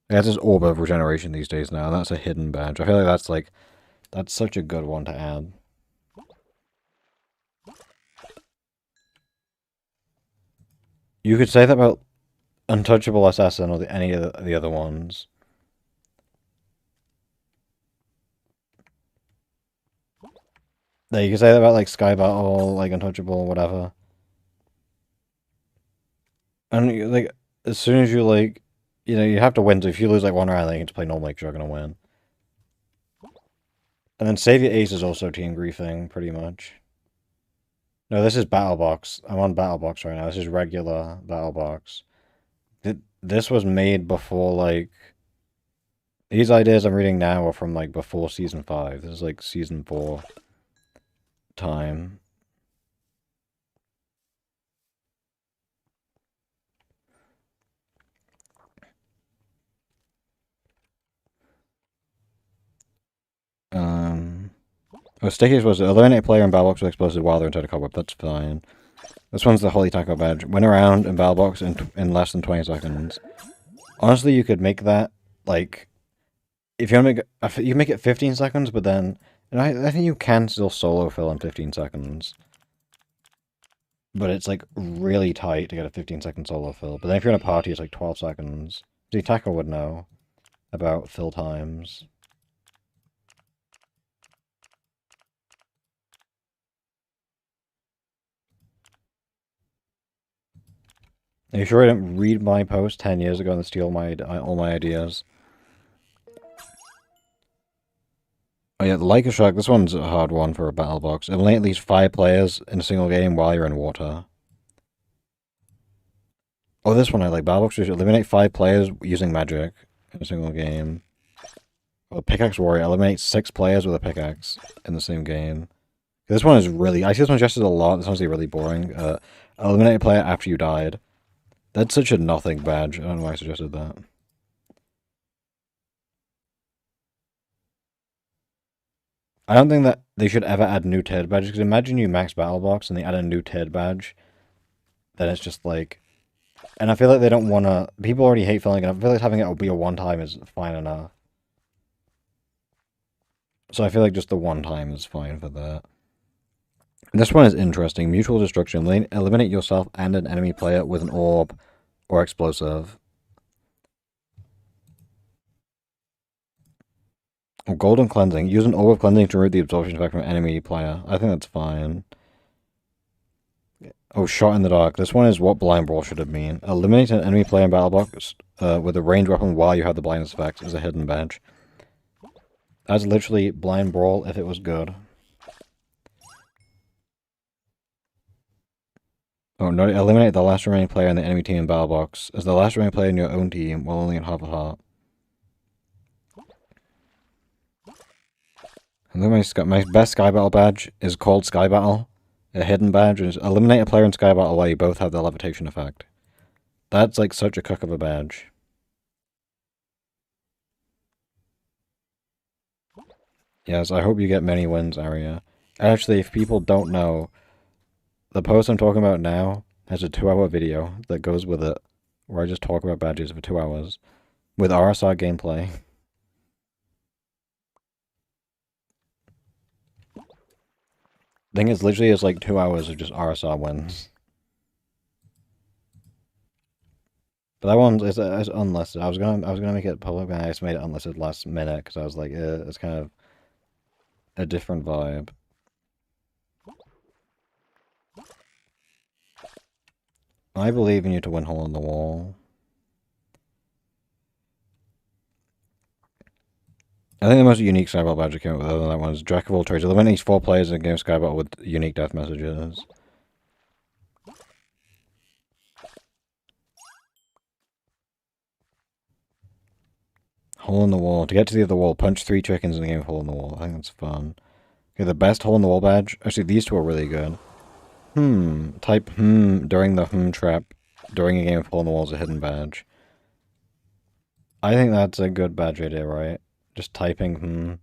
That's his orb of regeneration these days now, and that's a hidden badge. I feel like that's such a good one to add. You could say that about Untouchable Assassin or any of the other ones. Yeah, you could say that about, like, Sky Battle, like Untouchable, whatever. And, like, as soon as you, like, you know, you have to win. So if you lose, like, one round, then you can just play normal, like, you're gonna win. And then Save Your Ace is also team griefing, pretty much. No, this is Battle Box. I'm on Battle Box right now. This is regular Battle Box. This was made before, like... These ideas I'm reading now are from, like, before Season 5. This is, like, Season 4 time. Oh, Stickies was eliminate player in Battle Box with explosive while they're inside a cobweb. That's fine. This one's the Holy Taco badge. Win a round in Battle Box in less than 20 seconds. Honestly, you could make that, like... If you want to make it, you make it 15 seconds, but then... And I think you can still solo fill in 15 seconds. But it's, like, really tight to get a 15-second solo fill. But then if you're in a party, it's, like, 12 seconds. The attacker would know about fill times. Are you sure I didn't read my post 10 years ago and steal all my ideas? Oh yeah, like a Shark, this one's a hard one for a battle box. Eliminate at least 5 players in a single game while you're in water. Oh, this one I like. Battle box, eliminate 5 players using magic in a single game. Oh, Pickaxe Warrior, eliminate 6 players with a pickaxe in the same game. This one is really... I see this one suggested a lot. This one's really boring. Eliminate a player after you died. That's such a nothing badge. I don't know why I suggested that. I don't think that they should ever add new tiered badges, because imagine you max Battle Box and they add a new tiered badge. Then it's just like... And I feel like they don't want to... People already hate filling it. I feel like having it be a one-time is fine enough. So I feel like just the one-time is fine for that. This one is interesting. Mutual Destruction. Eliminate yourself and an enemy player with an orb or explosive. Golden Cleansing. Use an orb of cleansing to remove the absorption effect from an enemy player. I think that's fine. Oh, Shot in the Dark. This one is what Blind Brawl should have been. Eliminate an enemy player in Battle Box with a ranged weapon while you have the blindness effect as a hidden badge. That's literally Blind Brawl if it was good. Oh, no, eliminate the last remaining player in the enemy team in Battle Box as the last remaining player in your own team while only at half a heart. And then my best Sky Battle badge is called Sky Battle. A hidden badge is eliminate a player in Sky Battle while you both have the levitation effect. That's like such a cook of a badge. Yes, I hope you get many wins, Arya. Actually, if people don't know, the post I'm talking about now has a 2-hour video that goes with it, where I just talk about badges for 2 hours, with RSR gameplay. I think it's literally just like 2 hours of just RSR wins. But that one is unlisted. I was gonna make it public, and I just made it unlisted last minute because I was like, it's kind of a different vibe. I believe in you to win Hole in the Wall. I think the most unique Skyball badge I came up with other than that one is Jack of all trades. Eliminates 4 players in a game of Skyball with unique death messages. Hole in the wall. To get to the other wall, punch 3 chickens in the game of Hole in the Wall. I think that's fun. Okay, the best Hole in the Wall badge. Actually, these two are really good. Type during the trap. During a game of Hole in the Wall is a hidden badge. I think that's a good badge idea, right? Just typing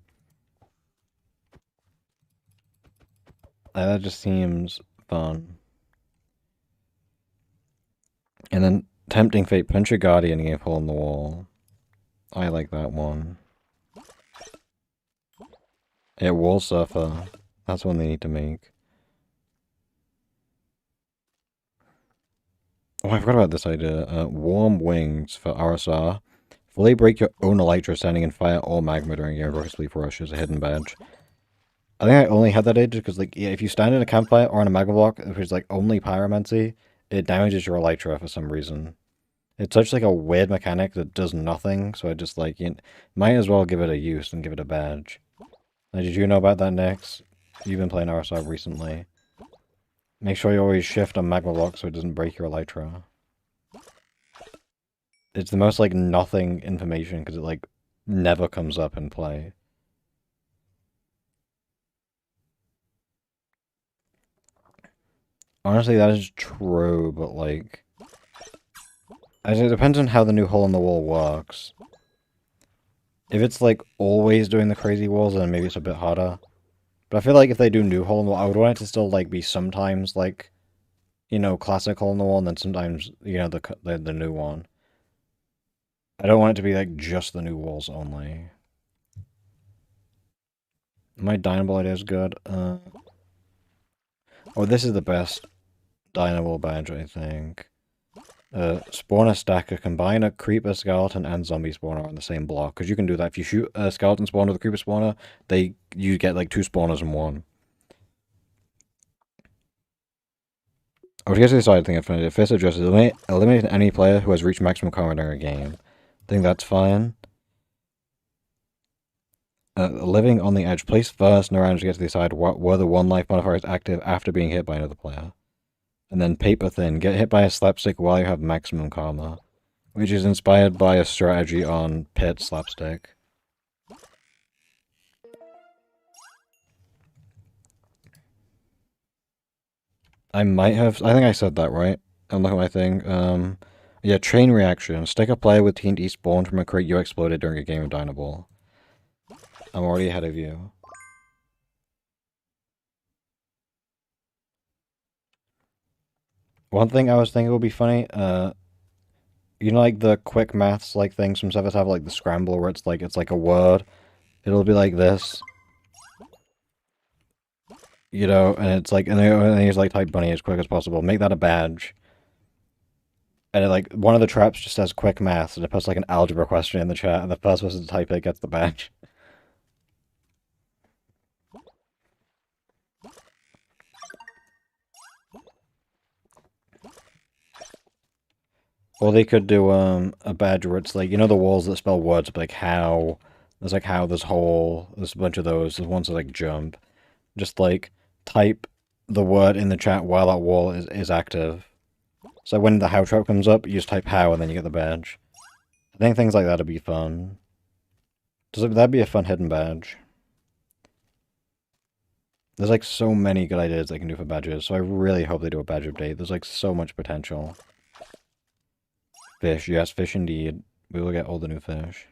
That just seems fun. And then Tempting Fate, punch a Guardian in a game of Hole in the Wall. I like that one. Yeah, Wall Surfer. That's one they need to make. Oh, I forgot about this idea. Warm Wings for RSR. Fully break your own Elytra standing in fire or magma during your Rocket Sleep Rush as a hidden badge. I think I only had that idea because, like, yeah, if you stand in a campfire or in a magma block, which is, like, only pyromancy, it damages your Elytra for some reason. It's such, like, a weird mechanic that does nothing, so I just, like, you might as well give it a use and give it a badge. Now, did you know about that, Nix? You've been playing RSR recently. Make sure you always shift on magma block so it doesn't break your Elytra. It's the most, like, nothing information because it, like, never comes up in play. Honestly, that is true, but, like, it depends on how the new Hole in the Wall works. If it's, like, always doing the crazy walls, then maybe it's a bit harder. But I feel like if they do new Hole in the Wall, I would want it to still, like, be sometimes, like, you know, classic Hole in the Wall, and then sometimes, you know, the new one. I don't want it to be, like, just the new walls only. My Dynamo idea is good. Oh, this is the best Dynamo badge, I think. Spawner stacker. Combine a creeper, skeleton, and zombie spawner on the same block. Because you can do that. If you shoot a skeleton spawner with a creeper spawner, you get like 2 spawners in one. I would get to the side thing. It first addresses eliminate any player who has reached maximum karma during a game. I think that's fine. Living on the edge. Place first in a round to get to decide what were the 1 life modifiers active after being hit by another player. And then paper thin. Get hit by a slapstick while you have maximum karma. Which is inspired by a strategy on Pit Slapstick. I think I said that right. I'm looking at my thing. Yeah, chain reaction. Stick a player with TNT spawned from a crate you exploded during a game of Dynaball. I'm already ahead of you. One thing I was thinking would be funny, you know, like the quick maths like things from servers have like the scramble where it's like a word. It'll be like this. You know, and it's like, and then he's like type bunny as quick as possible. Make that a badge. And it, like, one of the traps just says quick maths, and it puts like an algebra question in the chat, and the first person to type it gets the badge. Or they could do a badge where it's like, you know, the walls that spell words, but like how, there's whole, there's a bunch of those, there's ones that like jump. Just like type the word in the chat while that wall is active. So when the how trap comes up, you just type how and then you get the badge. I think things like that would be fun. That'd be a fun hidden badge. There's like so many good ideas they can do for badges, so I really hope they do a badge update. There's like so much potential. Fish, yes, fish indeed. We will get all the new fish.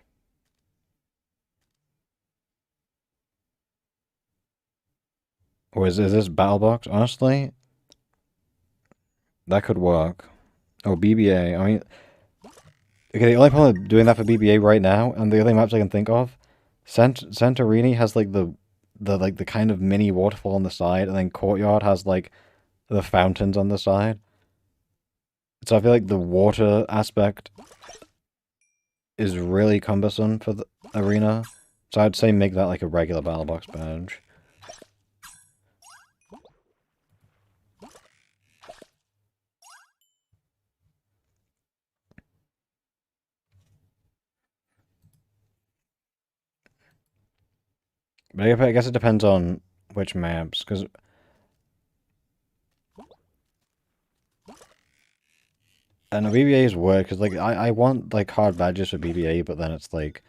Or is this Battle Box? Honestly, that could work. Oh, BBA. I mean, okay, the only problem with doing that for BBA right now, and the only maps I can think of, Santorini has like the kind of mini waterfall on the side, and then Courtyard has like the fountains on the side. So I feel like the water aspect is really cumbersome for the arena. So I'd say make that like a regular battle box badge. But I guess it depends on which maps, because and BBA is weird, because like I want like hard badges for BBA, but then it's like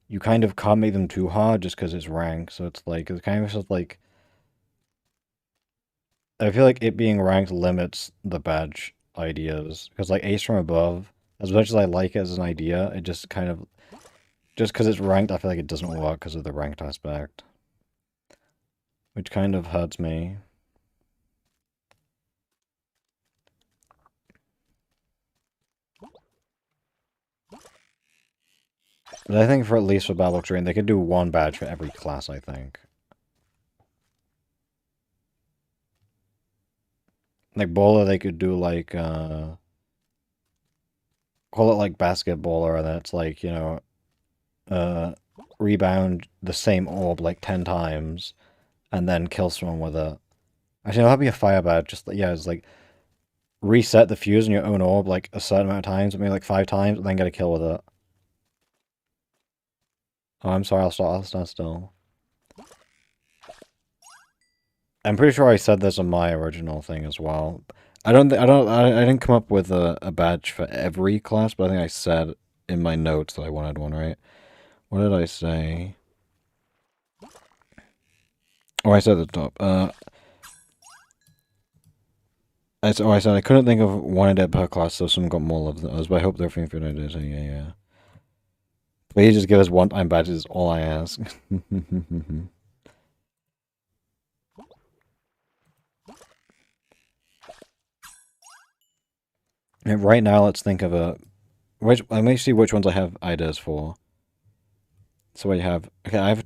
you kind of can't make them too hard just because it's ranked. So it's kind of just like I feel like it being ranked limits the badge ideas because like Ace from above, as much as I like it as an idea, it just kind of just because it's ranked, I feel like it doesn't work because of the ranked aspect, which kind of hurts me. But I think for at least for Battle Train, they could do one badge for every class, I think. Like bowler, they could do like call it like basketballer, and then it's like, uh rebound the same orb like 10 times and then kill someone with it. Actually, no, that'd be a fire badge. Just yeah, it's like reset the fuse in your own orb like a certain amount of times, maybe like 5 times, and then get a kill with it. Oh, I'm sorry, I'll stand still. I'm pretty sure I said this on my original thing as well. I didn't come up with a badge for every class, but I think I said in my notes that I wanted one, right? What did I say? Oh, I said at the top. I said I couldn't think of one idea per class, so some got more love than others, but I hope they're feeling good ideas. Yeah, yeah. Please just give us one-time badges, all I ask. And right now, let's think of a... let me see which ones I have ideas for. So I have... Okay, I have...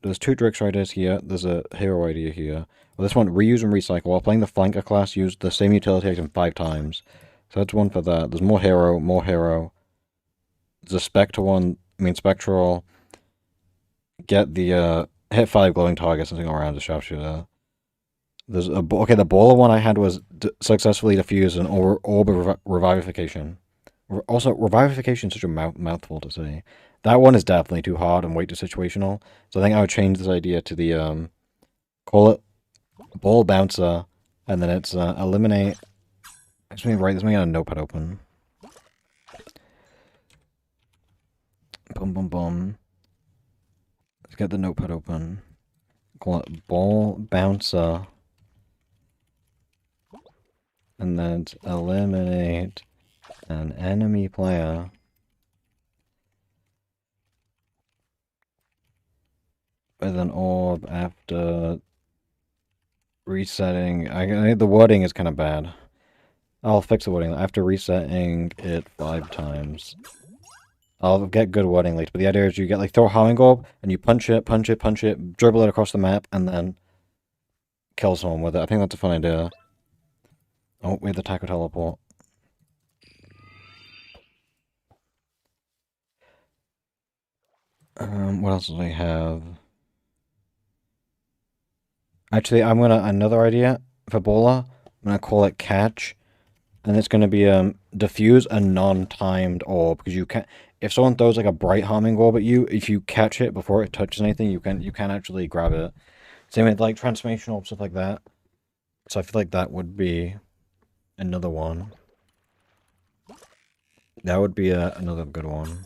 there's 2 Trickster ideas here. There's a hero idea here. Well, this one, reuse and recycle. While playing the Flanker class, use the same utility item 5 times. So that's one for that. There's more hero, more hero. There's a Spectre one. I mean, Spectral. Get the, hit 5 glowing targets and go around the sharpshooter. There's a... Okay, the Bowler one I had was successfully defuse an orb of revivification. Also, revivification is such a mouthful to say. That one is definitely too hard and way too situational. So I think I would change this idea to the call it ball bouncer, and then it's eliminate. Let me write this. Let me get a notepad open. Boom, boom, boom. Let's get the notepad open. Call it ball bouncer, and then eliminate an enemy player with an orb after resetting. The wording is kind of bad. I'll fix the wording after resetting it 5 times. I'll get good wording later, but the idea is you get like throw a Howling Orb and you punch it, punch it, punch it, dribble it across the map, and then kill someone with it. I think that's a fun idea. Oh, we have the Taco Teleport. What else do I have? Actually, I'm gonna another idea for Bola. I'm gonna call it Catch, and it's gonna be diffuse a non-timed orb because you can. If someone throws like a bright harming orb at you, if you catch it before it touches anything, you can actually grab it. Same with like transformational stuff like that. So I feel like that would be another one. That would be another good one.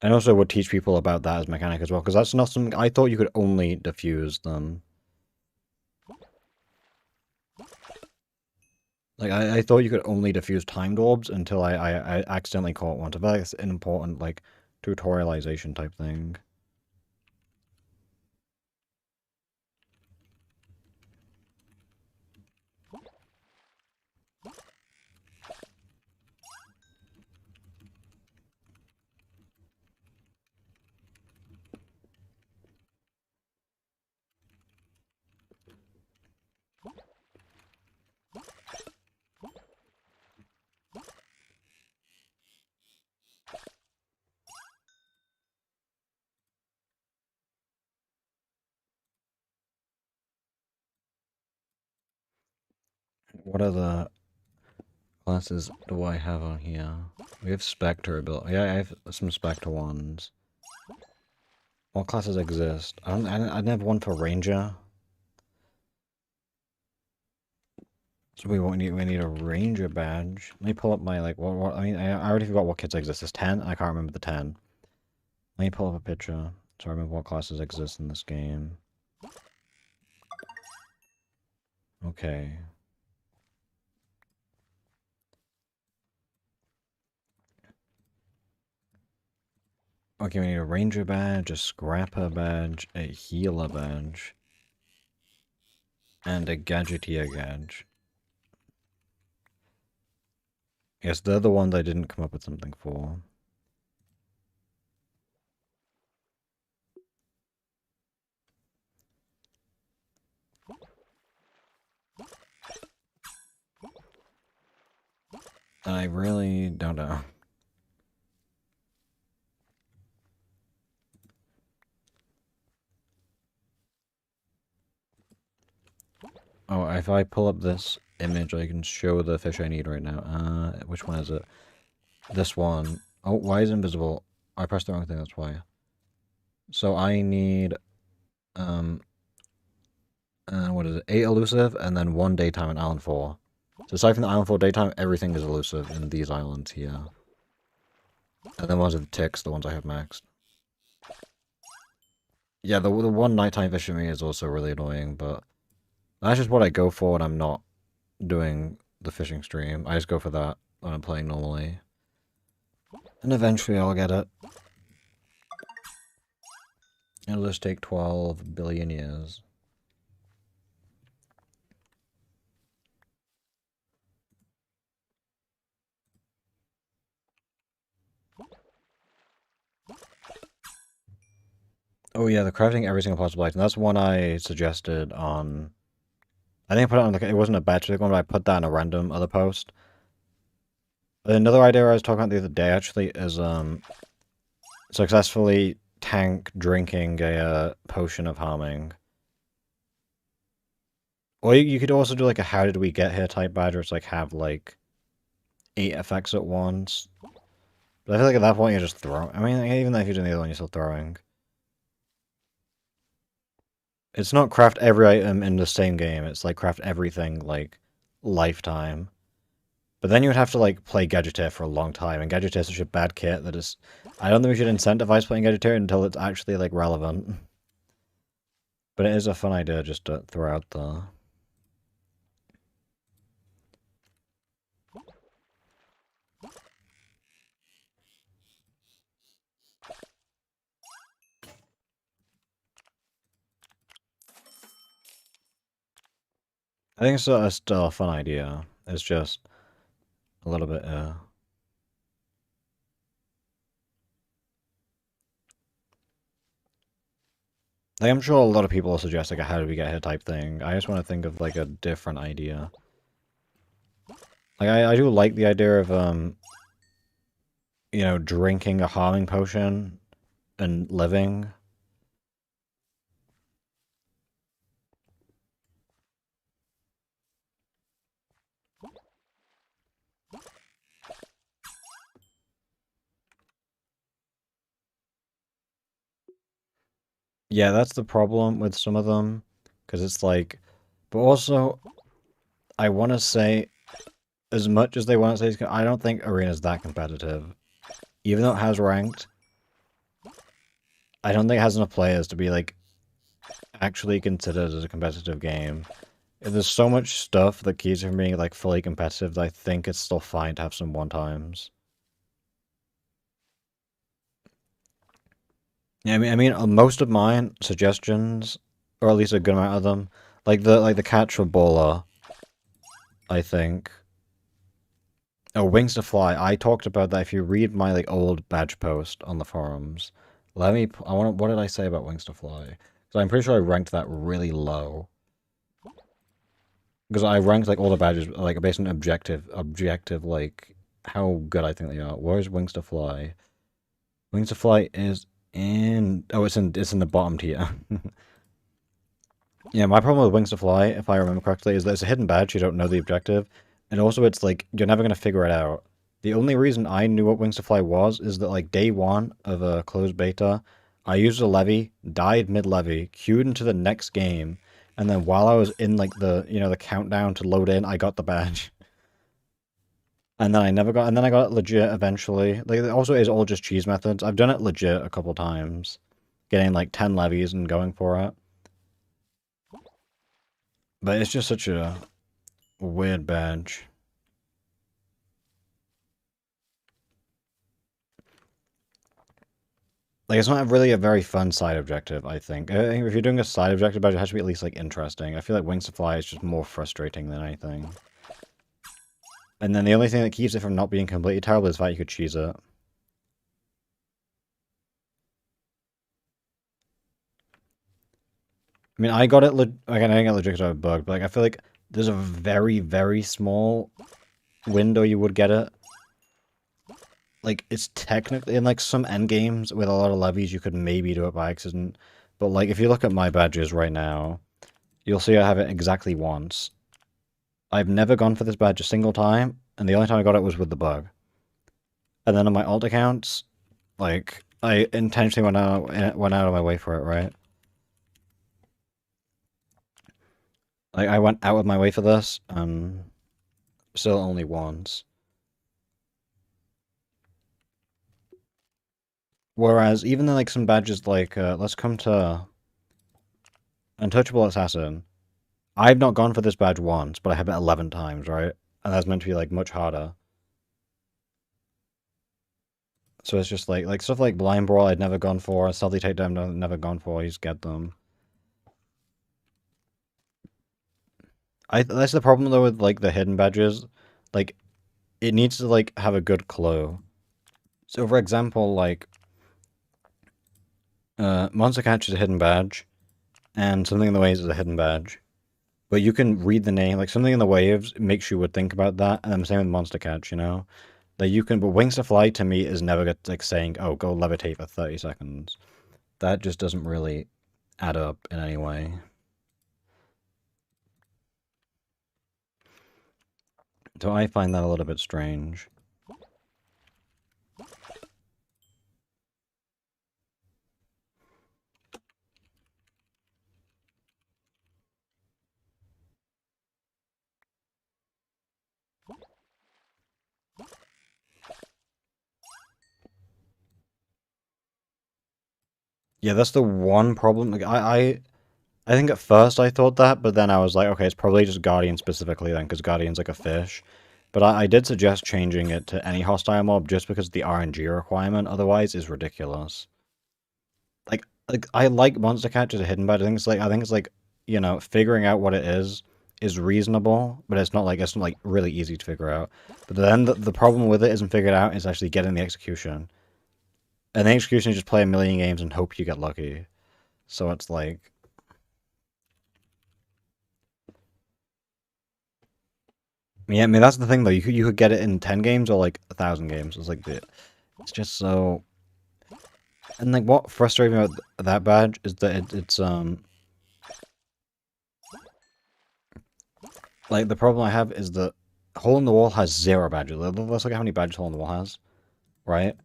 And also would teach people about that as mechanic as well, because that's not something I thought you could only diffuse them. Like I thought you could only diffuse timed orbs until I accidentally caught one. So I feel like it's an important like tutorialization type thing. What other classes do I have on here? We have Spectre ability. Yeah, I have some Spectre ones. What classes exist? I didn't have one for Ranger. So we need a Ranger badge. Let me pull up my like what I mean I already forgot what kits exist. There's 10. I can't remember the 10. Let me pull up a picture so I remember what classes exist in this game. Okay. Okay, we need a Ranger badge, a Scrapper badge, a Healer badge, and a Gadgeteer badge. Yes, they're the ones I didn't come up with something for. I really don't know. Oh, if I pull up this image, I can show the fish I need right now. Which one is it? This one. Oh, why is it invisible? I pressed the wrong thing, that's why. So I need, what is it? 8 elusive, and then 1 daytime in Island 4. So aside from the Island 4 daytime, everything is elusive in these islands here. And then ones with ticks, the ones I have maxed. Yeah, the one nighttime fish for me is also really annoying, but that's just what I go for when I'm not doing the fishing stream. I just go for that when I'm playing normally. And eventually I'll get it. It'll just take 12 billion years. Oh yeah, the crafting every single possible item. That's one I suggested on... I think I put it on the... It wasn't a batch one, but I put that in a random other post. Another idea I was talking about the other day, actually, is, successfully tank drinking a potion of harming. Or you could also do, like, a how did we get here type badge, where it's, like, have, like, 8 effects at once. But I feel like at that point you're just throwing... I mean, even though if you're doing the other one, you're still throwing. It's not craft every item in the same game, it's like craft everything, like, lifetime. But then you would have to, like, play Gadgeteer for a long time, and Gadgeteer is such a bad kit that is... I don't think we should incentivize playing Gadgeteer until it's actually, like, relevant. But it is a fun idea just to throw out there. I think it's still a fun idea. It's just a little bit, Like, I'm sure a lot of people will suggest, like, a how did we get here type thing. I just want to think of, like, a different idea. Like, I do like the idea of, you know, drinking a harming potion and living. Yeah, that's the problem with some of them, because it's like... But also, I want to say, as much as they want to say, I don't think Arena's that competitive. Even though it has ranked, I don't think it has enough players to be, like, actually considered as a competitive game. There's so much stuff that keeps it from being, like, fully competitive that I think it's still fine to have some one-times. Yeah, I mean, most of mine suggestions, or at least a good amount of them, like the catch for Bola, I think. Oh, Wings to Fly. I talked about that. If you read my, like, old badge post on the forums, let me. What did I say about Wings to Fly? Because I'm pretty sure I ranked that really low. Because I ranked, like, all the badges, like, based on objective, like, how good I think they are. Where's Wings to Fly? Wings to Fly is in... Oh, it's in the bottom tier. Yeah, my problem with Wings to Fly, if I remember correctly, is that it's a hidden badge, you don't know the objective, and also it's like, you're never going to figure it out. The only reason I knew what Wings to Fly was is that, like, day one of a closed beta, I used a levy, died mid-levy, queued into the next game, and then while I was in, like, the countdown to load in, I got the badge. And then I never got, and then I got it legit eventually. Like, it also is all just cheese methods. I've done it legit a couple times, getting, like, 10 levies and going for it. But it's just such a weird badge. Like, it's not really a very fun side objective, I think. I think if you're doing a side objective badge, it has to be at least, like, interesting. I feel like Wings to Fly is just more frustrating than anything. And then the only thing that keeps it from not being completely terrible is the fact you could cheese it. I mean, I got it, again, I didn't get legit because I was bugged, but, like, I feel like there's a very, very small window you would get it. Like, it's technically, in, like, some end games with a lot of levies, you could maybe do it by accident. But, like, if you look at my badges right now, you'll see I have it exactly once. I've never gone for this badge a single time, and the only time I got it was with the bug. And then on my alt accounts, like, I intentionally went out of my way for it, right? Like, I went out of my way for this, still only once. Whereas, even though, like, some badges, like, let's come to Untouchable Assassin. I've not gone for this badge once, but I have it 11 times, right? And that's meant to be, like, much harder. So it's just, like stuff like Blind Brawl I'd never gone for, Stealthy Takedown I've never gone for, I just get them. That's the problem, though, with, like, the hidden badges. Like, it needs to, like, have a good clue. So, for example, like, Monster Catch is a hidden badge, and Something in the Waves is a hidden badge. But you can read the name, like, Something in the Waves makes you would think about that, and then the same with Monster Catch, you know? That you can, but Wings to Fly to me is never like saying, oh, go levitate for 30 seconds. That just doesn't really add up in any way. So I find that a little bit strange. Yeah, that's the one problem. Like, I think at first I thought that, but then I was like, okay, it's probably just Guardian specifically then, because Guardian's like a fish. But I did suggest changing it to any hostile mob just because the RNG requirement otherwise is ridiculous. Like I like Monster Catch as a hidden badge. I think it's like, you know, figuring out what it is reasonable, but it's not like really easy to figure out. But then the problem with it isn't figured out, it's actually getting the execution. And the execution is just play a million games and hope you get lucky. So it's like, yeah, I mean that's the thing though. You could get it in 10 games or like 1,000 games. It's like it's just so. And like what frustrates me about that badge is that it's like the problem I have is that Hole in the Wall has 0 badges. Let's look at how many badges Hole in the Wall has, right?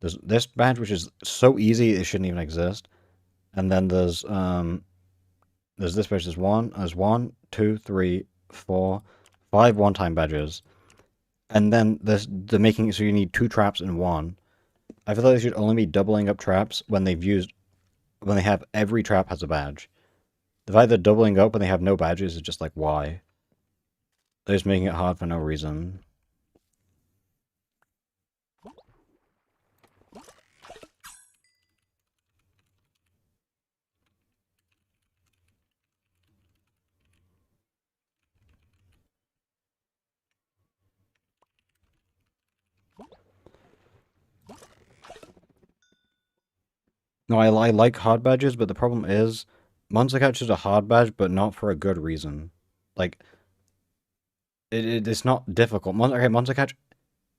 There's this badge which is so easy it shouldn't even exist, and then there's this badge. There's one, two, three, four, 5 one-time badges, and then there's the making it so you need 2 traps in one. I feel like they should only be doubling up traps when they have every trap has a badge. The fact they're doubling up when they have no badges is just like, why? They're just making it hard for no reason. No, I like hard badges, but the problem is, Monster Catch is a hard badge, but not for a good reason. Like, it's not difficult. Monster Catch,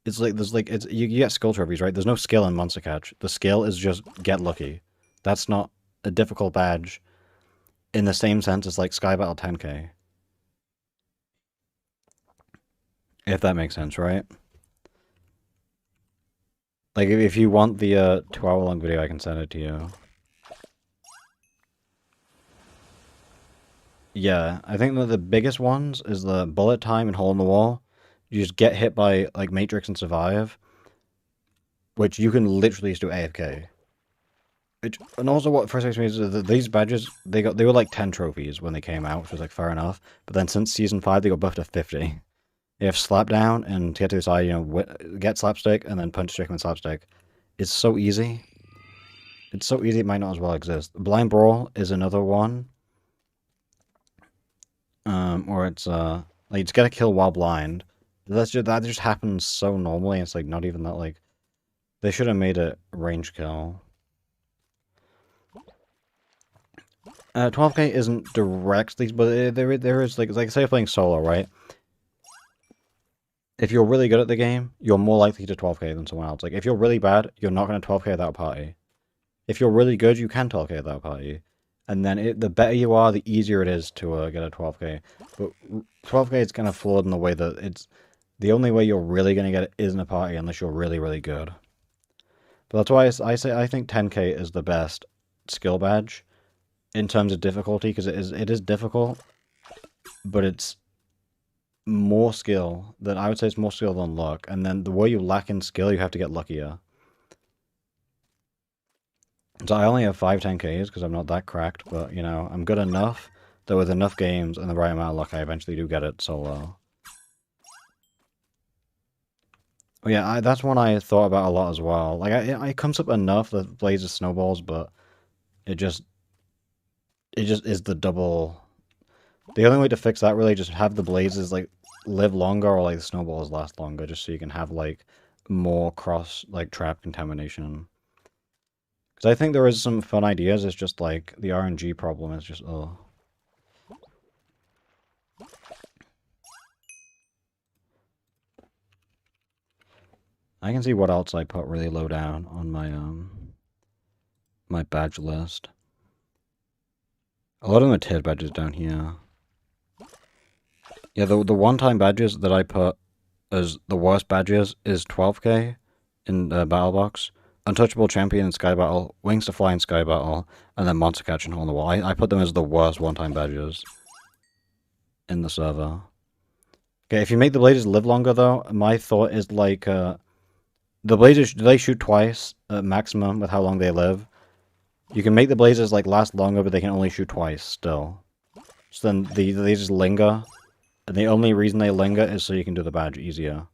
it's like, you get skill trophies, right? There's no skill in Monster Catch. The skill is just get lucky. That's not a difficult badge. in the same sense as like Sky Battle 10K. If that makes sense, right? Like, if you want the 2-hour long video, I can send it to you. Yeah, I think that the biggest ones is the bullet time and hole in the wall. You just get hit by, like, Matrix and survive, which you can literally just do AFK. And also what frustrates me is that these badges, they were like 10 trophies when they came out, which was like fair enough, but then since Season 5 they got buffed to 50. You have slap down, and to get to the side, you know, get slapstick, and then punch stick and slapstick. It's so easy. It's so easy it might not as well exist. Blind Brawl is another one. Or it's like you just get a kill while blind. That just happens so normally. It's like not even that like they should have made it range kill. 12K isn't directly, but there is like say you're playing solo, right? If you're really good at the game, you're more likely to 12K than someone else. Like if you're really bad, you're not going to 12K without a party. If you're really good, you can 12K without a party. And then the better you are, the easier it is to get a 12K. But 12K is kind of flawed in the way that it's the only way you're really going to get it isn't a party unless you're really, really good. But that's why I think 10K is the best skill badge in terms of difficulty, because it is difficult, but it's more skill than I would say it's more skill than luck. And then the way you lack in skill, you have to get luckier. So I only have 5 10Ks because I'm not that cracked, but, you know, I'm good enough that with enough games and the right amount of luck, I eventually do get it solo. Oh yeah, that's one I thought about a lot as well. Like, it comes up enough that Blazes snowballs, but it just is the double... The only way to fix that really just have the Blazes, like, live longer or, like, the snowballs last longer, just so you can have, like, more cross, like, trap contamination. Because I think there is some fun ideas, it's just, like, the RNG problem is just, oh. I can see what else I put really low down on my, my badge list. A lot of them are tier badges down here. Yeah, the one-time badges that I put as the worst badges is 12K in the Battle Box, Untouchable Champion in Sky Battle, Wings to Fly in Sky Battle, and then Monster Catch and Hole in the Wall. I put them as the worst one-time badges in the server. Okay, if you make the Blazes live longer, though, my thought is like, the Blazes, they shoot twice at maximum with how long they live. You can make the Blazes, like, last longer, but they can only shoot twice still. So then they just linger. And the only reason they linger is so you can do the badge easier.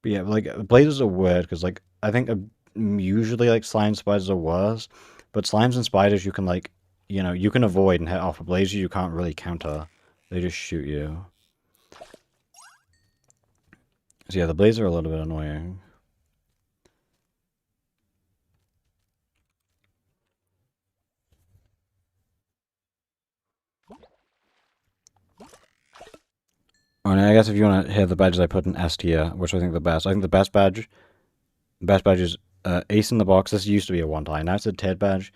But yeah, like, Blazes are weird, because, like, I think usually, like, slime spiders are worse. But slimes and spiders you can, like, you know, you can avoid and hit off. But Blazes you can't really counter. They just shoot you. So yeah, the Blazes are a little bit annoying. Oh, and I guess if you want to hear the badges I put in S tier, which I think the best. I think the best badge is Ace in the Box. This used to be a one-time. Now it's a tiered badge.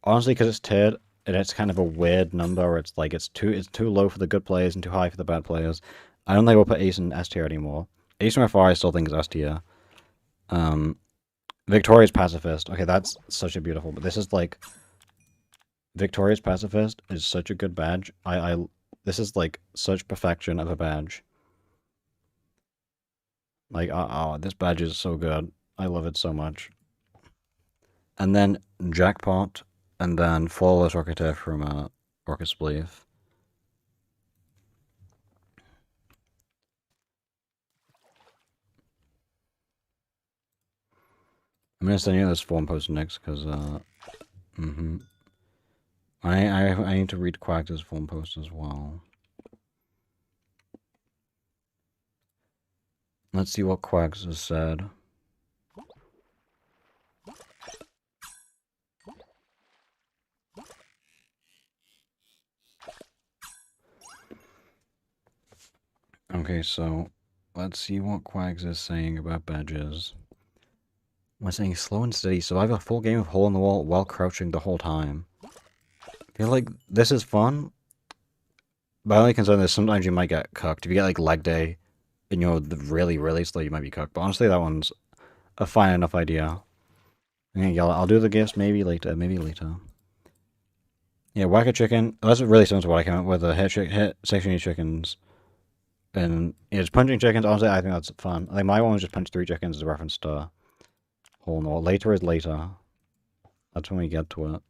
Honestly, because it's tiered, and it's kind of a weird number where it's like it's too low for the good players and too high for the bad players. I don't think we'll put Ace in S tier anymore. Ace from FR I still think is S tier. Victoria's Pacifist. Okay, that's such a beautiful, but this is like Victoria's Pacifist is such a good badge. This is like such perfection of a badge. Like, oh, this badge is so good. I love it so much. And then Jackpot, and then Flawless Rocketeer from Rocket Spleef. I'm gonna send you this form post next, because, I need to read Quack's form post as well. Let's see what Quacks has said. Okay, so let's see what Quags is saying about badges. We're saying slow and steady. Survive a full game of hole in the wall while crouching the whole time. I feel like this is fun. My only concern is sometimes you might get cooked. If you get like leg day and you're really, really slow, you might be cooked. But honestly, that one's a fine enough idea. Yeah, I'll do the gifts maybe later. Maybe later. Yeah, whack a chicken. That's really similar to what I came up with. Hit 16 chickens. And yeah, just punching chickens. Honestly, I think that's fun. I think my one was just punch 3 chickens as a reference to hole in the wall. Later is later. That's when we get to it.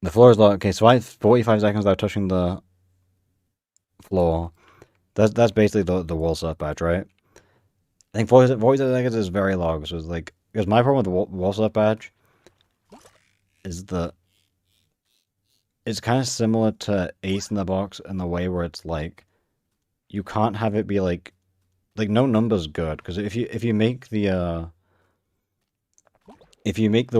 The floor is low. Okay, so I have 45 seconds without touching the floor. That's basically the wall surf badge, right? I think 40 seconds is very long. So it's like, because my problem with the wall surf badge is that it's kind of similar to Ace in the Box in the way where it's like, you can't have it be like no number's good, because if you make the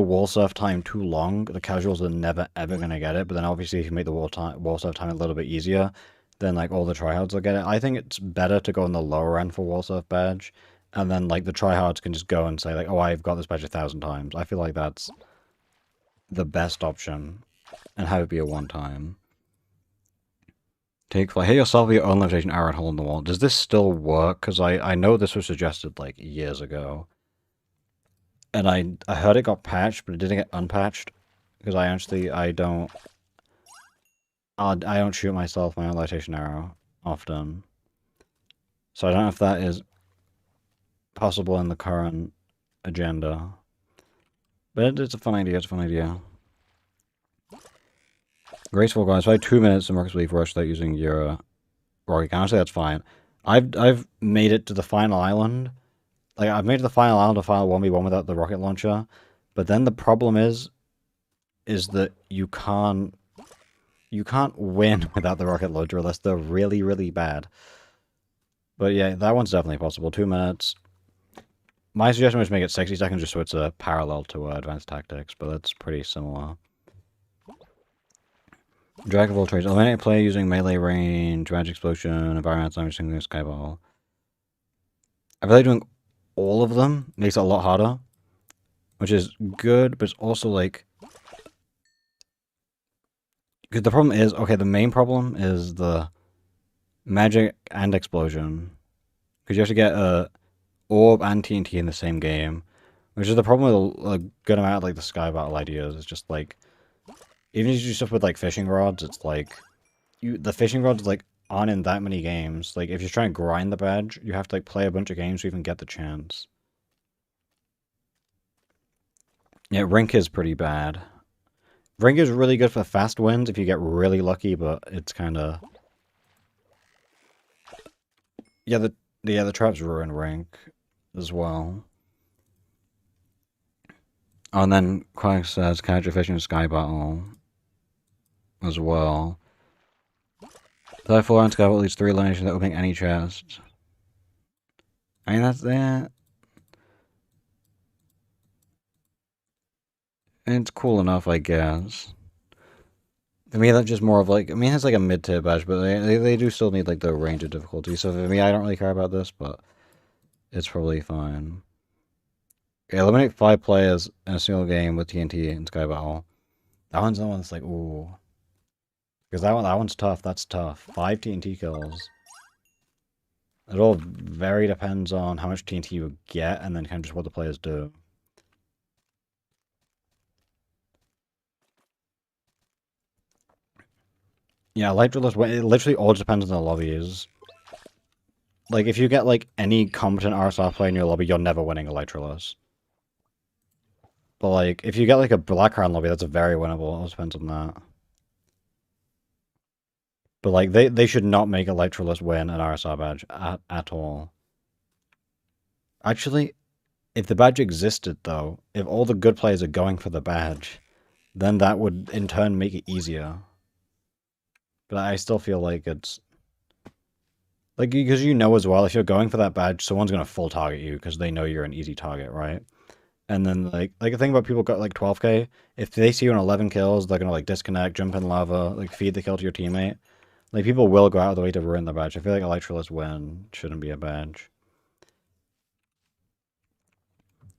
wall surf time too long, the casuals are never ever gonna get it. But then obviously if you make the wall surf time a little bit easier, then like all the tryhards will get it. I think it's better to go on the lower end for wall surf badge, and then like the tryhards can just go and say like, oh, I've got this badge 1,000 times. I feel like that's the best option, and have it be a one time. Take flight. Hit yourself with your own levitation arrow and hole in the wall. Does this still work? Because I know this was suggested like years ago. And I heard it got patched, but it didn't get unpatched. Because I don't shoot myself with my own levitation arrow often. So I don't know if that is possible in the current agenda. But it's a fun idea, it's a fun idea. Graceful guys, probably 2 minutes to Marcus Leaf Rush without using your rocket. Honestly, that's fine. I've made it to the final island. Like, I've made it to the final island, a final 1v1 without the rocket launcher. But then the problem is that you can't win without the rocket launcher unless they're really, really bad. But yeah, that one's definitely possible. 2 minutes. My suggestion was to make it 60 seconds just so it's a parallel to Advanced Tactics, but that's pretty similar. Drag of all trades. Eliminate player using melee range, magic explosion, environmental damage, single skyball. I feel like doing all of them makes it a lot harder, which is good, but it's also like, because the problem is, okay, the main problem is the magic and explosion, because you have to get a orb and TNT in the same game, which is the problem with a good amount of like the sky battle ideas. It's just like, even if you do stuff with like fishing rods, it's like the fishing rods like aren't in that many games. Like if you're trying to grind the badge, you have to like play a bunch of games to even get the chance. Yeah, Rink is pretty bad. Rink is really good for fast wins if you get really lucky, but it's kind of, yeah, the traps ruin Rink as well. Oh, and then Quack says catch a fish in Sky Battle as well. Play 4 on Sky Battle leads 3 eliminations that opening any chest. I mean, that's that. It's cool enough, I guess. For me, that's just more of like, I mean, it's like a mid-tier badge, but they do still need like the range of difficulty. So for me, I don't really care about this, but it's probably fine. Okay, eliminate 5 players in a single game with TNT and Sky Battle. That one's the one that's like, ooh. Because that one's tough. That's tough. 5 TNT kills. It all very depends on how much TNT you get, and then kind of just what the players do. Yeah, Elytraless, it literally all depends on the lobbies. Like, if you get, like, any competent RSR player in your lobby, you're never winning Elytraless. But, like, if you get, like, a Blackheart lobby, that's very winnable. It all depends on that. But, like, they should not make Elytraless win an RSR badge at all. Actually, if the badge existed, though, if all the good players are going for the badge, then that would, in turn, make it easier. But I still feel like it's... Like, because you know as well, if you're going for that badge, someone's going to full target you, because they know you're an easy target, right? And then, like the thing about people got, like, 12k, if they see you on 11 kills, they're going to, like, disconnect, jump in lava, like, feed the kill to your teammate. Like, people will go out of the way to ruin the badge. I feel like Elytraless win shouldn't be a badge.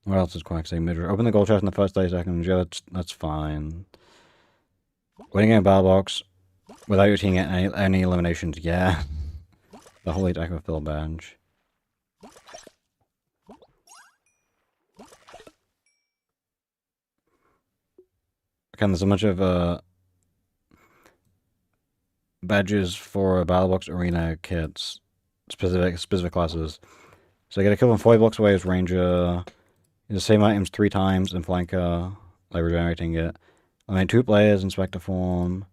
What else is Quack say? Midra. Open the gold chest in the first 30 seconds. Yeah, that's fine. Winning a battle box without your team getting any eliminations. Yeah. The Holy Deck of Phil badge. Again, there's a bunch of badges for battle box arena kits, specific classes. So I get a kill from 40 blocks away as Ranger. The same items 3 times in Flanker, like regenerating it. I mean, 2 players, Inspector form.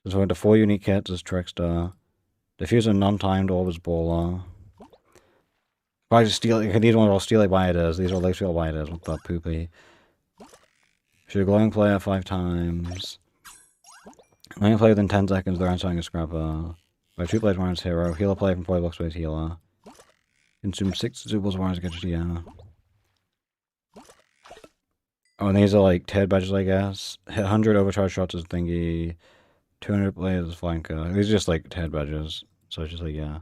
So into 4 unique kits as Trickster. Diffuser non-timed orb as Baller. Probably just steal. These ones are all steal like These are all like steal Biders. What the poopy? Shoot a glowing player 5 times. Glowing player within 10 seconds. They're answering a scrapper. By 2 players, Warren's hero. Heal a player from 40 blocks away as healer. Consume 6 Zubals, Warren's gadget, yeah. Oh, and these are like Ted badges, I guess. Hit 100 overcharge shots as thingy. 200 players as flanker. These are just like Ted badges. So it's just like, yeah.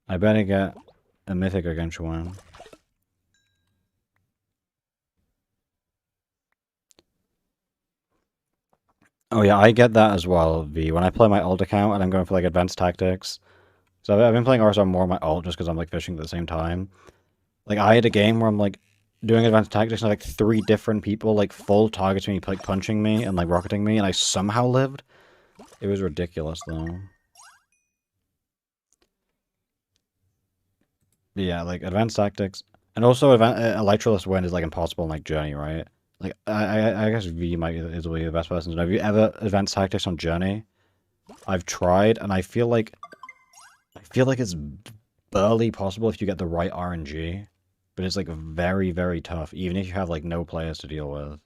I better get a mythic against one. Oh yeah, I get that as well, V. When I play my alt account and I'm going for like advanced tactics. So I've been playing RSR more on my alt just because I'm like fishing at the same time. Like I had a game where I'm like doing advanced tactics and like 3 different people like full targeting me, like punching me and like rocketing me, and I somehow lived. It was ridiculous though. But yeah, like advanced tactics, and also Elytraless win is like impossible in like Journey, right? Like I guess V might is the best person to know. Have you ever advanced tactics on Journey? I've tried, and I feel like it's barely possible if you get the right RNG, but it's like very, very tough, even if you have like no players to deal with.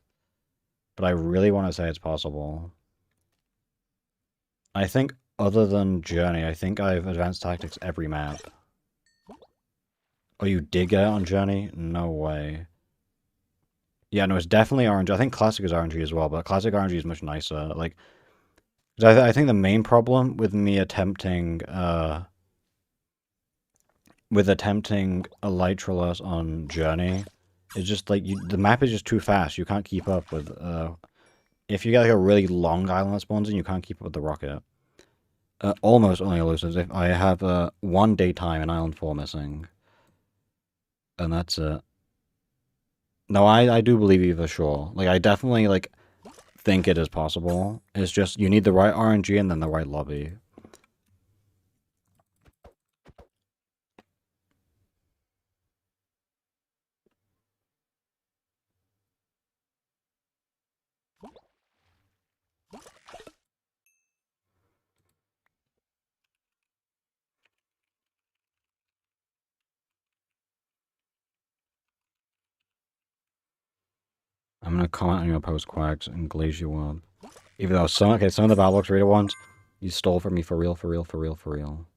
But I really want to say it's possible. I think other than Journey, I think I've advanced tactics every map. Oh, you did get it on Journey? No way. Yeah, no, it's definitely RNG. I think Classic is RNG as well, but Classic RNG is much nicer. Like, 'cause I think the main problem with me attempting Elytraless on Journey is just like the map is just too fast. You can't keep up with if you get like a really long island that spawns in, you can't keep up with the rocket. Almost only elusives if I have 1 daytime in Island 4 missing. And that's it. No, I do believe you for sure. Like, I definitely, like, think it is possible. It's just, you need the right RNG and then the right lobby. I'm gonna comment on your post, Quacks, and glaze you up. Even though some of the Battlebox Raider ones, you stole from me for real, for real, for real, for real.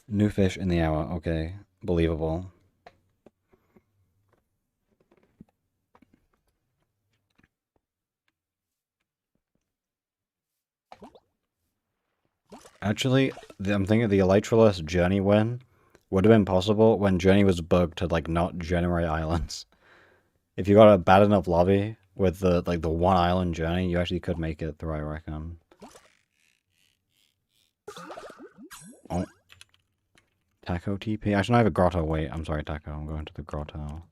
New fish in the hour, okay. Believable. Actually, I'm thinking the Elytraless Journey win would have been possible when Journey was bugged to, like, not generate islands. If you got a bad enough lobby with the, like, the 1 island Journey, you actually could make it through, I reckon. Oh. Taco TP? Actually, I have a grotto. Wait, I'm sorry, Taco. I'm going to the grotto.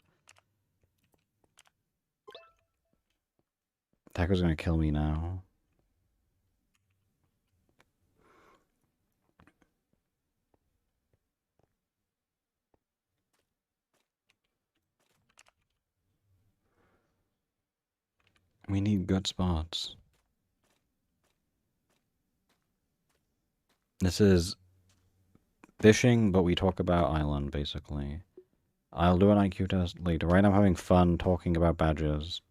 Taco's gonna kill me now. We need good spots. This is fishing, but we talk about island, basically. I'll do an IQ test later. Right now I'm having fun talking about badges.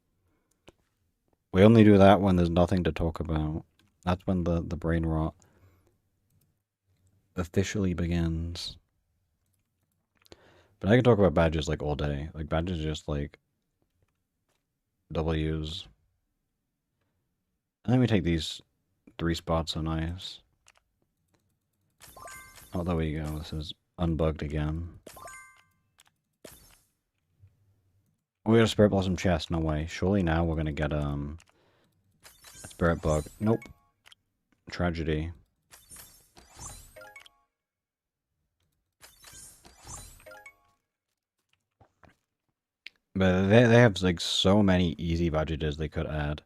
We only do that when there's nothing to talk about. That's when the brain rot officially begins. But I can talk about badges, like, all day. Like, badges are just, like... W's. And then we take these 3 spots are nice. Oh, there we go. This is unbugged again. We got a Spirit Blossom chest. No way. Surely now we're gonna get a Spirit Bug. Nope. Tragedy. But they have like so many easy badges they could add.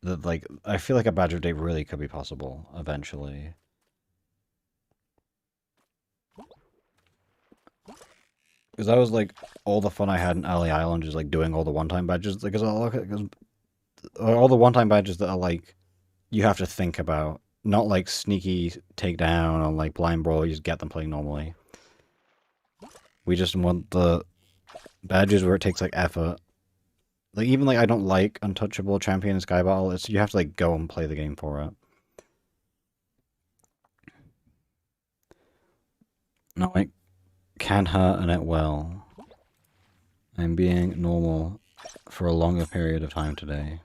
That like I feel like a badge of day really could be possible eventually. Because that was like all the fun I had in Alley Island, is like doing all the one-time badges. Because all the one-time badges that are like you have to think about, not like sneaky takedown or like blind brawl. You just get them playing normally. We just want the badges where it takes like effort. Like even like I don't like Untouchable Champion and Sky Battle. It's you have to like go and play the game for it. No, I can hurt and it will. I'm being normal for a longer period of time today.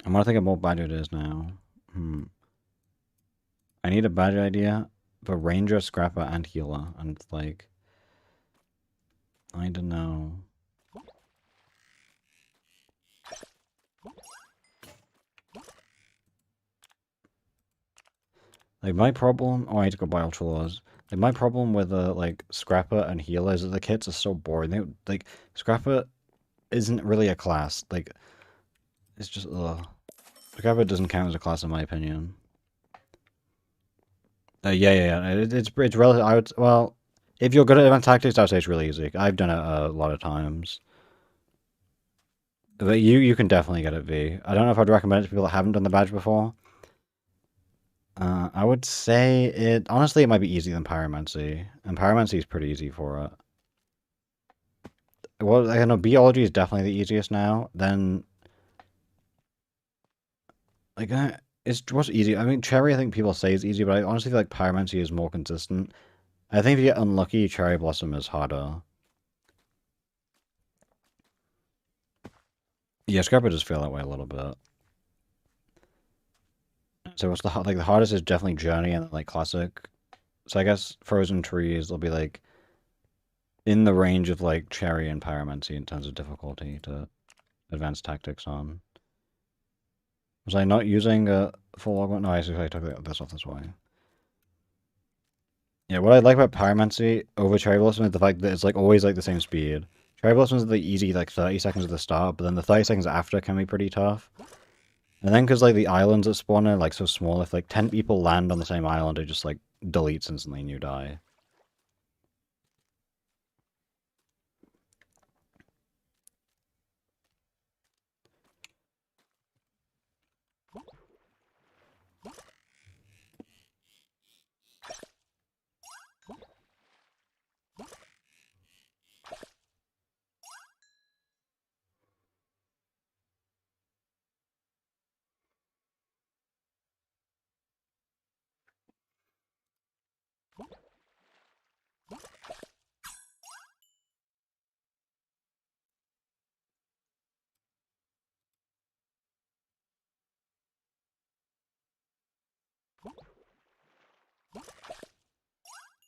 I'm gonna think of what badge it is now. I need a badge idea for Ranger, Scrapper, and Healer, and it's like I don't know. Like my problem, oh I need to go buy Ultra Laws. Like my problem with like Scrapper and Healer is that the kits are so boring. They like Scrapper isn't really a class. Like it's just Scrapper doesn't count as a class in my opinion. Yeah. It's relative. I would well, if you're good at event tactics, I'd say it's really easy. I've done it a lot of times. But you can definitely get it V. I don't know if I'd recommend it to people that haven't done the badge before. I would say it honestly it might be easier than Pyromancy, and Pyromancy is pretty easy for it. Well, I know Biology is definitely the easiest now. Then, like, it's what's easy. I mean, Cherry, I think people say is easy, but I honestly feel like Pyromancy is more consistent. I think if you get unlucky, Cherry Blossom is harder. Yeah, Scrapper does feel that way a little bit. So what's the hardest is definitely Journey and like Classic. So I guess Frozen Trees will be like in the range of like Cherry and Pyromancy in terms of difficulty to advance tactics on. Was I not using a full augment? No, I took this off this way. Yeah, what I like about Pyromancy over Cherry Blossom is the fact that it's like always like the same speed. Cherry Blossom is the easy like 30 seconds at the start, but then the 30 seconds after can be pretty tough. And then because like the islands that spawn are like so small, if like 10 people land on the same island, it just like deletes instantly and you die.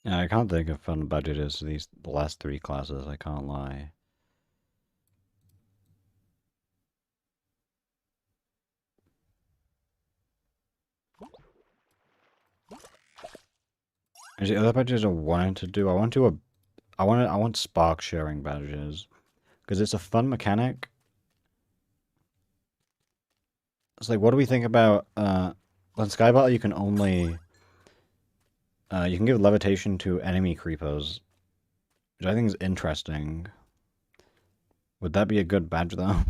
Yeah, I can't think of fun budget is the last 3 classes, I can't lie. Is the other badges I wanted to do? I want spark sharing badges because it's a fun mechanic. It's like, what do we think about on Sky Battle? You can only you can give levitation to enemy creepers, which I think is interesting. Would that be a good badge though?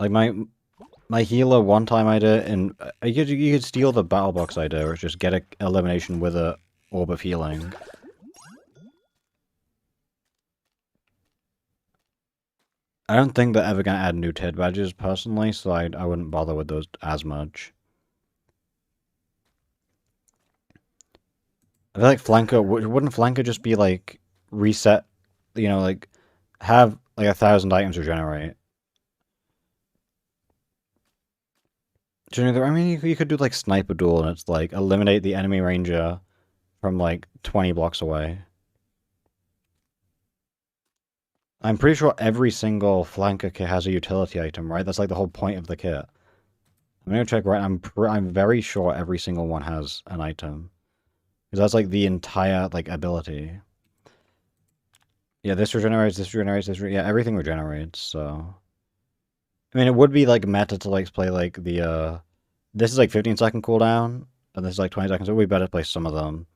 Like my healer one time I did, and you could steal the battle box I do, or just get a elimination with a orb of healing. I don't think they're ever gonna add new TID badges personally, so I wouldn't bother with those as much. I feel like Flanker wouldn't Flanker just be like reset, like have like 1,000 items regenerate. I mean, you could do like Sniper Duel and it's like eliminate the enemy ranger from like 20 blocks away. I'm pretty sure every single flanker kit has a utility item, right? That's like the whole point of the kit. I'm gonna check right. I'm very sure every single one has an item because that's like the entire like ability. Yeah, this regenerates. This regenerates. Yeah, everything regenerates. So I mean, it would be like meta to like play like the. This is like 15-second cooldown, and this is like 20 seconds. It would be better to play some of them.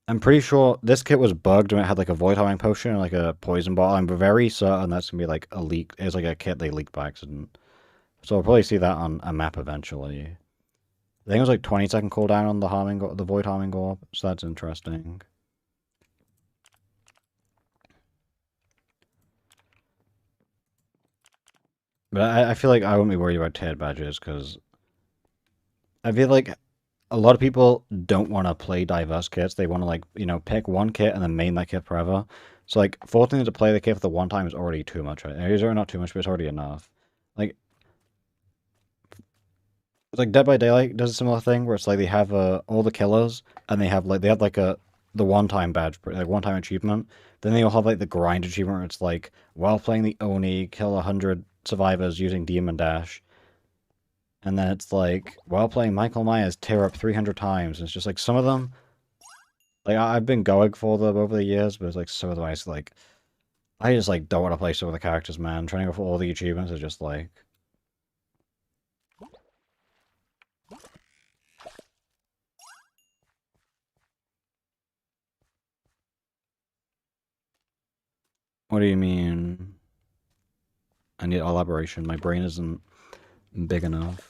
I'm pretty sure this kit was bugged when it had like a void harming potion and like a poison bottle. I'm very certain that's gonna be like a leak. It's like a kit they leaked by accident. So we'll probably see that on a map eventually. I think it was like 20-second cooldown on the void harming orb, so that's interesting. But I feel like I wouldn't be worried about tiered badges because I feel like a lot of people don't want to play diverse kits. They want to like pick one kit and then main that kit forever. So like forcing to play the kit for the one time is already too much. Right? It is already not too much, but it's already enough. Like it's like Dead by Daylight does a similar thing where it's like they have all the killers and they have like the one time badge, like one time achievement. Then they all have like the grind achievement where it's like while playing the Oni, kill 100 survivors using Demon Dash. And then it's like while playing Michael Myers, tear up 300 times. And it's just like some of them, like I've been going for them over the years, but it's like some of them I just like don't want to play some of the characters, man. Trying to go for all the achievements is just like. What do you mean? I need elaboration. My brain isn't big enough.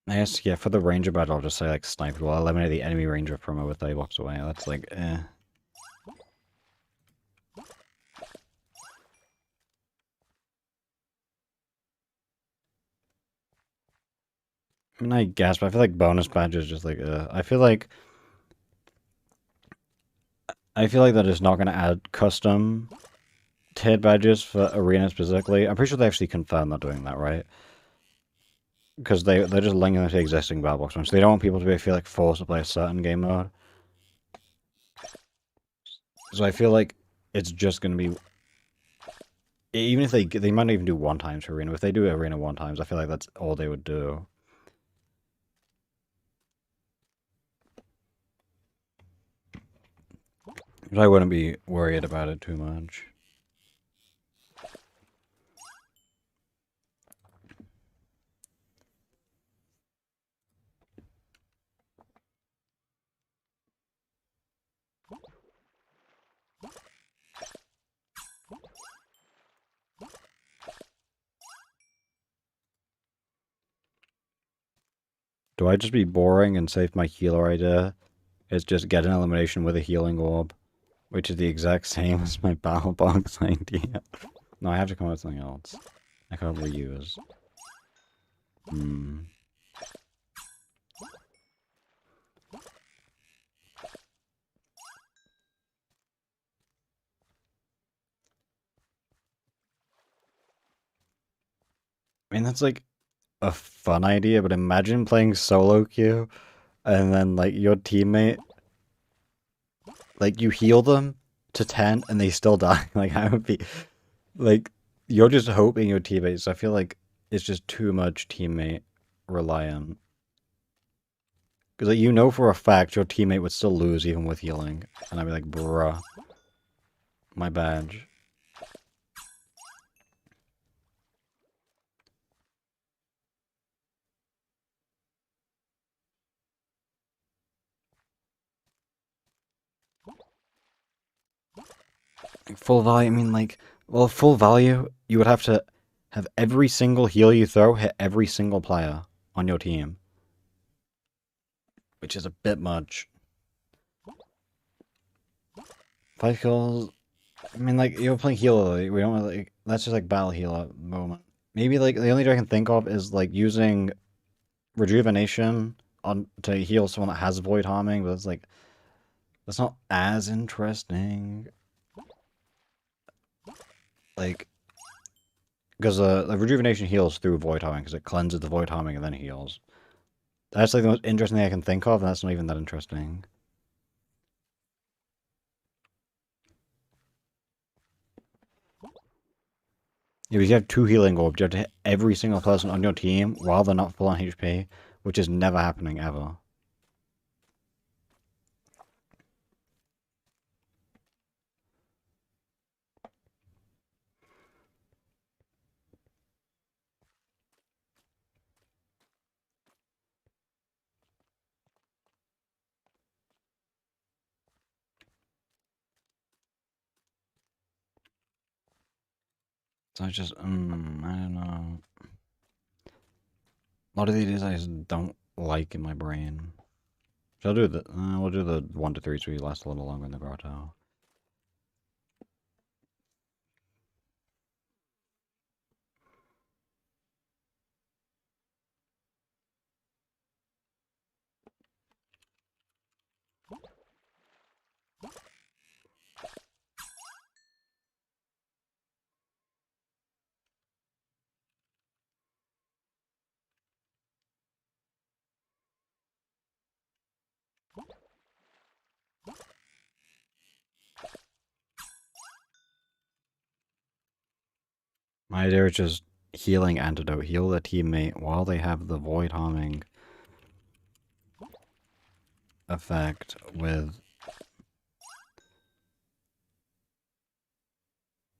I guess, yeah, for the ranger badge, I'll just say, like, sniper. Well, eliminate the enemy ranger from over 30 blocks away. That's like, eh. I mean, I guess, but I feel like bonus badges just like, I feel like that is not going to add custom tiered badges for arena specifically. I'm pretty sure they actually confirmed they're doing that, right? Because they're just linking them to existing battle box ones. So they don't want people to feel like forced to play a certain game mode. So I feel like it's just going to be, even if they might not even do one times for arena. If they do arena one times, I feel like that's all they would do. But I wouldn't be worried about it too much. Do I just be boring and save my healer idea? It's just get an elimination with a healing orb, which is the exact same as my battle box idea. No, I have to come up with something else. I can't reuse. Hmm. I mean, that's like a fun idea, but imagine playing solo queue and then like your teammate, like you heal them to 10 and they still die. Like, I would be like, you're just hoping your teammates. I feel like it's just too much teammate reliant. Because like, you know for a fact your teammate would still lose even with healing. And I'd be like, bruh, my badge. Full value, I mean, like, well, full value, you would have to have every single heal you throw hit every single player on your team, which is a bit much. 5 kills, I mean, like, you're playing healer, we don't like, that's just like battle healer at the moment. Maybe, like, the only thing I can think of is, like, using rejuvenation on to heal someone that has void harming, but it's like, that's not as interesting. Like, because the rejuvenation heals through void harming, because it cleanses the void harming and then heals. That's like the most interesting thing I can think of, and that's not even that interesting. If you have 2 healing orbs, you have to hit every single person on your team while they're not full on HP, which is never happening ever. So I just, I don't know. A lot of these I just don't like in my brain. So I'll do the, we'll do the 1 to 3 so we last a little longer in the grotto. My idea is just healing antidote. Heal the teammate while they have the void harming effect with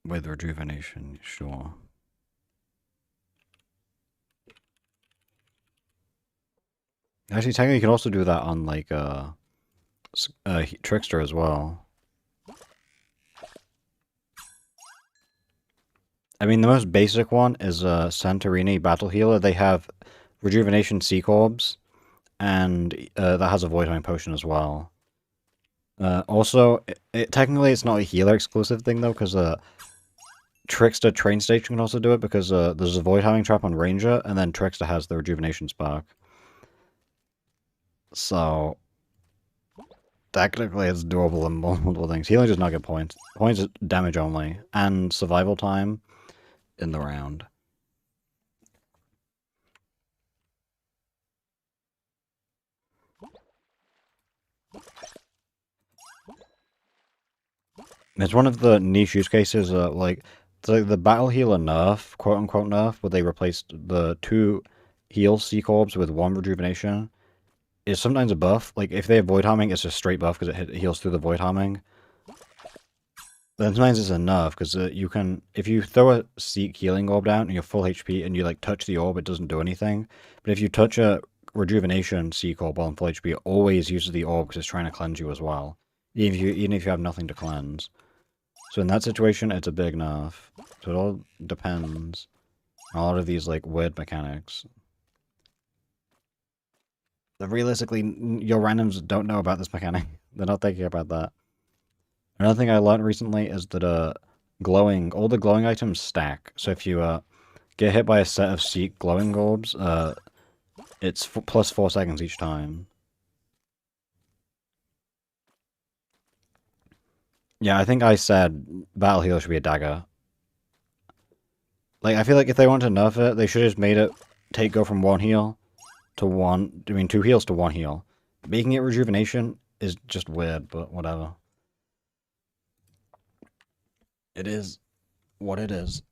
rejuvenation, sure. Actually, technically, you can also do that on like Trickster as well. I mean, the most basic one is Santorini Battle Healer. They have rejuvenation Seek Orbs, and that has a Void Harming Potion as well. Also, technically, it's not a healer exclusive thing though, because Trickster Train Station can also do it because there's a Void Harming Trap on Ranger, and then Trickster has the Rejuvenation Spark. So, technically it's doable in multiple things. Healing does not get points. Points is damage only, and survival time in the round. It's one of the niche use cases, like, it's like the Battle Healer nerf, quote-unquote nerf, where they replaced the 2 heal Seek Orbs with 1 rejuvenation, is sometimes a buff. Like, if they have Void Harming, it's a straight buff because it heals through the Void Harming. Then sometimes it's a nerf, because you can, if you throw a Seek Healing Orb down and you're full HP and you, like, touch the orb, it doesn't do anything. But if you touch a Rejuvenation Seek Orb while in full HP, it always uses the orb because it's trying to cleanse you as well. Even if you have nothing to cleanse. So in that situation, it's a big nerf. So it all depends on a lot of these, like, weird mechanics. But realistically, your randoms don't know about this mechanic. They're not thinking about that. Another thing I learned recently is that, all the glowing items stack. So if you, get hit by a set of Seek glowing orbs, it's plus 4 seconds each time. Yeah, I think I said Battle Healer should be a dagger. Like, I feel like if they want to nerf it, they should have just made it go from 1 heal to 2 heals to 1 heal. Making it rejuvenation is just weird, but whatever. It is what it is.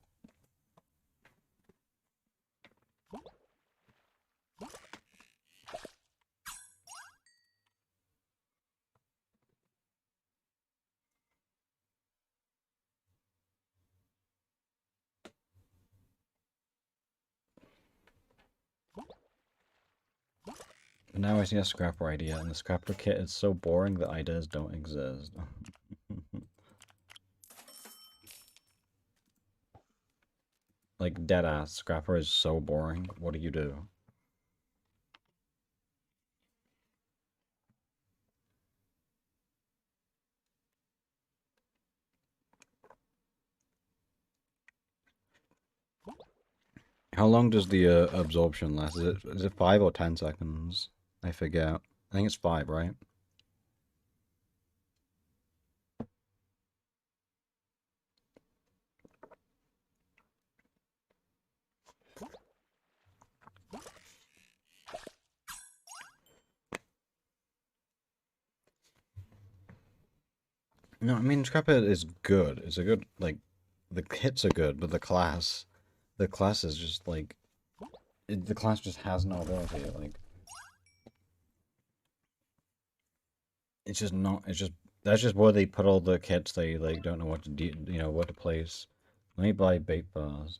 Now I see a scrapper idea, and the scrapper kit is so boring that ideas don't exist. Like, deadass, Scrapper is so boring. What do you do? How long does the absorption last? Is it 5 or 10 seconds? I forget. I think it's 5, right? No, I mean Scrapper is good. It's a good like the hits are good, but the class is just like the class just has no ability. Like it's just not. It's just that's just where they put all the kits. They like don't know what to do. You know what to place. Let me buy bait bars.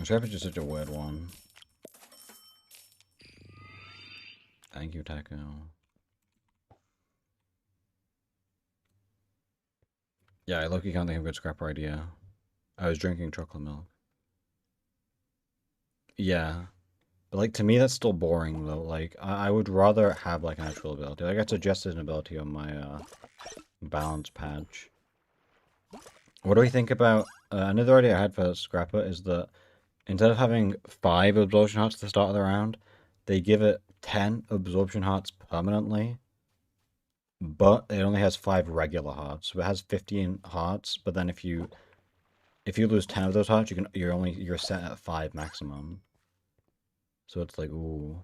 Scrapper's just such a weird one. Thank you, Taco. Yeah, I low-key can't think of a good Scrapper idea. I was drinking chocolate milk. Yeah. But like to me that's still boring though. Like I would rather have like an actual ability. Like I suggested an ability on my balance patch. What do we think about another idea I had for Scrapper is that instead of having 5 absorption hearts at the start of the round, they give it 10 absorption hearts permanently, but it only has 5 regular hearts. So it has 15 hearts, but then if you lose 10 of those hearts, you're set at 5 maximum. So it's like ooh.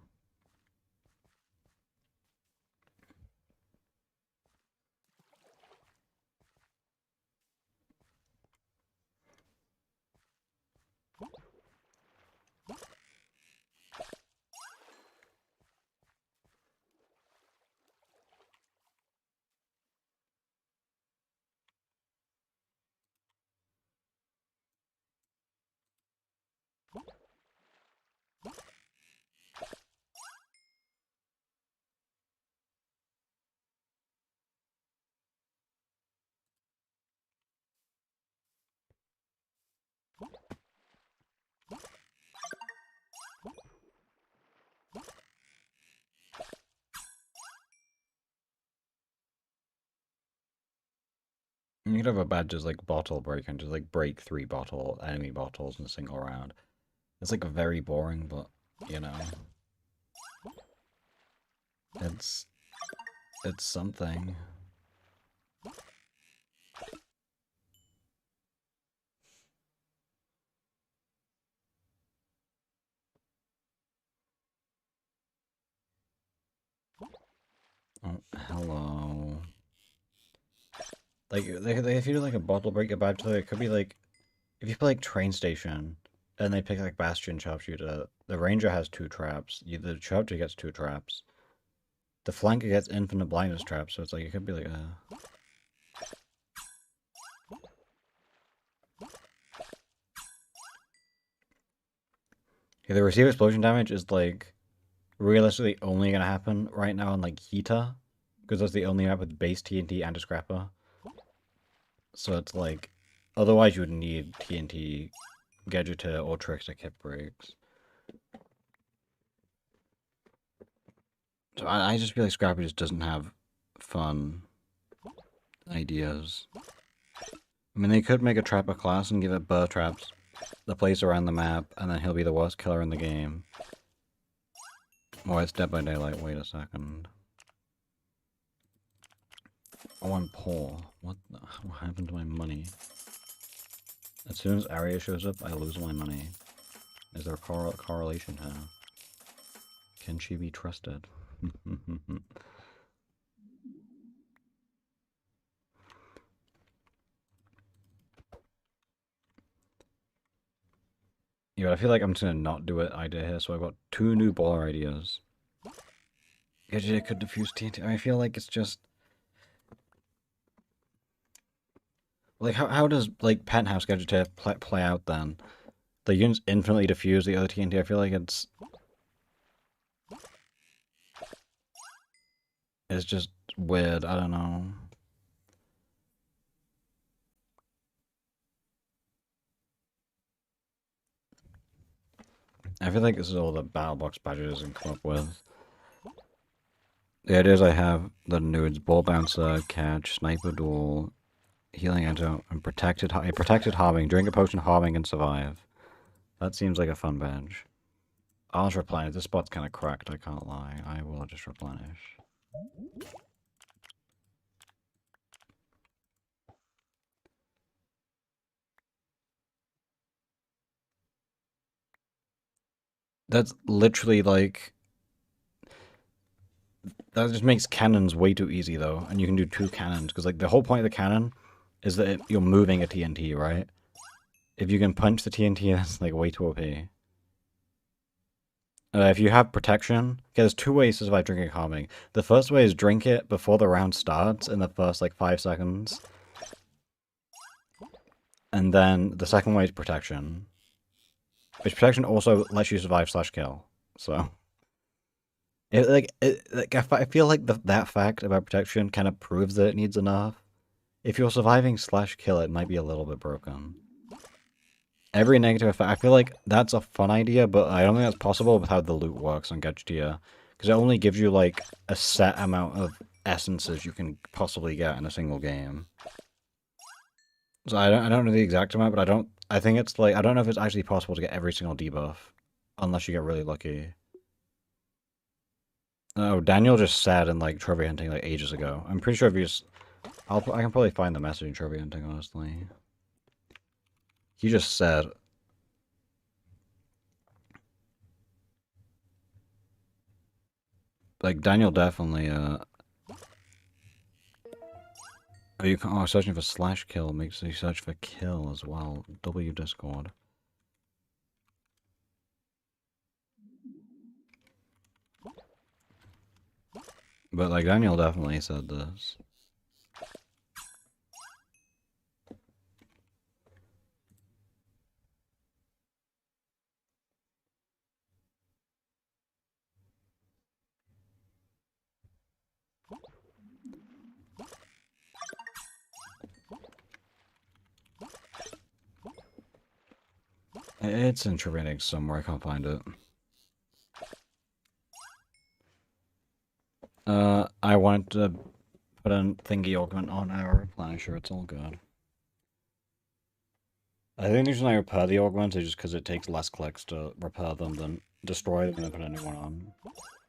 You could have a badge as like bottle break and just like break 3 enemy bottles in a single round. It's like very boring, but you know, it's it's something. Oh, hello. Like if you do like a bottle break a badge, it could be like if you play like train station and they pick like Bastion sharpshooter, the ranger has 2 traps. The sharpshooter gets 2 traps. The flanker gets infinite blindness traps, so it's like it could be like a. Yeah, the receive explosion damage is like realistically only gonna happen right now on like Hita, because that's the only map with base TNT and a scrapper. So it's like, otherwise you would need TNT, Gadgeter, or Trickster kit breaks. So I just feel like Scrappy just doesn't have fun ideas. I mean, they could make a Trapper class and give it burr traps that place around the map, and then he'll be the worst killer in the game. Or it's Dead by Daylight. Wait a second. Oh, I'm poor. What happened to my money? As soon as Arya shows up, I lose my money. Is there a correlation here? Can she be trusted? Yeah, I feel like I'm just gonna not do it idea here, so I've got 2 new baller ideas. Gadget could defuse TNT. I feel like it's just like how does like Penthouse Gadget play out then? The units infinitely diffuse the other TNT. I feel like it's just weird. I don't know. I feel like this is all the battle box badges can come up with. The ideas I have that nudes, ball bouncer, catch, sniper duel, healing antidote, and protected harming. Drink a potion harming and survive. That seems like a fun badge. I'll just replenish. This spot's kind of cracked, I can't lie. I will just replenish. That's literally like... That just makes cannons way too easy, though. And you can do 2 cannons, because like the whole point of the cannon is that you're moving a TNT, right? If you can punch the TNT, that's like way too OP. If you have protection, okay, there's 2 ways to survive drinking harming. The first way is drink it before the round starts in the first like 5 seconds. And then the second way is protection. Which protection also lets you survive / kill. So... I feel like that fact about protection kind of proves that it needs enough. If you're surviving / kill, it might be a little bit broken. Every negative effect, I feel like that's a fun idea, but I don't think that's possible with how the loot works on Gadgeteer. Because it only gives you, like, a set amount of essences you can possibly get in a single game. So I don't know the exact amount, but I think it's like, I don't know if it's actually possible to get every single debuff. Unless you get really lucky. Oh, Daniel just said in, like, trophy hunting, like, ages ago. I'm pretty sure if you just... I can probably find the message in trophy hunting, honestly. He just said... Like, Daniel definitely, Oh, you can... Oh, searching for / kill makes you search for kill as well. W Discord. But, like, Daniel definitely said this. It's in Trivenic somewhere, I can't find it. I wanted to put a thingy augment on our replenisher, it's all good. I think the reason I repair the augments is just because it takes less clicks to repair them than destroy them and put a new one on.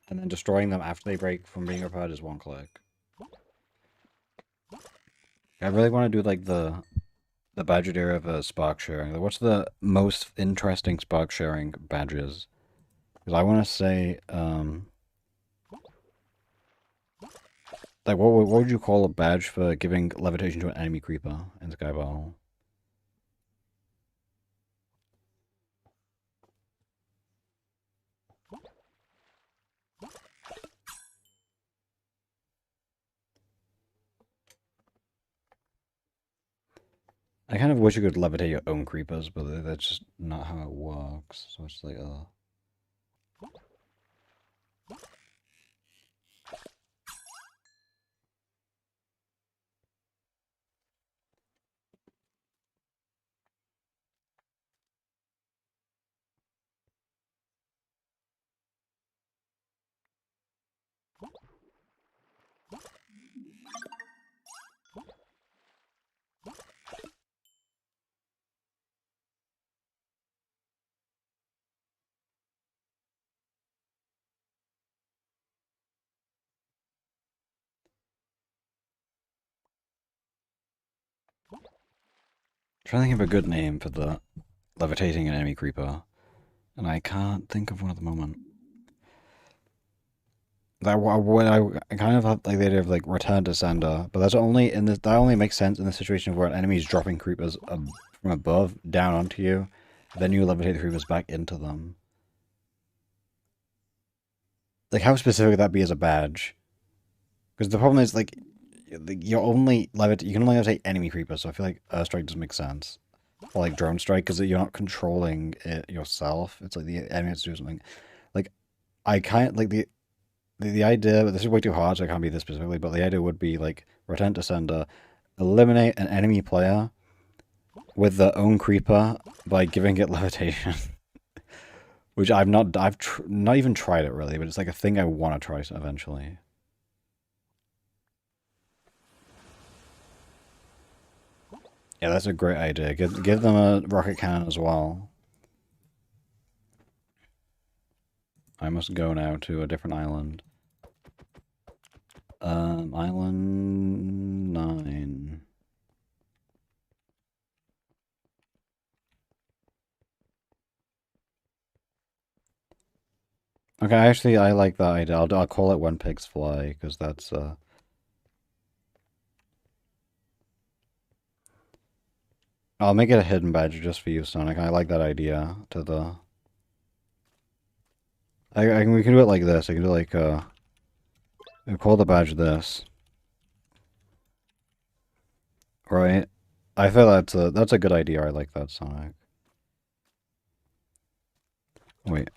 And then destroying them after they break from being repaired is 1 click. I really want to do like the badger of spark sharing. What's the most interesting spark sharing badges? Because I want to say, like what would you call a badge for giving levitation to an enemy creeper in Sky Battle? I kind of wish you could levitate your own creepers, but that's just not how it works. So it's like, trying to think of a good name for the levitating an enemy creeper, and I can't think of one at the moment. I kind of have like the idea of like return to sender, but that's only in this. That only makes sense in the situation where an enemy is dropping creepers from above down onto you, then you levitate the creepers back into them. Like, how specific would that be as a badge? Because the problem is like you're only you can only levitate enemy creepers, so I feel like Strike doesn't make sense. Or like Drone Strike, because you're not controlling it yourself. It's like the enemy has to do something. Like, I can't like the idea, but this is way too hard, so I can't be this specifically, but the idea would be, like, return to sender, eliminate an enemy player with their own creeper by giving it levitation. Which I've not even tried it really, but it's like a thing I want to try eventually. Yeah, that's a great idea. Give them a rocket cannon as well. I must go now to a different island. Island 9. Okay, actually, I like that idea. I'll call it When Pigs Fly, because that's, I'll make it a hidden badge just for you, Sonic. I like that idea to the... we can do it like this. I can do like, we call the badge this. Right? I feel that's a good idea. I like that, Sonic. Wait.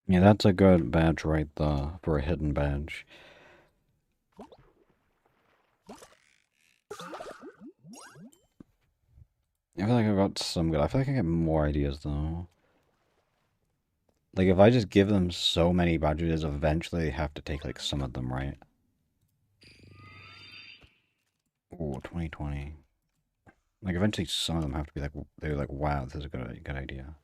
Yeah, that's a good badge right there for a hidden badge. I feel like I've got some good. I feel like I get more ideas though. Like if I just give them so many badges, eventually they have to take like some of them, right? Ooh, 2020. Like eventually some of them have to be like they're like, wow, this is a good idea.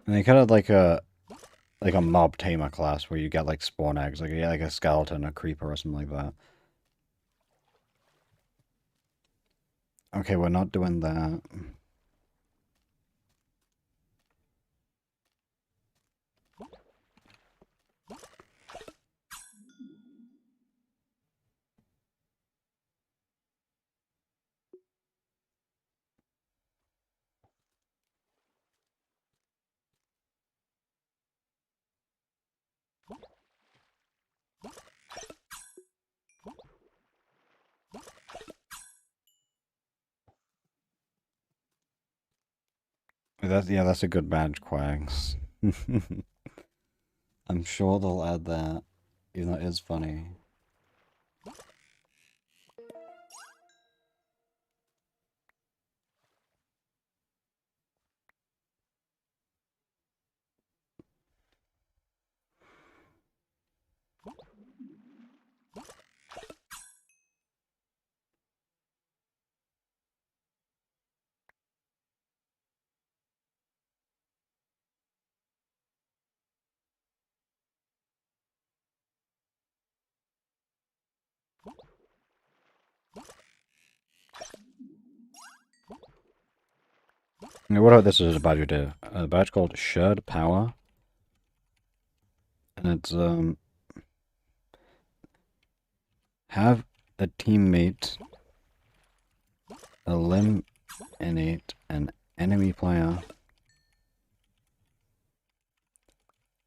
And they kind of like a mob tamer class where you get like spawn eggs, like you get like a skeleton, a creeper, or something like that. Okay, we're not doing that. That's a good badge, Quags. I'm sure they'll add that, even though it is funny. Now, what about this is a badge we do? A badge called Shared Power, and it's have a teammate elim innate an enemy player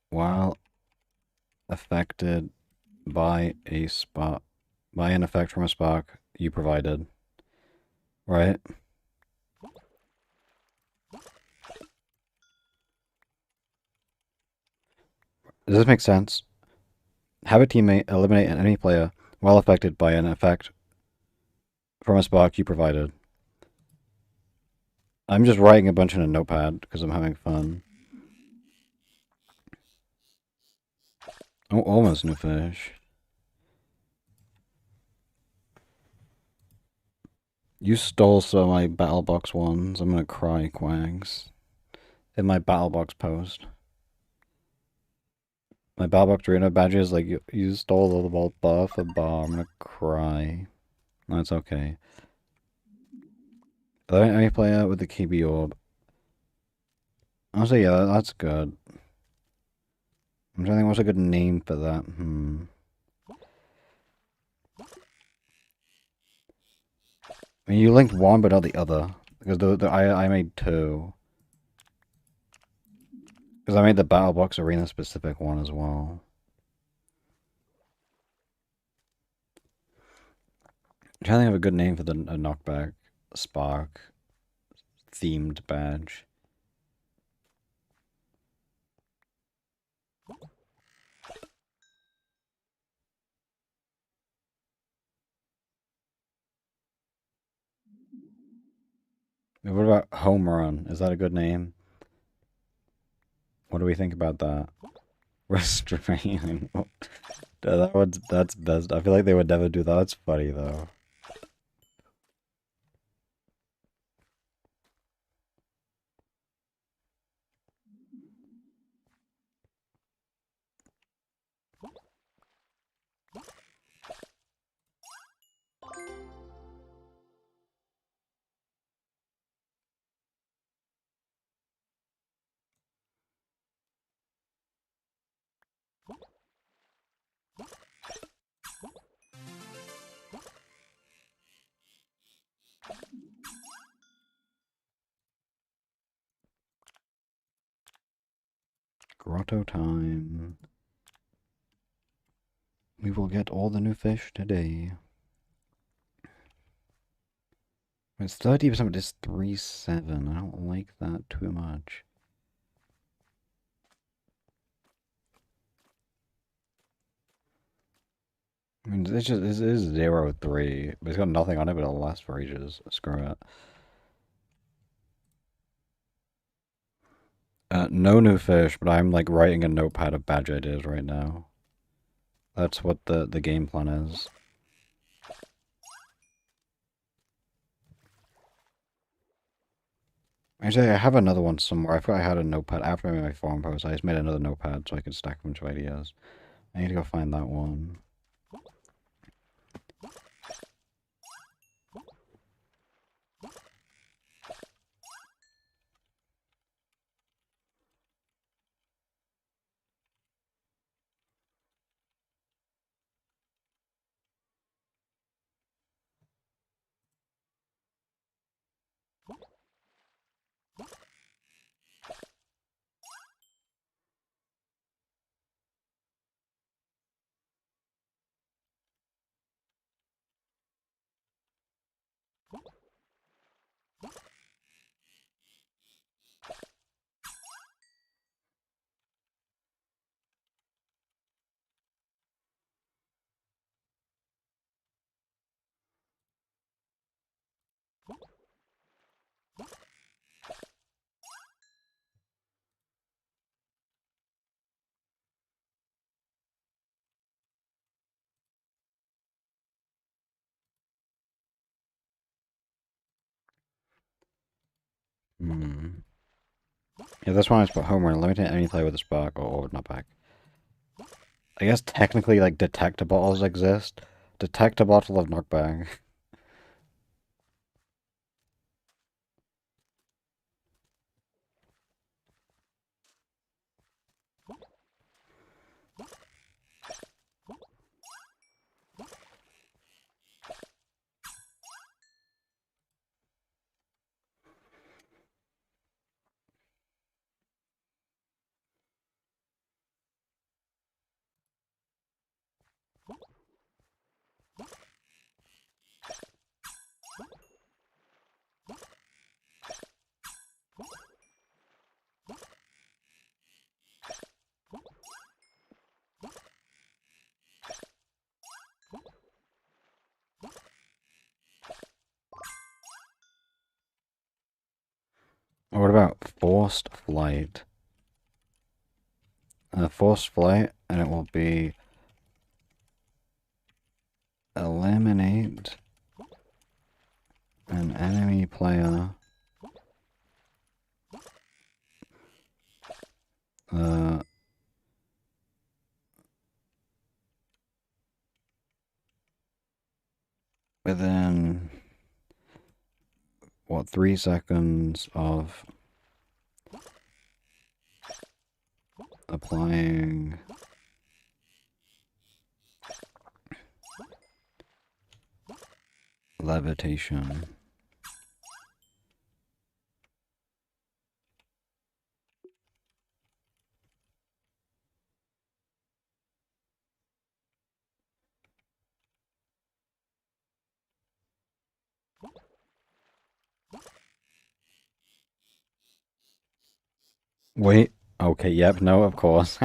while affected by an effect from a spark you provided. Right? Does this make sense? Have a teammate eliminate an enemy player while affected by an effect from a spark you provided. I'm just writing a bunch in a notepad because I'm having fun. Oh, almost new fish. You stole some of my battle box ones. I'm gonna cry, Quags. In my battle box post. My battle box arena badges, like, you stole the little buff a bar. I'm gonna cry. That's okay. Let me play out with the KB orb. Honestly, yeah, that's good. I'm trying to think what's a good name for that. I mean, you linked one but not the other. Because I made two. Because I made the battle box arena specific one as well. I'm trying to think of a good name for the knockback spark themed badge. What about home run? Is that a good name? What do we think about that? Restraining. That's best. I feel like they would never do that. That's funny though. Grotto time. We will get all the new fish today. It's 30%, but it's 3-7. I don't like that too much. I mean, it is 0-3, but it's got nothing on it, but it'll last for ages. Screw it. No new fish, but I'm like writing a notepad of badge ideas right now. That's what the game plan is. Actually, I have another one somewhere. I thought I had a notepad after I made my forum post. I just made another notepad so I could stack a bunch of ideas. I need to go find that one. Yeah, that's why I just put home run. Limited any play with a spark or not back. I guess technically, like, detector bottles exist. Detect a bottle of knockback. forced flight. Forced flight, and it will be eliminate an enemy player within, what, 3 seconds of applying levitation. Wait, okay, yep, no, of course.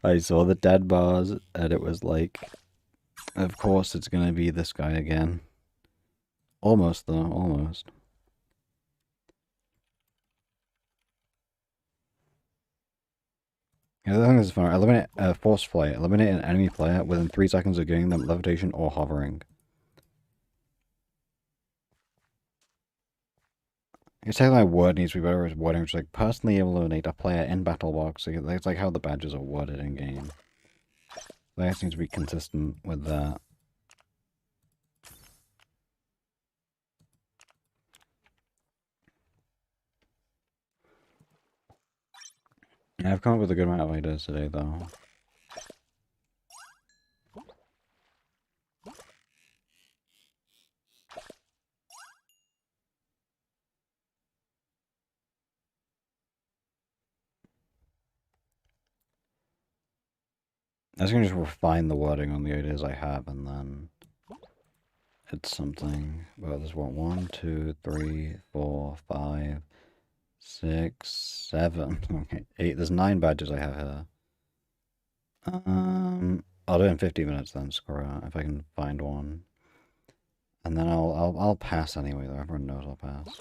I saw the dead bars, and it was like, of course it's gonna be this guy again. Almost, though, almost. Yeah, the thing is fun. Eliminate force flight. Eliminate an enemy player within 3 seconds of giving them levitation or hovering. It's saying like word needs to be better as wording, which is like personally eliminate a player in battle box. So it's like how the badges are worded in game. They just need to be consistent with that. Yeah, I've come up with a good amount of ideas today, though. I was gonna just refine the wording on the ideas I have, and then it's something. Well, there's what, 1, 2, 3, 4, 5, 6, 7. Okay, 8. There's 9 badges I have here. I'll do it in 50 minutes then. Screw it, if I can find one, and then I'll pass anyway. Though everyone knows I'll pass.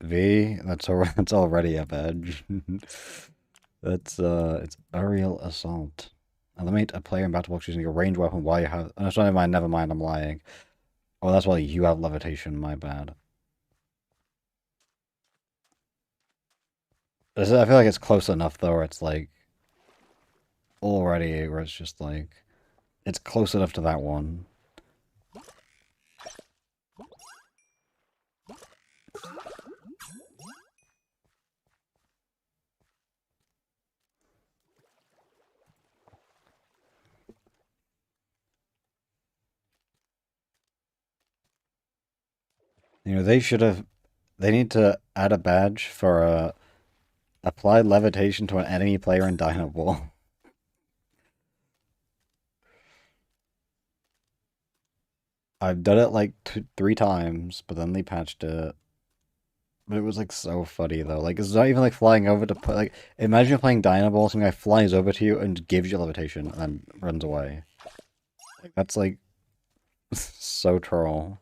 V. That's already a badge. It's aerial assault. Eliminate a player in battle box using a ranged weapon while you have. Oh, sorry, never mind. I'm lying. Oh, that's why you have levitation. My bad. I feel like it's close enough though, where it's like already, where it's just like it's close enough to that one. You know, they should have. They need to add a badge for applied levitation to an enemy player in Dynaball. I've done it like 3 times, but then they patched it. But it was like so funny though. Like it's not even like flying over to put like imagine you're playing Dynaball, some guy flies over to you and gives you levitation and then runs away. Like that's like so troll.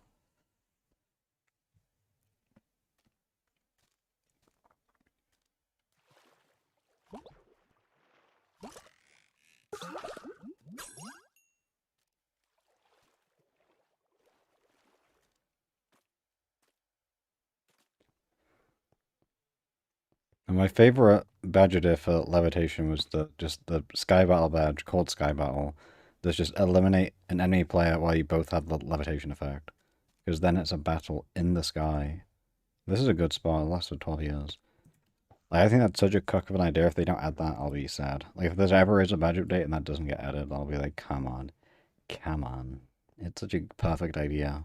And my favorite badge I did for levitation was the Sky Battle badge called Sky Battle. That's just eliminate an enemy player while you both have the levitation effect. Because then it's a battle in the sky. This is a good spot. It lasted 12 years. Like, I think that's such a cock of an idea. If they don't add that, I'll be sad. Like, if there's ever is a badge update and that doesn't get added, I'll be like, come on. Come on. It's such a perfect idea.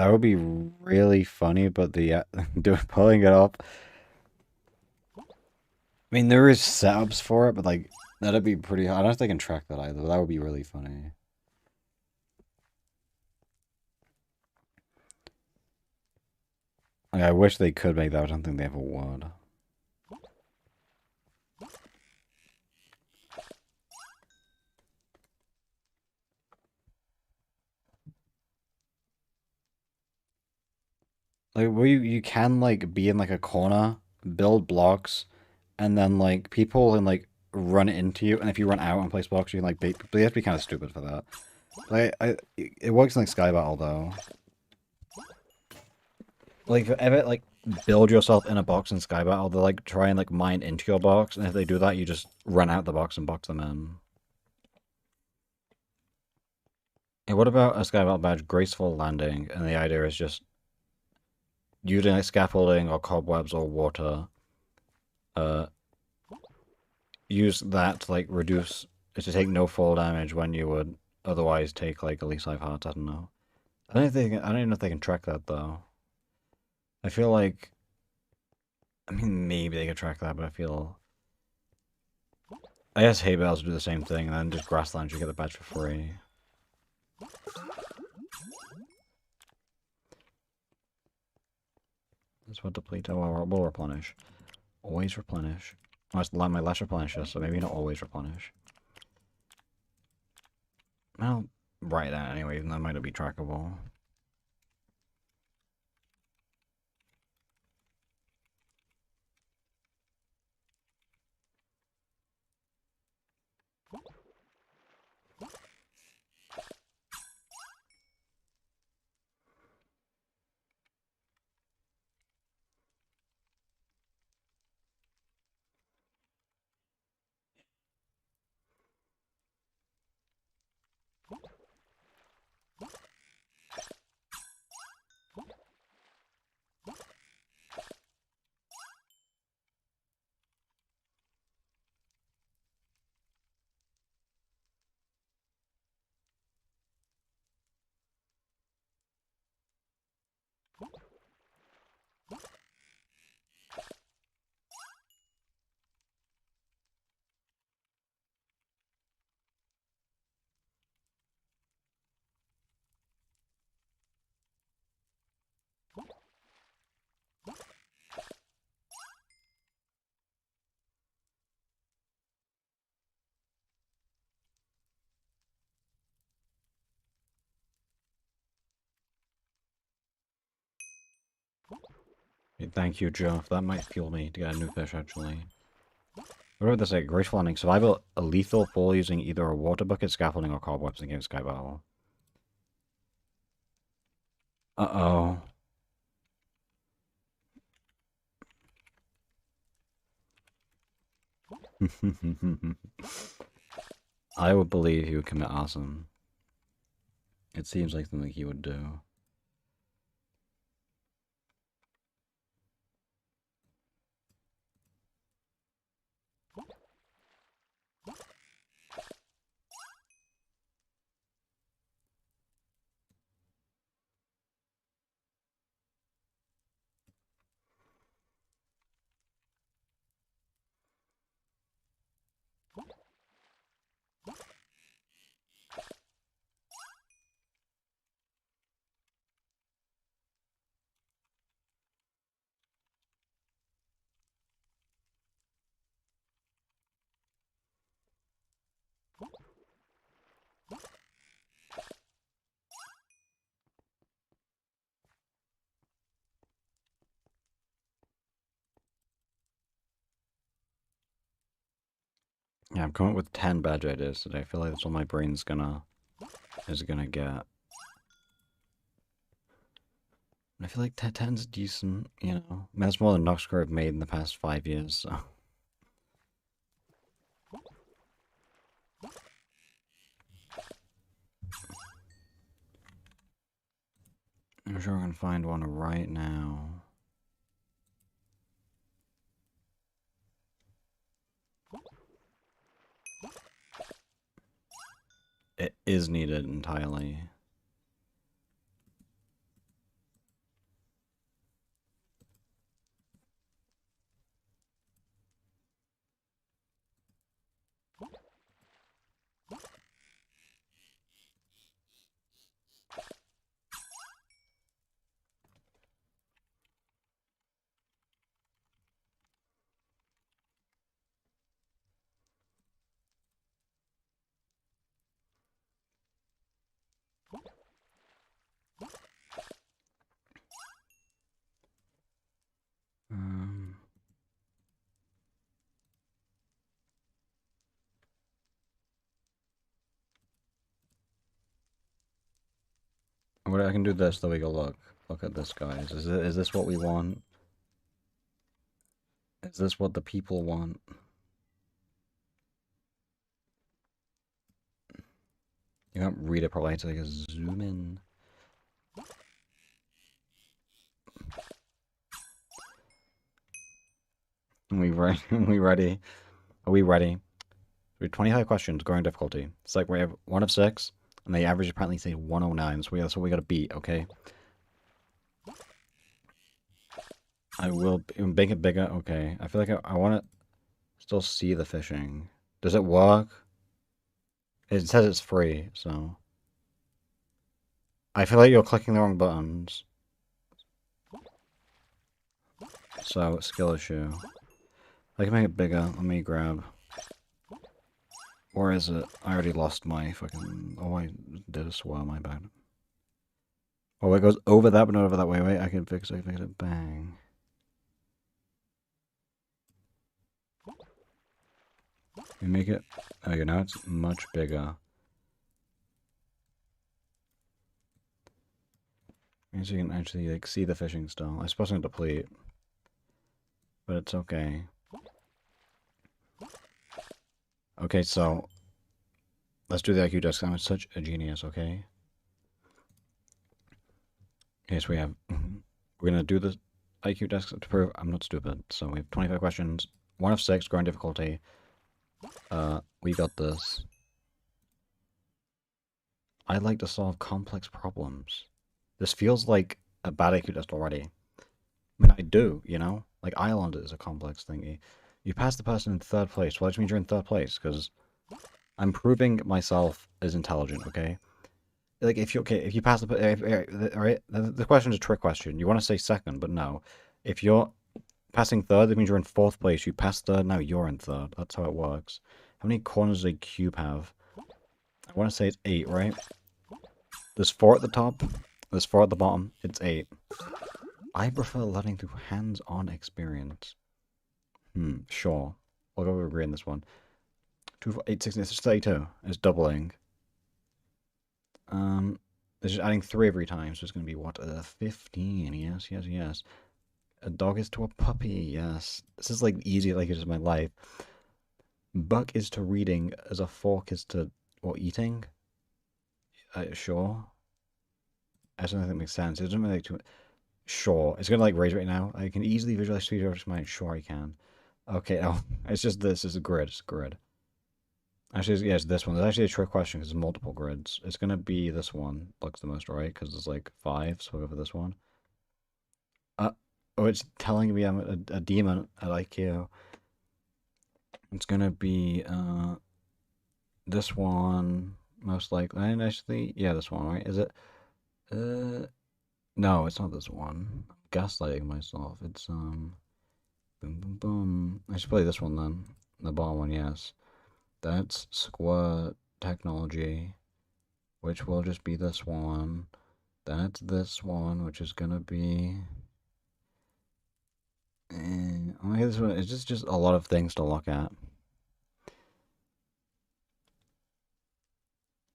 That would be really funny, but the pulling it up. I mean, there is setups for it, but like that'd be pretty. I don't know if they can track that either. But that would be really funny. Like, I wish they could make that. I don't think they ever would. Like, where you can like be in like a corner, build blocks, and then like people can like run into you, and if you run out and place blocks, you can like bait. But you have to be kind of stupid for that. Like, it works in like Sky Battle though. Like, if you ever like build yourself in a box in Sky Battle, they like try and like mine into your box, and if they do that, you just run out the box and box them in. Hey, what about a Sky Battle badge, graceful landing? And the idea is just using like scaffolding or cobwebs or water. Uh, use that to like reduce to take no fall damage when you would otherwise take like at least 5 hearts. I don't know. I don't think I don't even know if they can track that though. I feel like I mean maybe they could track that, but I feel I guess hay bales do the same thing, and then just grasslands you get the badge for free. That's what deplete. Oh, we'll replenish. Always replenish. Oh, it's my last replenisher, so maybe not always replenish. Well, write that anyway, even though it might not be trackable. Thank you, Jeff. That might fuel me to get a new fish, actually. What about this, like, graceful landing? Survival a lethal fall using either a water bucket, scaffolding, or cobwebs in game Sky Battle. Uh-oh. I would believe he would commit arson. It seems like something he would do. Yeah, I'm coming up with 10 badge ideas today. I feel like that's all my brain's is gonna get. I feel like 10's decent, you know. I mean, that's more than Noxcore have made in the past 5 years, so. I'm sure I can find one right now. It is needed entirely. I can do this, though we go look. Look at this, guys. Is this what we want? Is this what the people want? You can't read it properly, so I can zoom in. We ready? we ready? Are we ready? We have 25 questions, growing difficulty. It's like we have 1 of 6, and the average apparently say 109, so that's what we gotta beat, okay? I will make it bigger. Okay, I feel like I want to still see the fishing. Does it work? It says it's free, so I feel like you're clicking the wrong buttons. So skill issue. I can make it bigger. Let me grab. Where is it? I already lost my fucking. Oh, I did a swear. My bad. Oh, it goes over that, but not over that way. Wait, I can fix it. I can fix it. Bang. We make it. Okay, now it's much bigger. So you can actually like see the fishing still. I'm supposed to deplete, but it's okay. Okay, so let's do the IQ test. I'm such a genius. Okay. Yes, we have. We're gonna do the IQ test to prove I'm not stupid. So we have 25 questions, 1 of 6, growing difficulty. We got this. I like to solve complex problems. This feels like a bad IQ test already. I mean, I do, you know? Like, Ireland is a complex thingy. You pass the person in 3rd place. Well, that means you're in 3rd place, because I'm proving myself as intelligent, okay? Like, if you pass the, alright, the question's a trick question. You want to say 2nd, but no. If you're passing 3rd, that means you're in 4th place. You pass 3rd, now you're in 3rd. That's how it works. How many corners does a cube have? I want to say it's 8, right? There's 4 at the top. There's 4 at the bottom. It's 8. I prefer learning through hands-on experience. Sure. I'll go agree on this one. 2, 4, 8, 16, it's 32. It's doubling. It's just adding 3 every time, so it's going to be, what, 15. Yes, yes, yes. A dog is to a puppy, yes. This is, like, easy like it is in my life. Buck is to reading as a fork is to, what, eating? Sure. I don't think that makes sense. It doesn't really make too much. Sure. It's gonna like raise right now. I can easily visualize 3D objects in my mind. Sure, I can. Okay, now it's just this. It's a grid. It's a grid. Actually, yeah, it's this one. There's actually a trick question because there's multiple grids. It's gonna be this one. Looks the most right because there's like 5. So we'll go for this one. Oh, it's telling me I'm a demon at IQ. It's gonna be this one most likely. And actually, yeah, this one, right? Is it? No, it's not this one. I'm gaslighting myself. It's boom, boom, boom. I should play this one then. The bottom one, yes. That's square technology, which will just be this one. That's this one, which is gonna be. Okay, this one. It's just a lot of things to look at.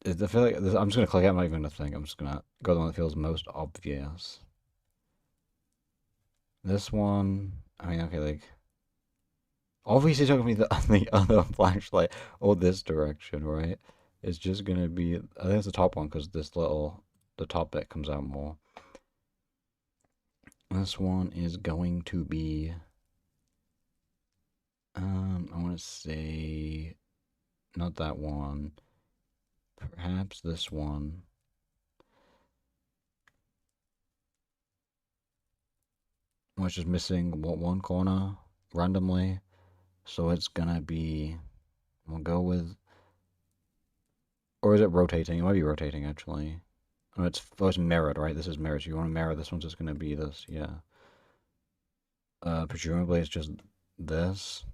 I feel like I'm just gonna click it. I'm not even gonna think. I'm just gonna go the one that feels most obvious. This one. I mean, okay, like. Obviously, talking me the other flashlight or this direction, right? It's just gonna be. I think it's the top one because the top bit comes out more. This one is going to be. I want to say, not that one. Perhaps this one. Which is missing one corner randomly. So it's gonna be. We'll go with. Or is it rotating? It might be rotating actually. Oh, it's mirrored, right? This is mirrored. So you want to mirror this one's just gonna be this, yeah. Presumably it's just this.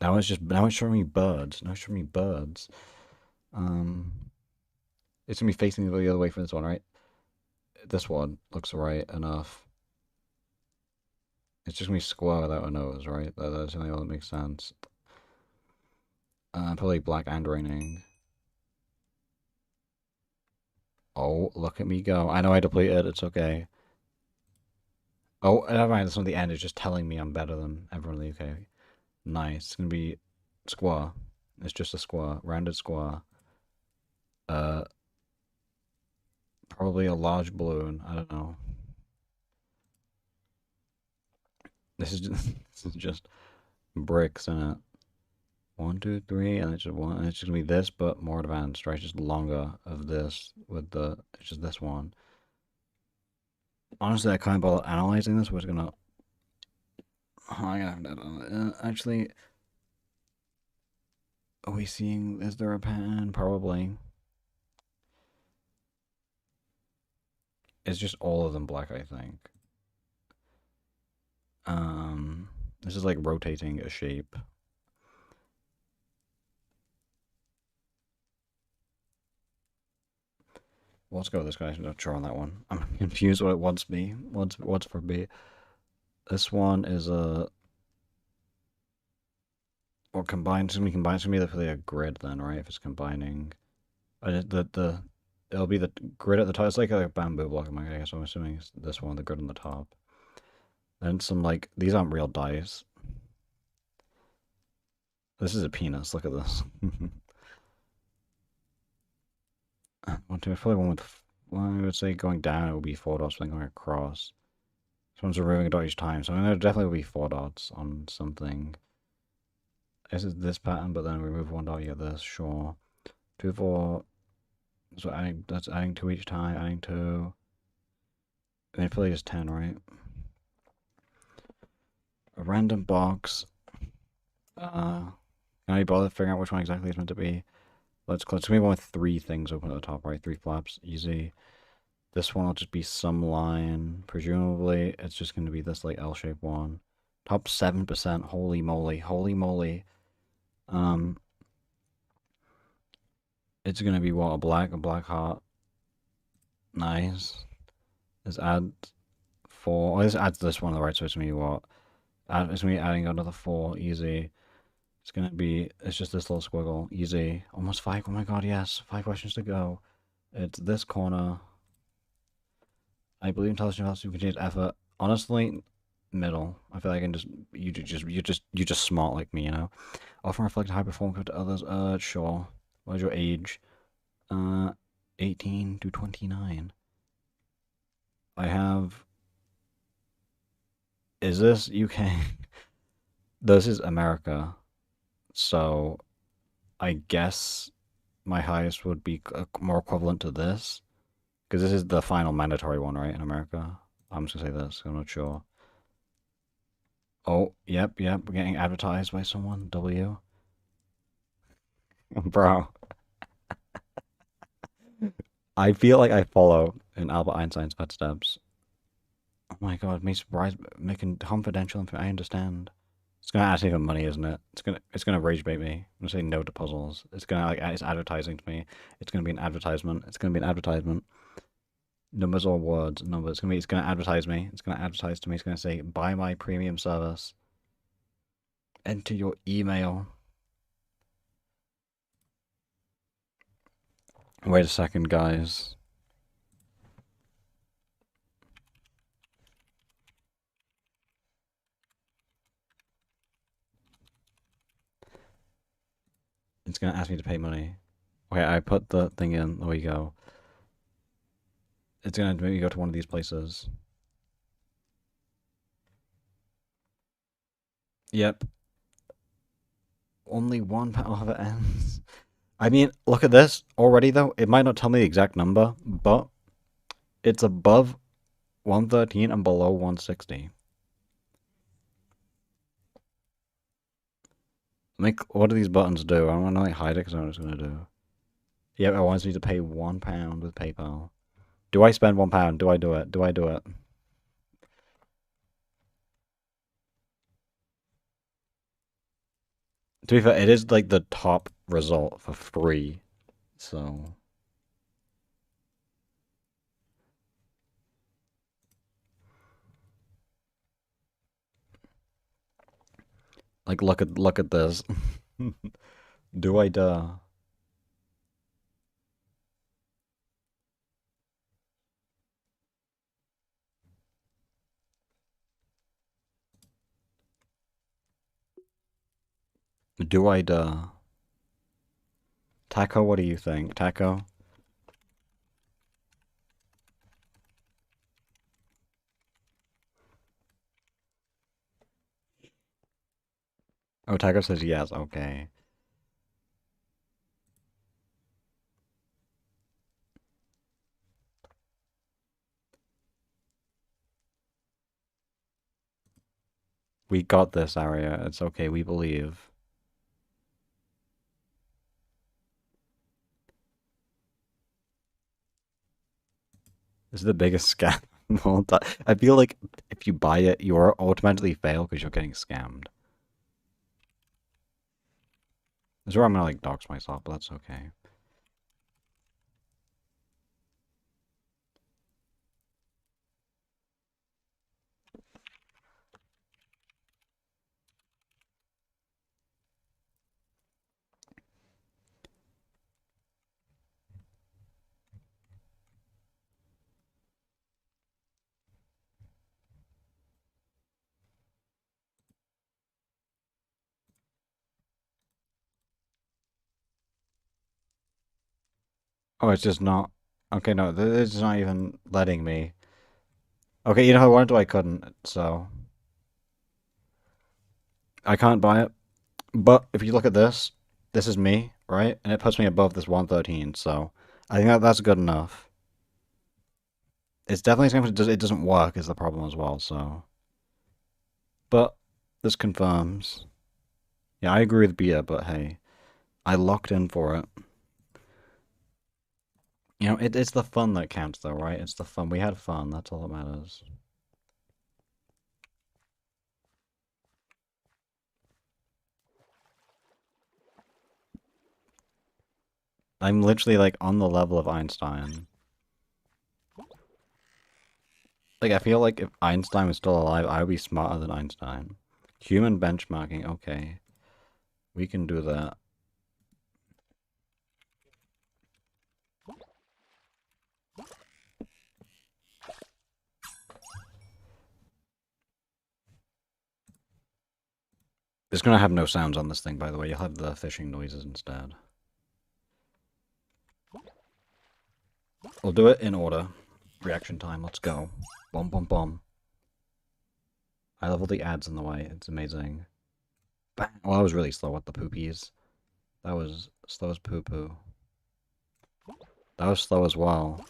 Now it's showing me birds. Now it's showing me birds. It's gonna be facing the other way from this one, right? This one looks right enough. It's just gonna be square without a nose, right? That's the only one that makes sense. Probably black and raining. Oh, look at me go. I know I depleted. It's okay. Oh, never mind. This one at the end is just telling me I'm better than everyone in the UK. Nice. It's gonna be square. It's just a square. Rounded square. Uh, Probably a large balloon. I don't know. This is just, this is just bricks in it. One, two, three, and it's just one. And it's just gonna be this, but more advanced, right? Just longer of this with the. It's just this one. Honestly, I can't bother analyzing this. We're just gonna. Oh, I gotta have that. Actually, are we seeing? Is there a pattern? Probably. It's just all of them black, I think. This is like rotating a shape. Well, let's go with this guy. Not sure on that one. I'm confused what it wants me. What's for B? This one is a. Or combined. It's gonna be combined. It's gonna be for the grid then, right? If it's combining, it'll be the grid at the top. It's like a bamboo block. I guess I'm assuming it's this one, the grid on the top. Then some like these aren't real dice. This is a penis. Look at this. One, two. I feel like one with. Well, I would say going down it would be 4 dots, but then going across. This one's removing a dot each time, so I mean, there definitely will be 4 dots on something. This is this pattern, but then remove 1 dot, you get this. Sure. 2, 4. So that's adding 2 each time. Adding 2. And it probably is 10, right? A random box. Can I bother figuring out which one exactly it's meant to be? Let's close. It's gonna be one with 3 things open at the top, right? 3 flaps. Easy. This one will just be some line. Presumably, it's just gonna be this like L-shaped one. Top 7%. Holy moly. Holy moly. It's gonna be what? A black heart. Nice. Let's add 4. Oh, this adds this one on the right, so it's gonna be what? It's gonna be adding another 4. Easy. It's gonna be. It's just this little squiggle. Easy. Almost 5. Oh my god, yes. 5 questions to go. It's this corner. I believe intelligent helps you continue effort. Honestly, middle. I feel like I can just you just smart like me, you know. Often reflect high performance to others. Sure. What is your age? 18 to 29. I have. Is this UK? This is America. So, I guess my highest would be more equivalent to this. Because this is the final mandatory one, right, in America? I'm just gonna say this. I'm not sure. Oh, yep. We're getting advertised by someone. W. Bro. I feel like I follow in Albert Einstein's footsteps. Oh my god, me surprised making confidential information. I understand. It's gonna ask me for money, isn't it? It's gonna rage bait me. I'm gonna say no to puzzles. It's gonna like it's advertising to me. It's gonna be an advertisement. It's gonna be an advertisement. Numbers or words? Numbers. It's gonna advertise me. It's gonna advertise to me. It's gonna say buy my premium service. Enter your email. Wait a second, guys. It's gonna ask me to pay money. Okay, I put the thing in. There we go. It's gonna make me go to one of these places. Yep. Only £1 of it ends. I mean, look at this already though. It might not tell me the exact number, but it's above 113 and below 160. What do these buttons do? I don't want to like hide it because I'm just gonna do. Yep, it wants me to pay £1 with PayPal. Do I spend £1? Do I do it? Do I do it? To be fair, it is like the top result for free. So like look at this. Do I duh? Do I, Taco, what do you think? Taco? Oh, Taco says yes, okay. We got this, Aria. It's okay, we believe. This is the biggest scam of all time. I feel like if you buy it, you're automatically fail because you're getting scammed. This is where I'm gonna like dox myself, but that's okay. Oh, it's just not. Okay, no, this is not even letting me. Okay, you know how I wanted to, I couldn't, so I can't buy it. But if you look at this, this is me, right? And it puts me above this 113, so I think that's good enough. It's definitely something it doesn't work is the problem as well, so. But this confirms. Yeah, I agree with Bia, but hey, I locked in for it. You know, it's the fun that counts, though, right? It's the fun. We had fun. That's all that matters. I'm literally like on the level of Einstein. Like, I feel like if Einstein was still alive, I would be smarter than Einstein. Human benchmarking, okay. We can do that. It's gonna have no sounds on this thing, by the way. You'll have the fishing noises instead. We'll do it in order. Reaction time, let's go. Bum bum bum. I love all the ads in the way. It's amazing. Bang. Well, that was really slow with the poopies. That was slow as poo poo. That was slow as well.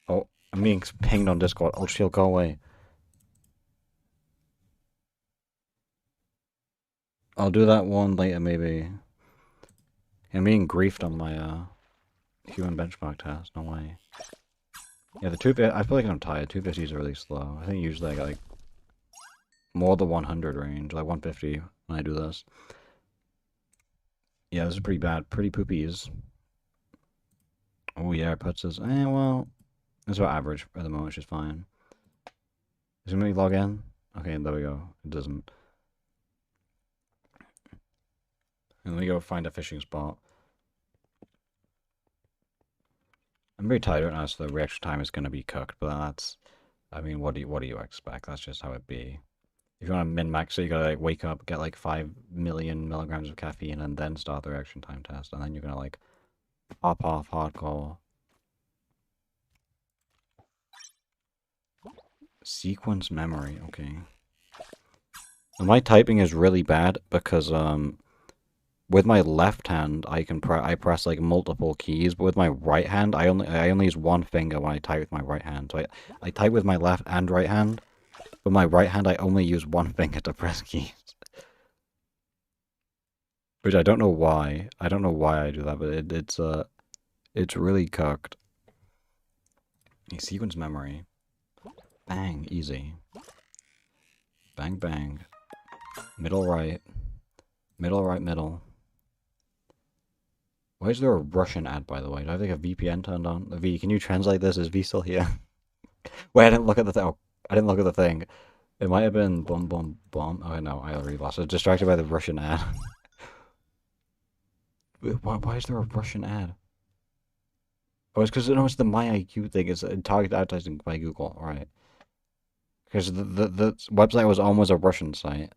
Oh, I'm being pinged on Discord. Oh, she'll go away. I'll do that one later, maybe. I'm being griefed on my human benchmark test. No way. Yeah, the 250. I feel like I'm tired. 250s are really slow. I think usually I got like more the 100 range, like 150 when I do this. Yeah, this is pretty bad. Pretty poopies. Oh yeah, it puts us. Well, it's about average at the moment, which is fine. Is it me log in? Okay, there we go. It doesn't. And let me go find a fishing spot. I'm very tired right now, so the reaction time is going to be cooked. But that's, I mean, what do you expect? That's just how it be. If you want to min max it, you gotta like wake up, get like 5 million milligrams of caffeine, and then start the reaction time test, and then you're gonna like pop off hardcore. Sequence memory, okay. And my typing is really bad because with my left hand I press like multiple keys, but with my right hand I only use one finger when I type with my right hand. So I type with my left and right hand. With my right hand I only use one finger to press keys. Which I don't know why. I don't know why I do that, but it's really cooked. Sequence memory. Bang, easy. Bang bang. Middle right. Middle right middle. Why is there a Russian ad, by the way? Do I have like a VPN turned on? V, can you translate this? Is V still here? Wait, I didn't look at the thing. Oh, I didn't look at the thing. It might have been bum bum bum. Oh no, I already lost. I was distracted by the Russian ad. Why is there a Russian ad? Oh, it's because no, it's the My IQ thing. It's target advertising by Google. All right. Because the website was almost a Russian site.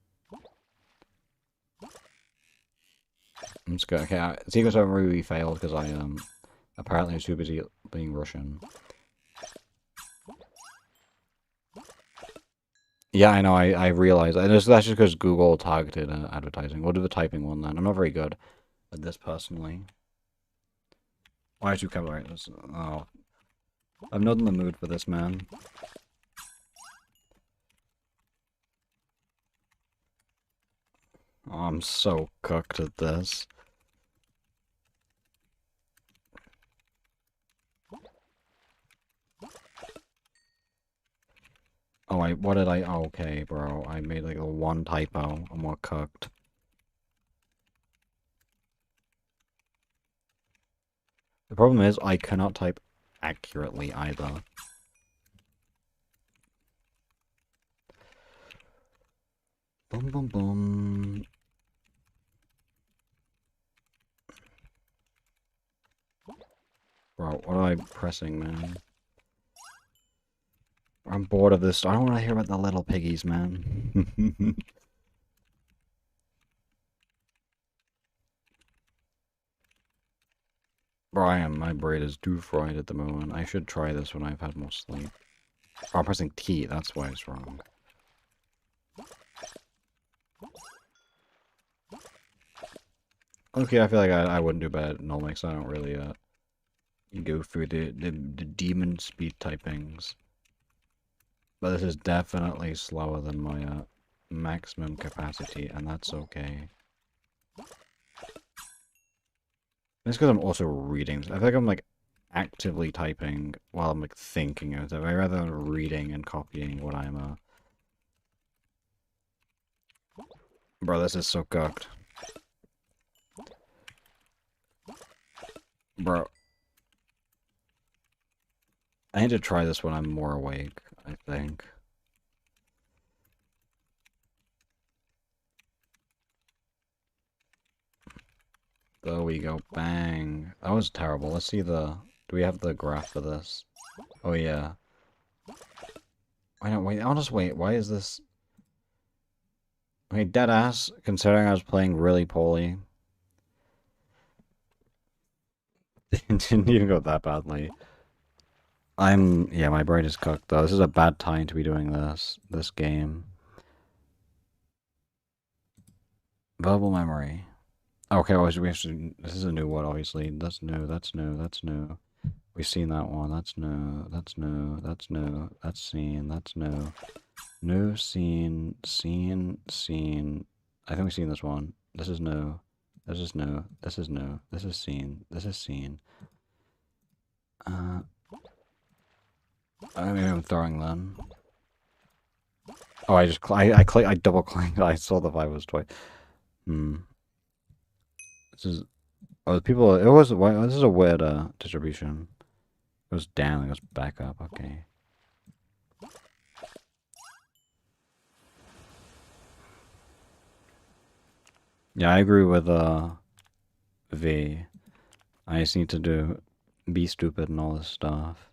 I'm just going, okay, Secret Server we failed because I, apparently was too busy being Russian. Yeah, I know, I realize. That's just because Google targeted advertising. We'll do the typing one then. I'm not very good at this personally. Why did you copyright this? Oh. I'm not in the mood for this, man. Oh, I'm so cooked at this. Oh, what did I, oh, okay, bro. I made like a one typo. I'm more cooked. The problem is, I cannot type accurately either. Boom, boom, boom. Bro, what am I pressing, man? I'm bored of this. I don't want to hear about the little piggies, man. Brian, my brain is too fried at the moment. I should try this when I've had more sleep. Oh, I'm pressing T, that's why it's wrong. Okay, I feel like I wouldn't do bad at normal because I don't really go through the demon speed typings. But this is definitely slower than my maximum capacity, and that's okay. It's because I'm also reading. I feel like I'm like actively typing while I'm like thinking of it. I rather than reading and copying what I'm Bro, this is so cooked. Bro. I need to try this when I'm more awake, I think. There we go. Bang. That was terrible. Let's see the... Do we have the graph for this? Oh, yeah. Wait, I'll just wait. Why is this... Wait, deadass, considering I was playing really poorly. It didn't even go that badly. Yeah, my brain is cooked, though. This is a bad time to be doing this game. Verbal memory. Okay, this is a new one, obviously. That's new, that's new, that's new. We've seen that one. That's new, that's new, that's new, that's seen, that's new. New, seen, seen, seen. I think we've seen this one. This is new. This is new. This is new. This is seen. This is seen. Maybe I'm throwing then. Oh, I double clicked. I saw the 5 was twice. This is, oh, people, this is a weird, distribution. It goes down, it goes back up, okay. Yeah, I agree with, V. I just need to be stupid and all this stuff.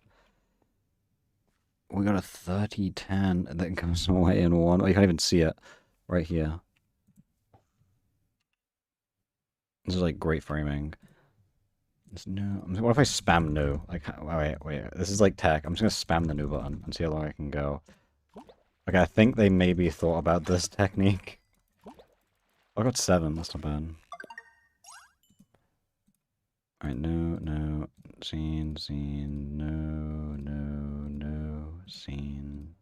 We got a 30-10 that comes away in one. Oh, you can't even see it. Right here. This is like great framing. It's new. What if I spam new? Like, wait. This is like tech. I'm just gonna spam the new button and see how long I can go. Okay, I think they maybe thought about this technique. I got 7. That's not bad. Alright, no, scene, no, scene.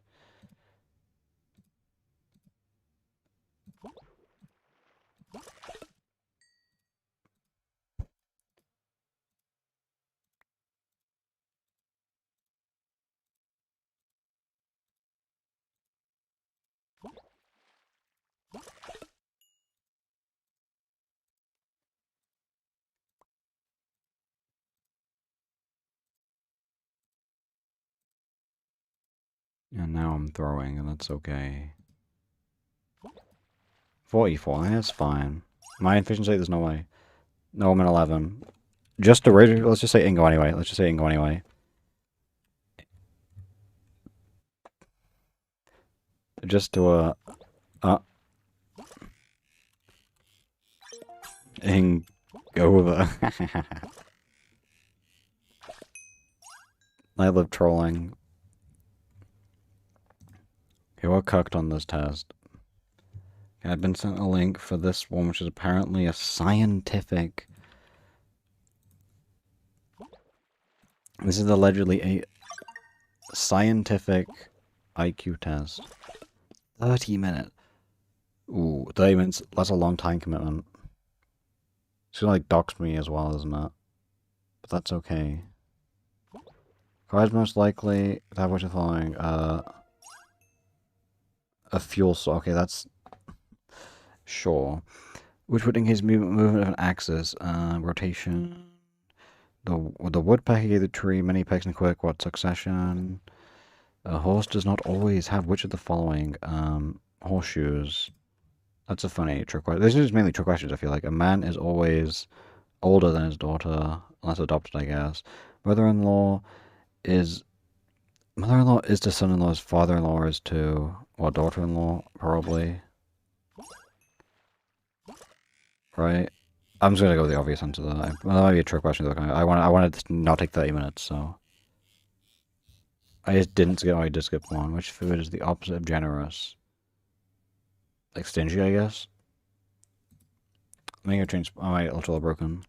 And now I'm throwing, and that's okay. 44, that's fine. My efficiency, there's no way. No, I'm in 11. Just to let's just say Ingo anyway. Let's just say Ingo anyway. Just to, over. I love trolling. Okay, we're cooked on this test. Okay, I've been sent a link for this one, which is apparently a scientific... This is allegedly a scientific IQ test. 30 minutes. Ooh, 30 minutes. That's a long time commitment. It's gonna like dox me as well, isn't it? But that's okay. Car is most likely to have what you're following. A fuel source. Okay, that's sure. Which would increase movement of an axis, rotation. The woodpecker gave the tree many pecks in quick what succession? A horse does not always have which of the following? Horseshoes. That's a funny trick question. This is mainly trick questions, I feel like. A man is always older than his daughter, unless adopted, I guess. Mother-in-law is to son-in-law's father-in-law is to, well, daughter-in-law, probably. Right? I'm just gonna go with the obvious answer though. Well, that might be a trick question though. I wanted to not take 30 minutes, so. I just didn't skip, I did skip one. Which food is the opposite of generous? Like stingy, I guess? Let me go change, oh, my ultra broken.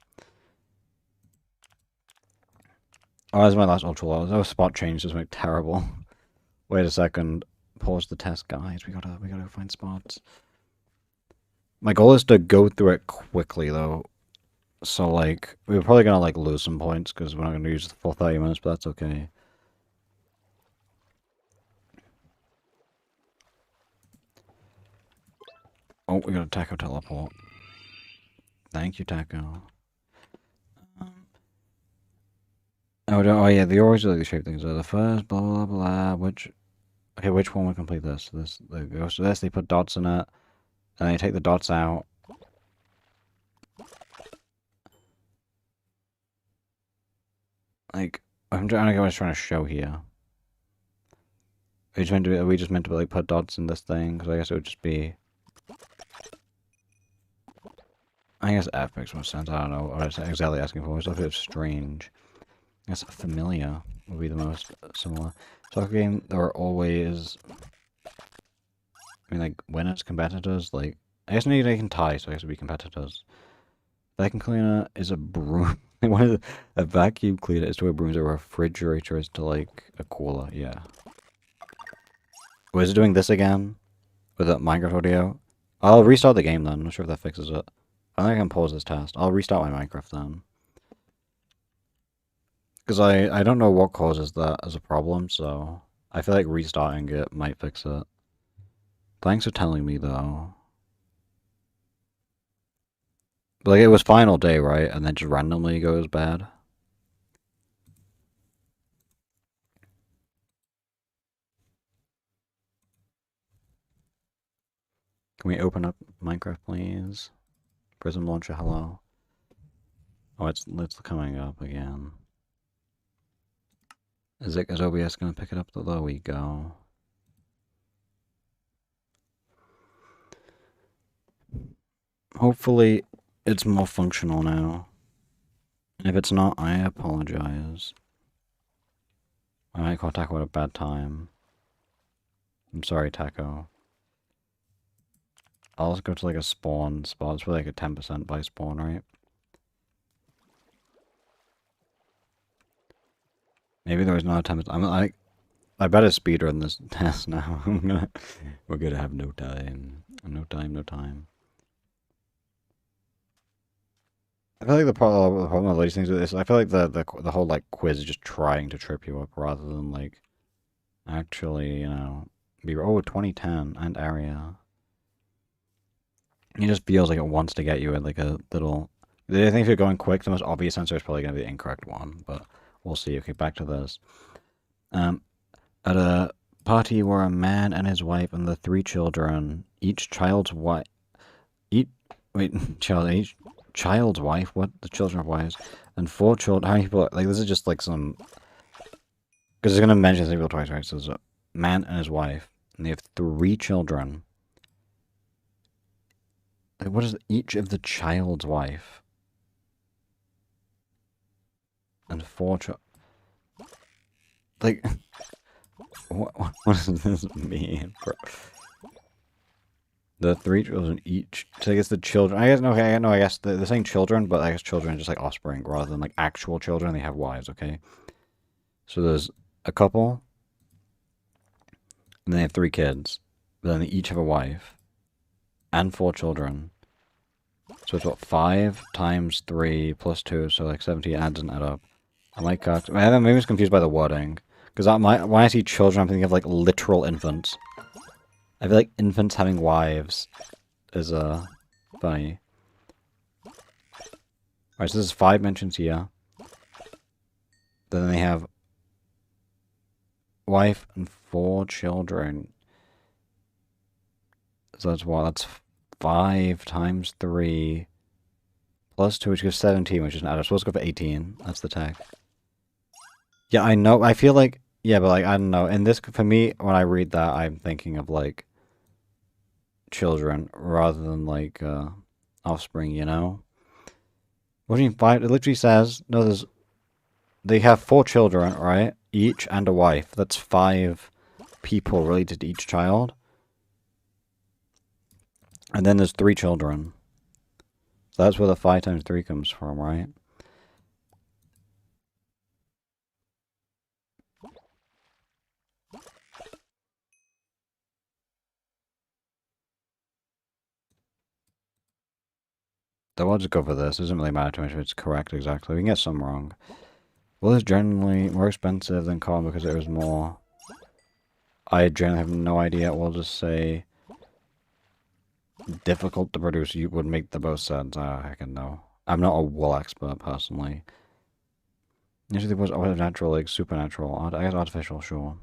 Oh, that's my last ultra low. That spot change just went terrible. Wait a second. Pause the test, guys. We gotta find spots. My goal is to go through it quickly, though. So, like, we're probably gonna, like, lose some points, because we're not gonna use the full 30 minutes, but that's okay. Oh, we got a taco teleport. Thank you, taco. Oh yeah, they always do like the shape things. So the first, blah blah blah. Which one would complete this? This they go to this. They put dots in it, and they take the dots out. Like I'm trying to get what I was trying to show here. Are we just meant to like put dots in this thing? Because I guess it would just be. I guess F makes more sense. I don't know what I was exactly asking for. It's a bit strange. I guess familiar would be the most similar. Soccer game, there are always... I mean, like, winners, competitors, like... I guess maybe they can tie, so I guess it would be competitors. Vacuum cleaner is a broom. A vacuum cleaner is to a broom, a refrigerator is to, like, a cooler, yeah. Was it doing this again? With that Minecraft audio? I'll restart the game then, I'm not sure if that fixes it. I think I can pause this test. I'll restart my Minecraft then. Because I don't know what causes that as a problem, so I feel like restarting it might fix it. Thanks for telling me, though. But, like, it was final day, right? And then just randomly goes bad. Can we open up Minecraft, please? Prism launcher, hello. Oh, it's coming up again. Is OBS gonna pick it up? There we go. Hopefully, it's more functional now. If it's not, I apologize. I might call Taco at a bad time. I'm sorry, Taco. I'll just go to like a spawn spot. It's for like a 10% by spawn, right? Maybe there was not a 10%. I better speedrun this test now. We're gonna have no time. No time. I feel like the problem with these things with this, I feel like the whole like quiz is just trying to trip you up rather than like actually, you know, be 2010 and area. It just feels like it wants to get you at like a little. I think if you're going quick, the most obvious answer is probably gonna be the incorrect one, but we'll see. Okay, back to this. At a party where a man and his wife and the 3 children, each child's wife, each child's wife, what? The children of wives, and 4 children, how many people, like, this is just, like, some, because it's going to mention people twice, right? So there's a man and his wife, And they have 3 children. Like, what is each of the child's wife? And 4 like, what does this mean, bro? The 3 children each. So I guess the children. I guess no. Okay, no. I guess they're saying children, but I guess children are just like offspring rather than like actual children. They have wives. Okay. So there's a couple, and they have 3 kids. But then they each have a wife and 4 children. So it's what 5 times 3 plus 2, so like 17 doesn't add up. I might cut. Maybe I was confused by the wording because when I see children, I'm thinking of like literal infants. I feel like infants having wives is funny. Alright, so there's 5 mentions here. Then they have wife and 4 children. So that's what? That's 5 times 3 plus 2, which gives 17, which is an adder. So let's go for 18. That's the tag. Yeah, I know. I feel like, yeah, but like, I don't know. And this, for me, when I read that, I'm thinking of like children rather than like offspring, you know? What do you mean 5? It literally says, no, they have 4 children, right? Each and a wife. That's 5 people related to each child. And then there's 3 children. So that's where the 5 times 3 comes from, right? So I'll just go for this. It doesn't really matter too much if it's correct exactly. We can get some wrong. Well, it's generally more expensive than corn because it was more. I generally have no idea. We'll just say difficult to produce. You would make the most sense. I can know. I'm not a wool expert personally. Usually was natural, like supernatural. I guess artificial, sure.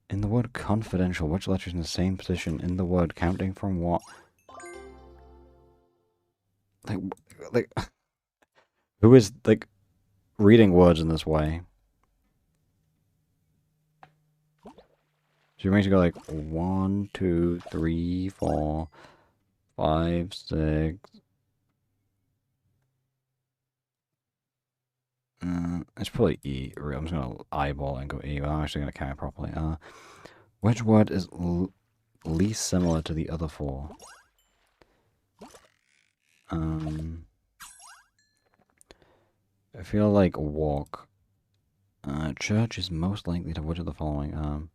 In the word confidential, which letter is in the same position in the word counting from what? Like, who is like reading words in this way? So you're going to go like 1, 2, 3, 4, 5, 6. It's probably E. I'm just gonna eyeball and go E. But I'm actually gonna count it properly. Which word is least similar to the other 4? I feel like walk. Church is most likely to which of the following?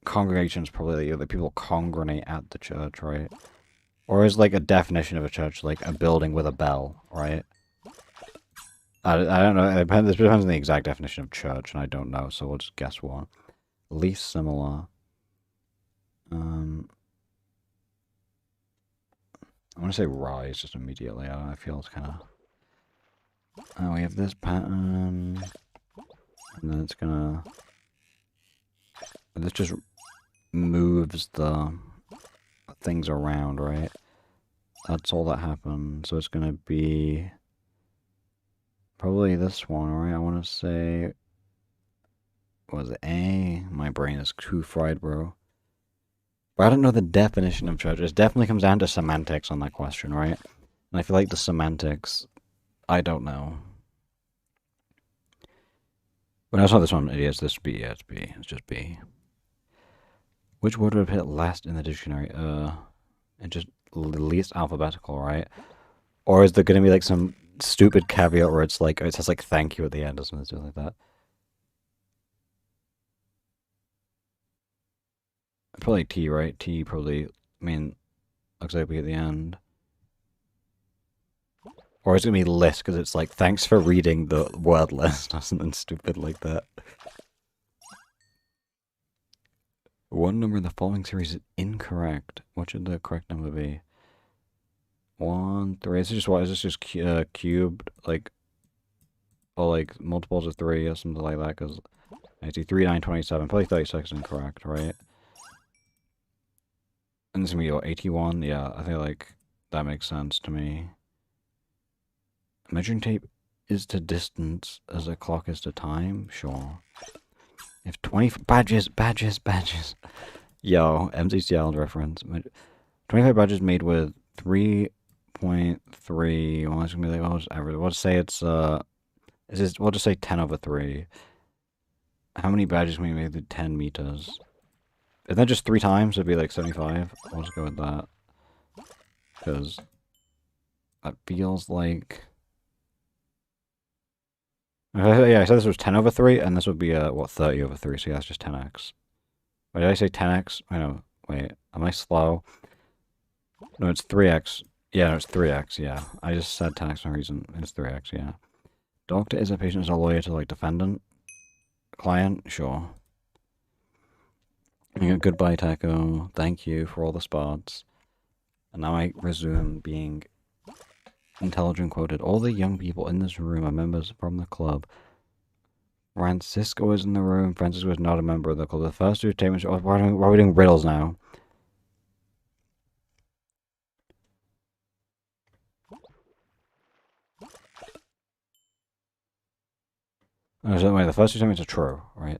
Congregation is probably the people congregate at the church, right? Or is like a definition of a church like a building with a bell, right? I don't know. This depends on the exact definition of church, and I don't know, so we'll just guess one. Least similar. I want to say rise just immediately. I feel it's kind of. We have this pattern, and then it's gonna. This just moves the things around, right? That's all that happens. So it's gonna be probably this one, right? I want to say. Was it A? My brain is too fried, bro. But I don't know the definition of church. It definitely comes down to semantics on that question, right? And I feel like the semantics, I don't know. When I saw this one, it's this B. Yeah, it's B. It's just B. Which word would appear last in the dictionary? And just least alphabetical, right? Or is there going to be like some stupid caveat where it's like, it says like thank you at the end or something like that? Probably T, right? T probably, I mean, looks like it'll be at the end. Or it's gonna be list, because it's like, thanks for reading the word list, or something stupid like that. One number in the following series is incorrect. What should the correct number be? 1, 3. Is this just what? Is this just cubed? Like, or like multiples of 3 or something like that? Because I see 3, 9, 27. Probably 36 is incorrect, right? And this is gonna be what, 81? Yeah, I feel like that makes sense to me. Measuring tape is to distance as a clock is to time? Sure. If 20 badges. Yo, MCCL reference. 25 badges made with 3.3. Well, it's gonna be like, oh, average. We'll just say it's we'll just say 10 over 3. How many badges can we make with 10 meters? If that just 3 times, it'd be like 75. I'll just go with that. Because that feels like... Yeah, I said this was 10 over 3, and this would be, what, 30 over 3, so yeah, that's just 10x. Wait, did I say 10x? I know. Wait, am I slow? No, it's 3x. Yeah, no, it's 3x, yeah. I just said 10x for no reason. It's 3x, yeah. Doctor is a patient, is a lawyer to, like, defendant. Client, sure. Yeah, goodbye, Taco. Thank you for all the spots. And now I resume being intelligent quoted. All the young people in this room are members from the club. Francisco is in the room. Francisco is not a member of the club. The first two statements... Oh, why are we doing riddles now? Oh, so wait, the first two statements are true, right?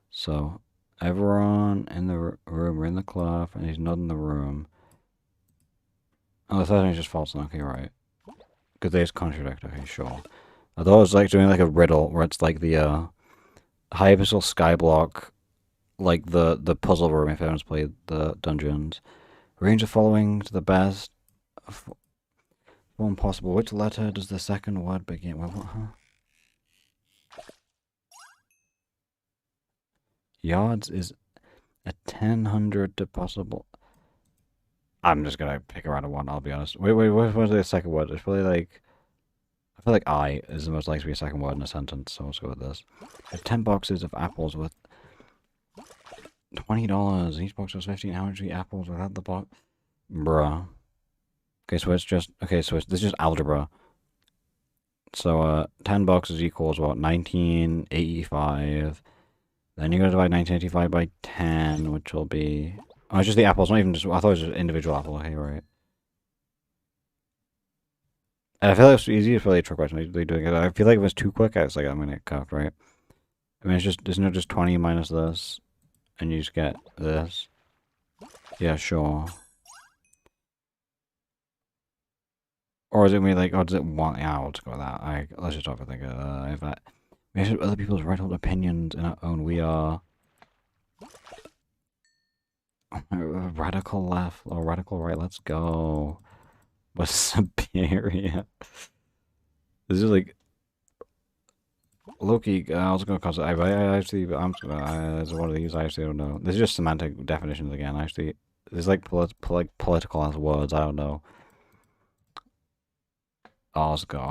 So, everyone in the room, we're in the club, and he's not in the room. Oh, the third one is just false. Okay, right. Because they just contradict. Okay, sure. I thought it was like doing like a riddle where it's like the high abyssal skyblock, like the puzzle room if anyone's played the dungeons. Arrange the following to the best form possible. Which letter does the second word begin with? What, huh? Yards is a 1000 to possible. I'm just gonna pick a random one, I'll be honest. Wait, what was the second word? It's probably like... I feel like I is the most likely to be a second word in a sentence, so let's go with this. I have 10 boxes of apples with $20. Each box was 15. How much are the apples without the box? Bruh. Okay, so it's just... Okay, so this is just algebra. So, 10 boxes equals what? 1985. Then you're gonna divide 1985 by 10, which will be... Oh, it's just the apples, not even just... I thought it was just individual apple. Okay, right. And I feel like it's easy. It's really a trick question. They do it. I feel like if it's too quick, it's like I'm gonna get cuffed, right? I mean, it's just... Isn't it just 20 minus this? And you just get this? Yeah, sure. Or is it me like... Oh, does it want... Yeah, I'll just go with that. Let's just overthink it. If that... We have other people's right old opinions in our own. We are... Radical left or radical right. Let's go. What's superior? This is like Loki. I was gonna cause. I actually. As one of these. I actually don't know. This is just semantic definitions again. Actually, there's like political as words. I don't know. Oh, let's go.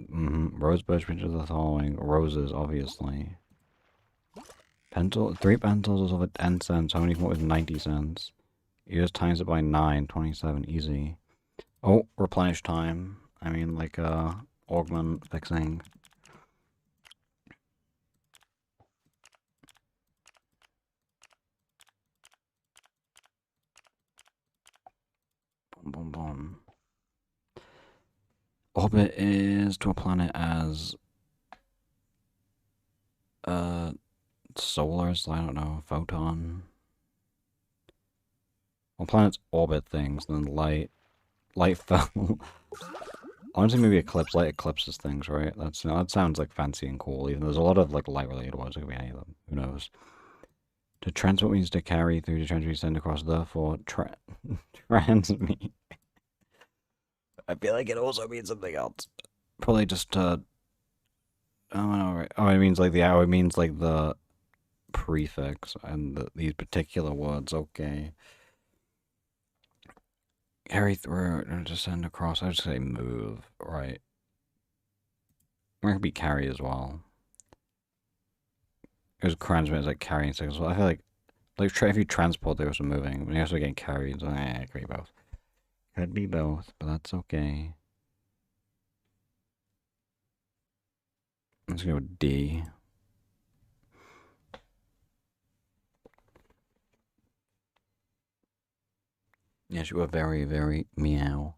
Rosebud pictures the following. Roses, obviously. Pencil. 3 pencils is over 10 cents. How many come up with 90 cents? You just times it by 9. 27. Easy. Oh, replenish time. I mean, like, augment fixing. Boom, boom, boom. Orbit is to a planet as, solar, so I don't know, photon. Well, planets orbit things, then light fell. Honestly, maybe eclipse. Light eclipses things, right? That sounds like fancy and cool. Even there's a lot of like light-related ones. It could be any of them. Who knows? To transmit means to carry through. To transmit, send across. Therefore, transmit. I feel like it also means something else. Probably just I don't know. Right? Oh, it means like the hour. It means like the prefix and these particular words. Okay. Carry through or just send across. I would say move, right? Or it could be carry as well. Because transmit is like carrying signals. Well, I feel like if you transport, there was some moving. When you also get carried, so it could be both. Could be both, but that's okay. Let's go with D. Yes, you are very, very meow.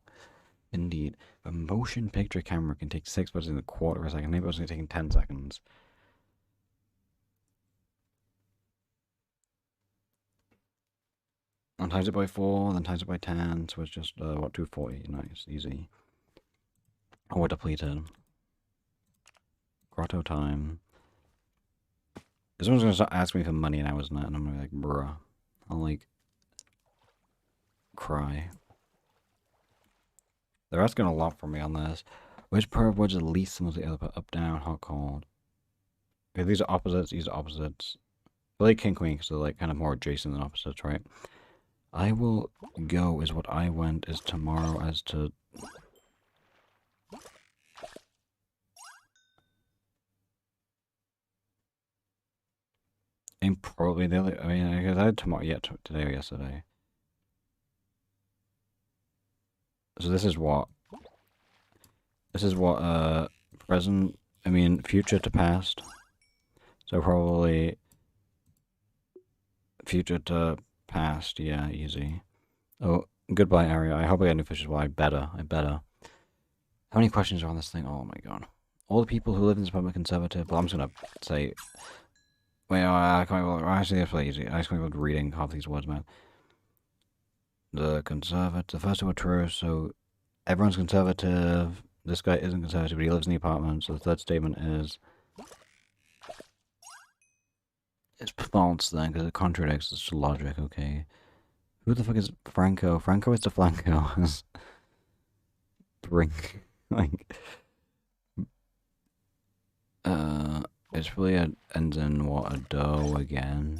Indeed. A motion picture camera can take 6 photos in a quarter of a second. Maybe it was only taking 10 seconds. And times it by 4, then times it by 10, so it's just, what, 240? Nice, easy. Oh, we're depleted. Grotto time. Someone's gonna start asking me for money and I was not, and I'm gonna be like, bruh. I'll, like, cry. They're asking a lot from me on this. Which pair of words is least similar to the other? Up, down, hot, cold. Okay, these are opposites, these are opposites. I like king, queen, because they're, like, kind of more adjacent than opposites, right? I will go is what I went is tomorrow as to... And probably the other... I mean, I guess I had tomorrow... Yeah, today or yesterday. So this is what... This is what, present... I mean, future to past. So probably... Future to past, yeah, easy. Oh, goodbye, Aria. I hope I get new fish as well. I better. How many questions are on this thing? Oh my god. All the people who live in this public conservative... Well, I'm just gonna say... Wait, I can't... Actually, that's really easy. I just can't even reading half these words, man. The conservative... The first two are true, so... Everyone's conservative. This guy isn't conservative, but he lives in the apartment, so the third statement is... It's false then, because it contradicts its logic, okay. Who the fuck is Franco? Franco is DeFlanco. Brink. Like... It's really ends in what, a dough again?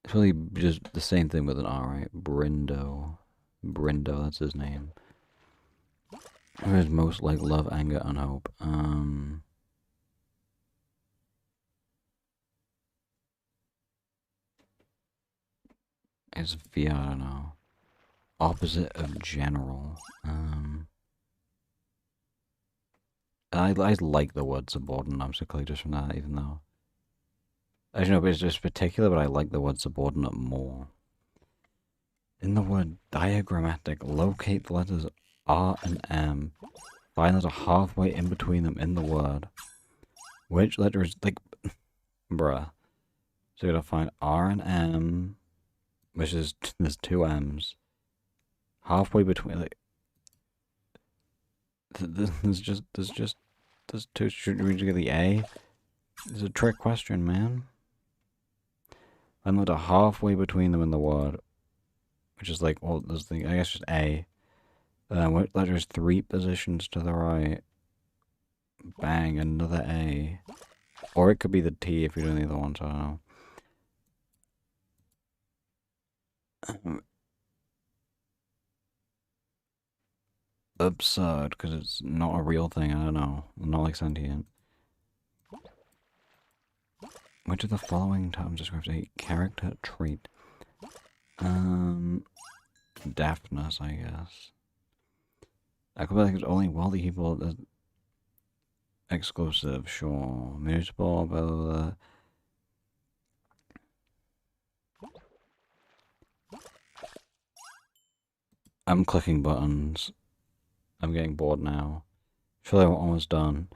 It's really just the same thing with an R, right? Brindo. Brindo, that's his name. Who is most like love, anger, and hope? It's V, I don't know. Opposite of general. I like the word subordinate, I'm so clear just from that, even though... I don't know, but it's just particular, but I like the word subordinate more. In the word diagrammatic, locate the letters R and M. Find letter halfway in between them in the word. Which letter is, like... Bruh. So you gotta find R and M, which is... There's two M's. Halfway between, like... There's two... Should we get the A? It's a trick question, man. Find letter halfway between them in the word. Which is like, well, there's the... I guess just A. What letter is 3 positions to the right? Bang, another A. Or it could be the T if you're doing the other one, so I don't know. Absurd, because it's not a real thing, I don't know. Not like sentient. Which of the following terms describes a character trait? Daftness, I guess. I could be like, it's only wealthy people that... Exclusive, sure. Municipal, blah, blah, blah. I'm clicking buttons. I'm getting bored now. Surely I'm almost done.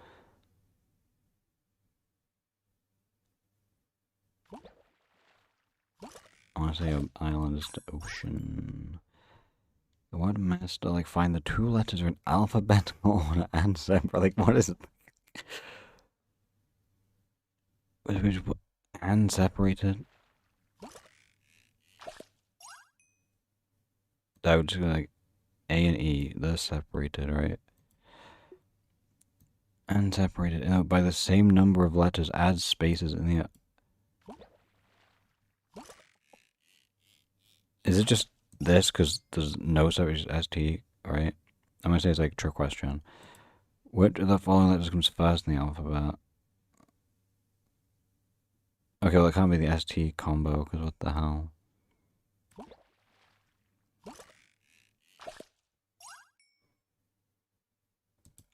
I want to say island is the ocean. The word master, like, find the 2 letters are in alphabetical order and separate. Like, what is it? And separated? I would just go like A and E, they're separated, right? And separated by the same number of letters, add spaces in the... Is it just this because there's no separation, ST, right? I'm gonna say it's like a trick question. Which of the following letters comes first in the alphabet? Okay, well it can't be the ST combo, because what the hell?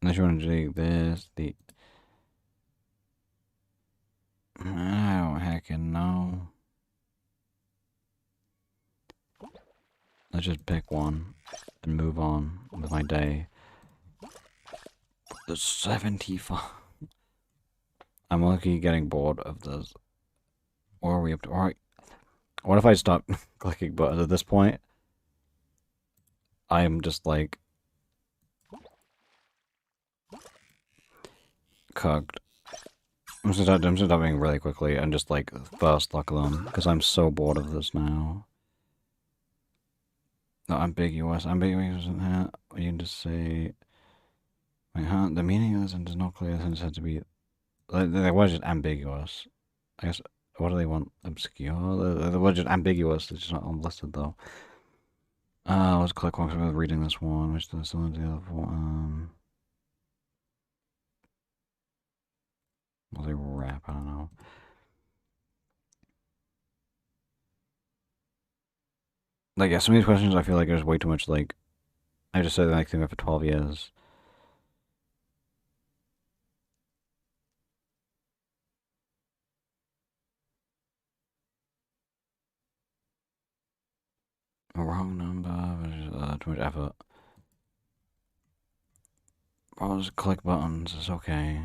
Unless you want to do this, the... I don't heckin' know. Let's just pick one and move on with my day. There's 75. I'm lucky getting bored of this. Or are we up to... Alright. What if I stop clicking buttons at this point? I am just like... cooked. I'm just gonna being really quickly and just like first look at them because I'm so bored of this now. No, ambiguous. Ambiguous. You can just say... Wait, huh? The meaning of this sentence is not clear. The sentence has to be... The word is just ambiguous. I guess... What do they want? Obscure? The word is just ambiguous. It's just not unlisted though. Let's click once we're reading this one. Which the other one? Was a rap? I don't know. Like, yeah, some of these questions I feel like there's way too much, like... I just said the next thing for 12 years. A wrong number, too much effort. I'll just click buttons, it's okay.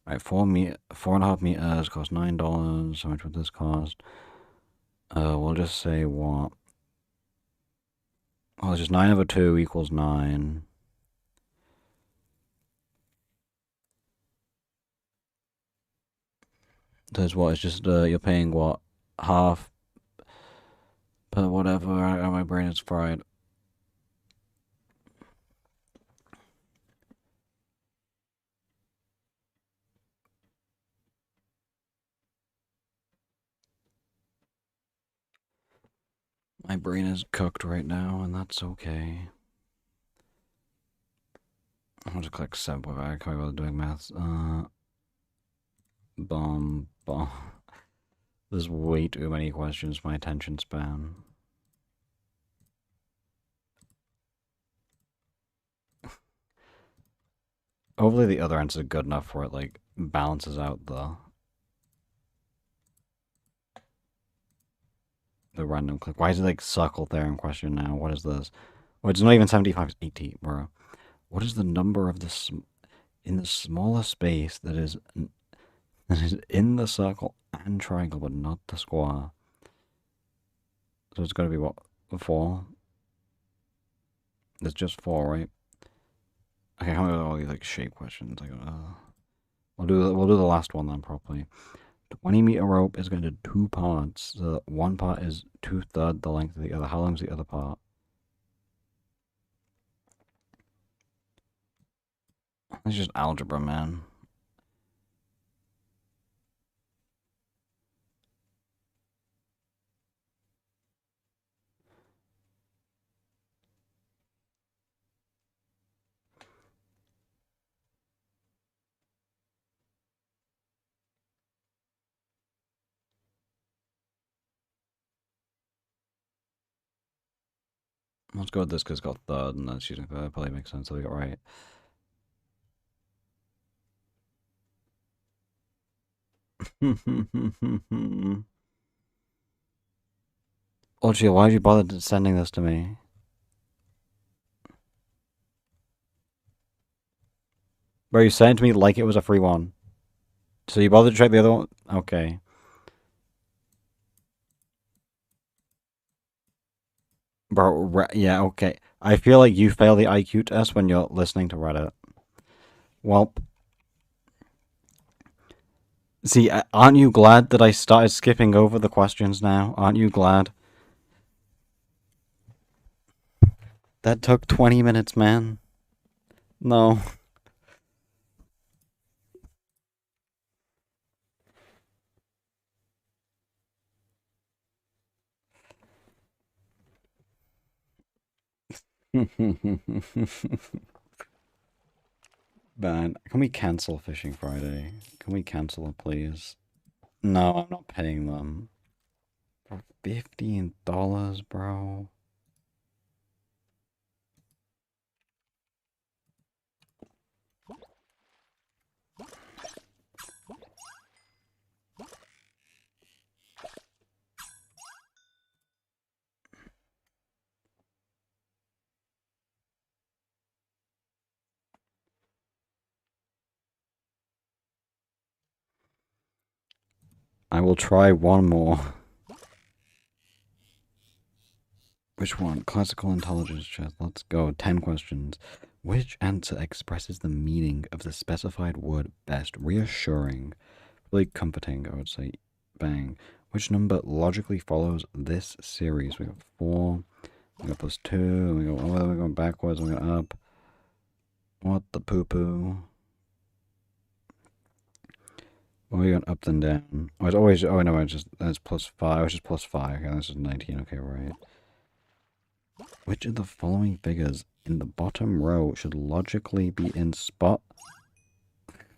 Alright, 4.5 meters cost $9. How much would this cost? We'll just say what? Well, it's just 9 over 2 equals 9. That's what? It's just, you're paying what? Half? But whatever, my brain is fried. My brain is cooked right now, and that's okay. I'll just click Subway. I can't bother doing maths. Bomb. There's way too many questions for my attention span. Hopefully the other answer is good enough for it, like, balances out the random click. Why is it, like, circle there in question now? What is this? Oh, it's not even 75, it's 80, bro. What is the number of this in the smaller space that is in the circle and triangle, but not the square? So it's gotta be what? 4? There's just 4, right? Okay, how about all these like shape questions? Like, we'll do the last one then properly. 20-meter rope is going to 2 parts. So one part is 2/3 the length of the other. How long is the other part? It's just algebra, man. Let's go with this because it's got third, and that's usually that probably makes sense. So we got right. Ochi, why did you bother sending this to me? Bro, you sent it to me like it was a free one. So you bothered to check the other one? Okay. Bro, yeah, okay. I feel like you fail the IQ test when you're listening to Reddit. Well, see, aren't you glad that I started skipping over the questions now? Aren't you glad? That took 20 minutes, man. No. Man, can we cancel Fishing Friday? Can we cancel it, please? No, I'm not paying them. For $15, bro. I will try one more. Which one? Classical intelligence chess. Let's go. 10 questions. Which answer expresses the meaning of the specified word best? Reassuring. Really comforting, I would say. Bang. Which number logically follows this series? We got 4. We got +2. We got, oh, we're going backwards. We got up. What the poo-poo? Well, we got up then down. Oh, it's always, oh, no, it's just, that's +5. It's just +5. Okay, this is 19. Okay, right. Which of the following figures in the bottom row should logically be in spot?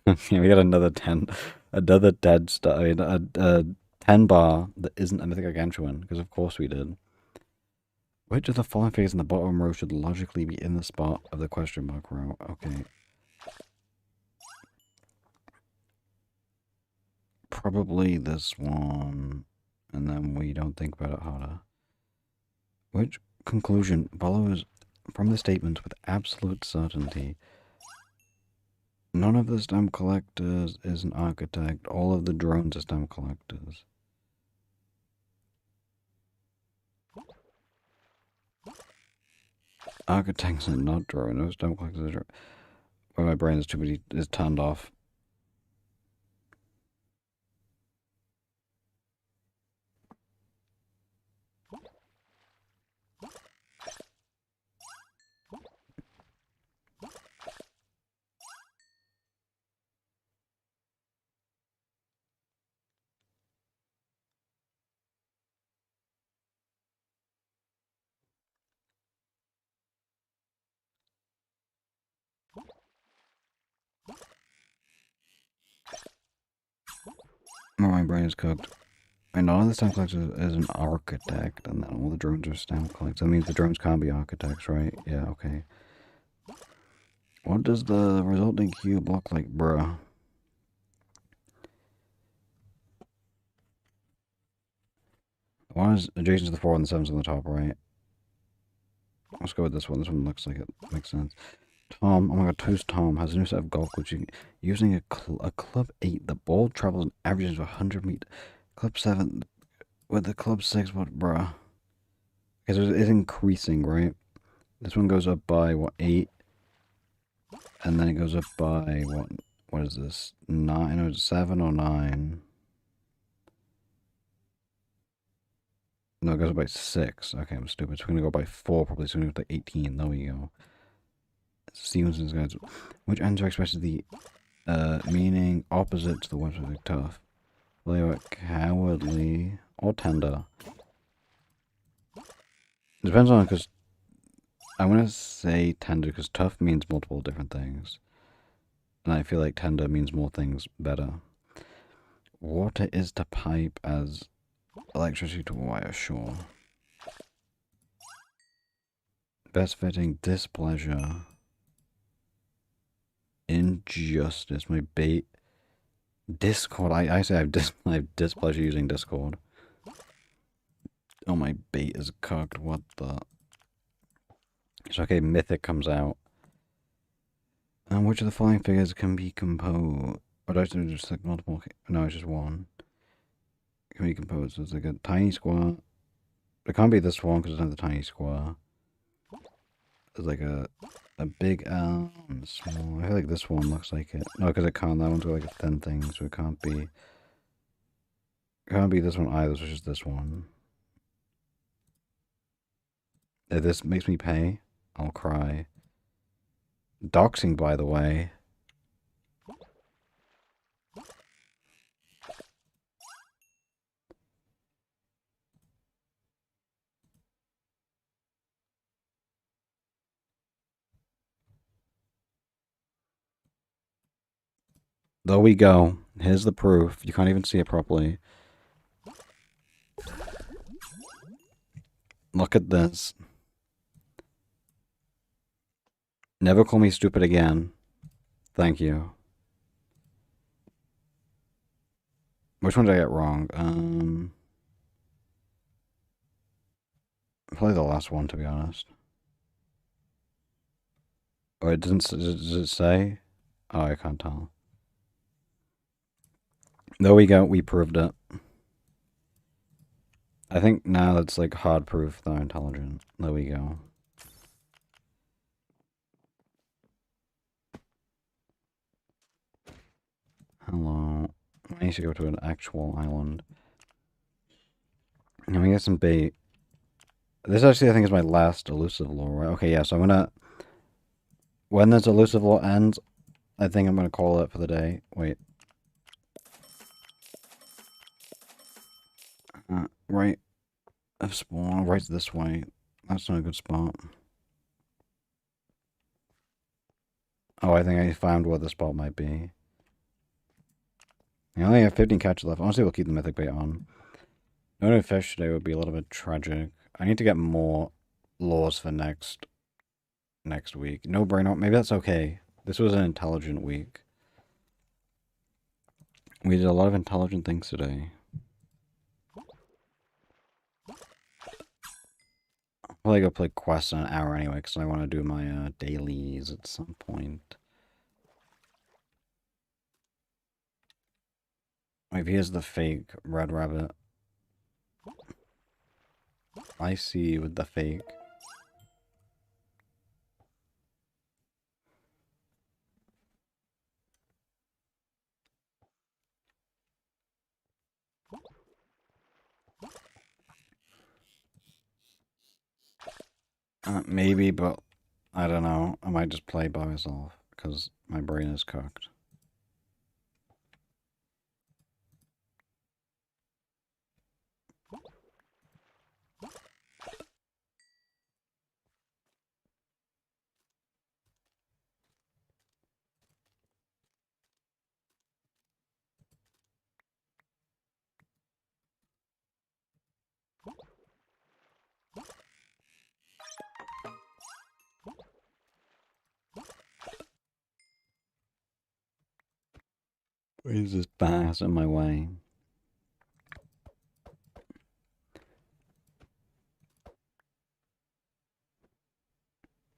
Okay, we got another 10. Another dead star. I mean, a 10 bar that isn't a mythic gargantuan, because of course we did. Which of the following figures in the bottom row should logically be in the spot of the question mark row? Okay. Probably this one. And then we don't think about it harder. Which conclusion follows from the statement with absolute certainty? None of the stamp collectors is an architect. All of the drones are stamp collectors. Architects are not drone. No stamp collectors are drone. Well, my brain is too many, is turned off. My brain is cooked. And none of the stamp collectors is an architect, and then all the drones are stamp collectors. That means the drones can't be architects, right? Yeah, okay. What does the resulting cube look like, bruh? One is adjacent to the 4 and the 7's on the top, right? Let's go with this one. This one looks like it makes sense. Tom, oh my god, who's Tom? Has a new set of golf clubs. Using a club 8, the ball travels an average of 100 meters. Club 7, with the club 6, what, bruh? Because it's increasing, right? This one goes up by, what, 8? And then it goes up by, what is this? 9, or 7 or 9? No, it goes up by 6. Okay, I'm stupid. It's gonna go by 4, probably. It's gonna go to 18. There we go. Stevenson's guys. Which answer expresses the meaning opposite to the word like tough? Well, cowardly or tender. Depends on, because I'm gonna say tender because tough means multiple different things, and I feel like tender means more things better. Water is to pipe as electricity to wire, sure. Best fitting displeasure. Injustice. My bait. Discord. I say I have displeasure using Discord. Oh, my bait is cooked. What the? It's okay. Mythic comes out. And which of the following figures can be composed? Or do I have to just like multiple? No, it's just one. Can be composed. So it's like a tiny square. It can't be this one because it's not the tiny square. There's like a big L and a small. I feel like this one looks like it. No, because it can't. That one's got like a thin thing, so it can't be. It can't be this one either. So it's just this one. If this makes me pay, I'll cry. Doxing, by the way. There we go. Here's the proof. You can't even see it properly. Look at this. Never call me stupid again. Thank you. Which one did I get wrong? Probably the last one, to be honest. Oh, it doesn't. Does it say? Oh, I can't tell. There we go, we proved it. I think now it's like hard proof they're intelligent. There we go. Hello. I need to go to an actual island. Let me get some bait. This actually, I think, is my last elusive lore, right? Okay, yeah, so I'm gonna... When this elusive lore ends, I think I'm gonna call it for the day. Wait. Right of spawn, right this way. That's not a good spot. Oh, I think I found where the spot might be. I only have 15 catches left. Honestly, we'll keep the mythic bait on. No fish today would be a little bit tragic. I need to get more lures for next week. No brainer. Maybe that's okay. This was an intelligent week. We did a lot of intelligent things today. I'll probably go play quests in an hour anyway, because I want to do my dailies at some point. Wait, here's the fake red rabbit. I see you with the fake. Maybe, but I don't know. I might just play by myself, because my brain is cooked. Why is this bass in my way?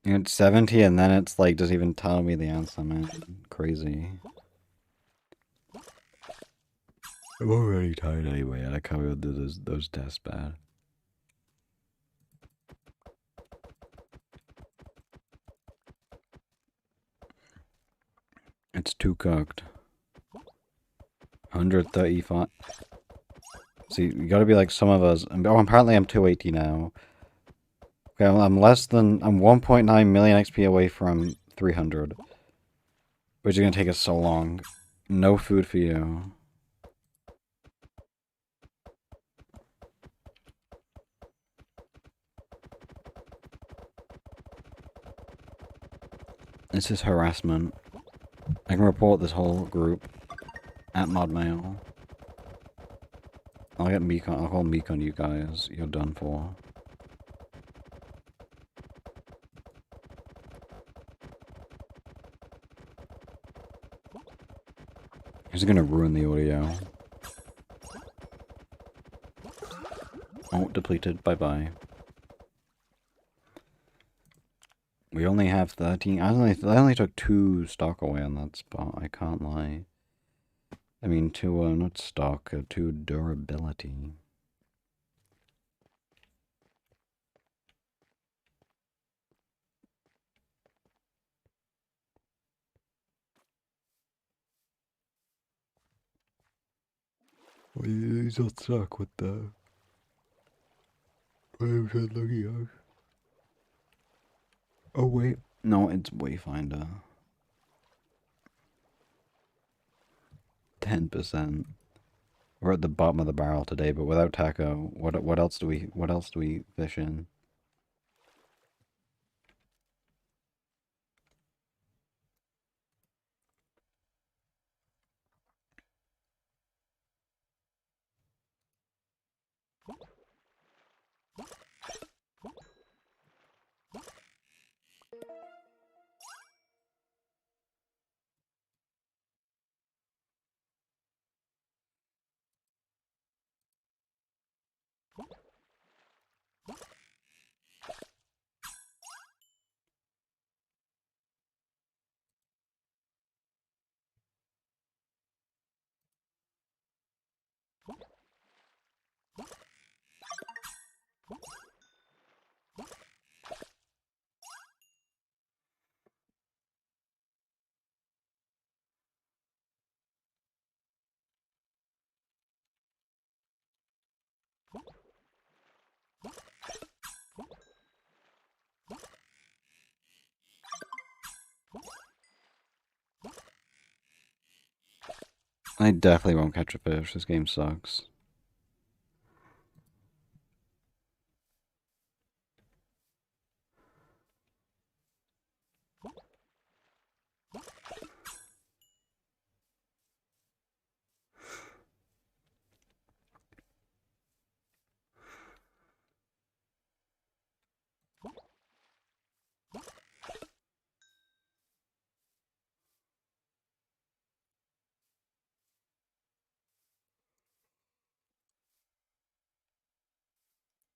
It's 70 and then it's like, doesn't even tell me the answer, man. Crazy. I'm already tired anyway, and I can't even do those tests bad. It's too cooked. 135. See, you gotta be like some of us. Oh, apparently I'm 280 now. Okay, I'm 1.9 million XP away from 300. Which is gonna take us so long. No food for you. This is harassment. I can report this whole group at Modmail. I'll get Meek on, I'll call Meek on you guys. You're done for. He's gonna ruin the audio. Oh, depleted. Bye-bye. We only have 13. I only took 2 stock away on that spot. I can't lie. I mean, 2, not stock, 2 durability. He's not stuck with the... looking at. Oh, wait. No, it's Wayfinder. 10%. We're at the bottom of the barrel today, but without taco, what else do we fish in? I definitely won't catch a fish. This game sucks.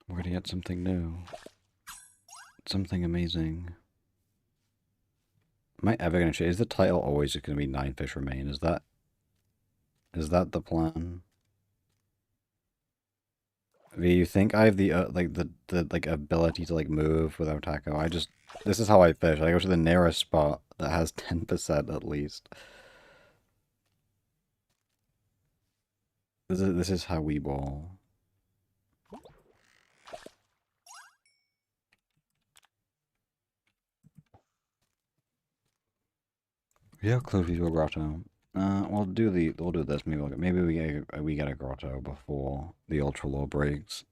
We're gonna get something new. Something amazing. Am I ever gonna change? Is the title always just gonna be 9 fish remain? Is that the plan? Do you think I have the the like ability to like move without taco? This is how I fish. I go to the nearest spot that has 10% at least. This is how we ball. Yeah, close to a grotto. We'll do this. Maybe we get a grotto before the ultra law breaks.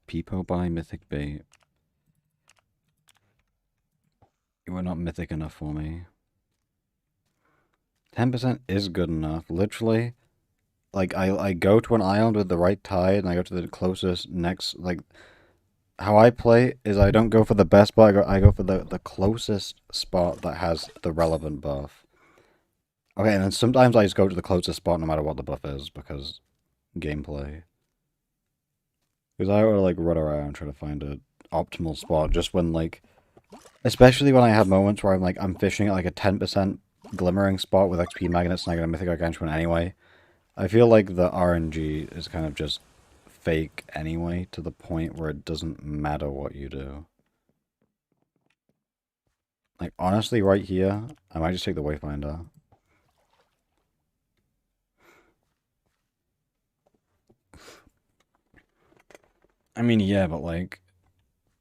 Peepo by mythic bait. You were not mythic enough for me. 10% is good enough. Literally, like I go to an island with the right tide, and I go to the closest next. Like how I play is I don't go for the best spot. I go for the closest spot that has the relevant buff. Okay, and then sometimes I just go to the closest spot no matter what the buff is because gameplay. Because I would like run around trying to find a optimal spot just when like, especially when I have moments where I'm fishing at like a 10% glimmering spot with XP magnets and I get a mythic gargantuan anyway. I feel like the RNG is kind of just fake anyway to the point where it doesn't matter what you do. Like honestly, right here, I might just take the Wayfinder. I mean, yeah, but like,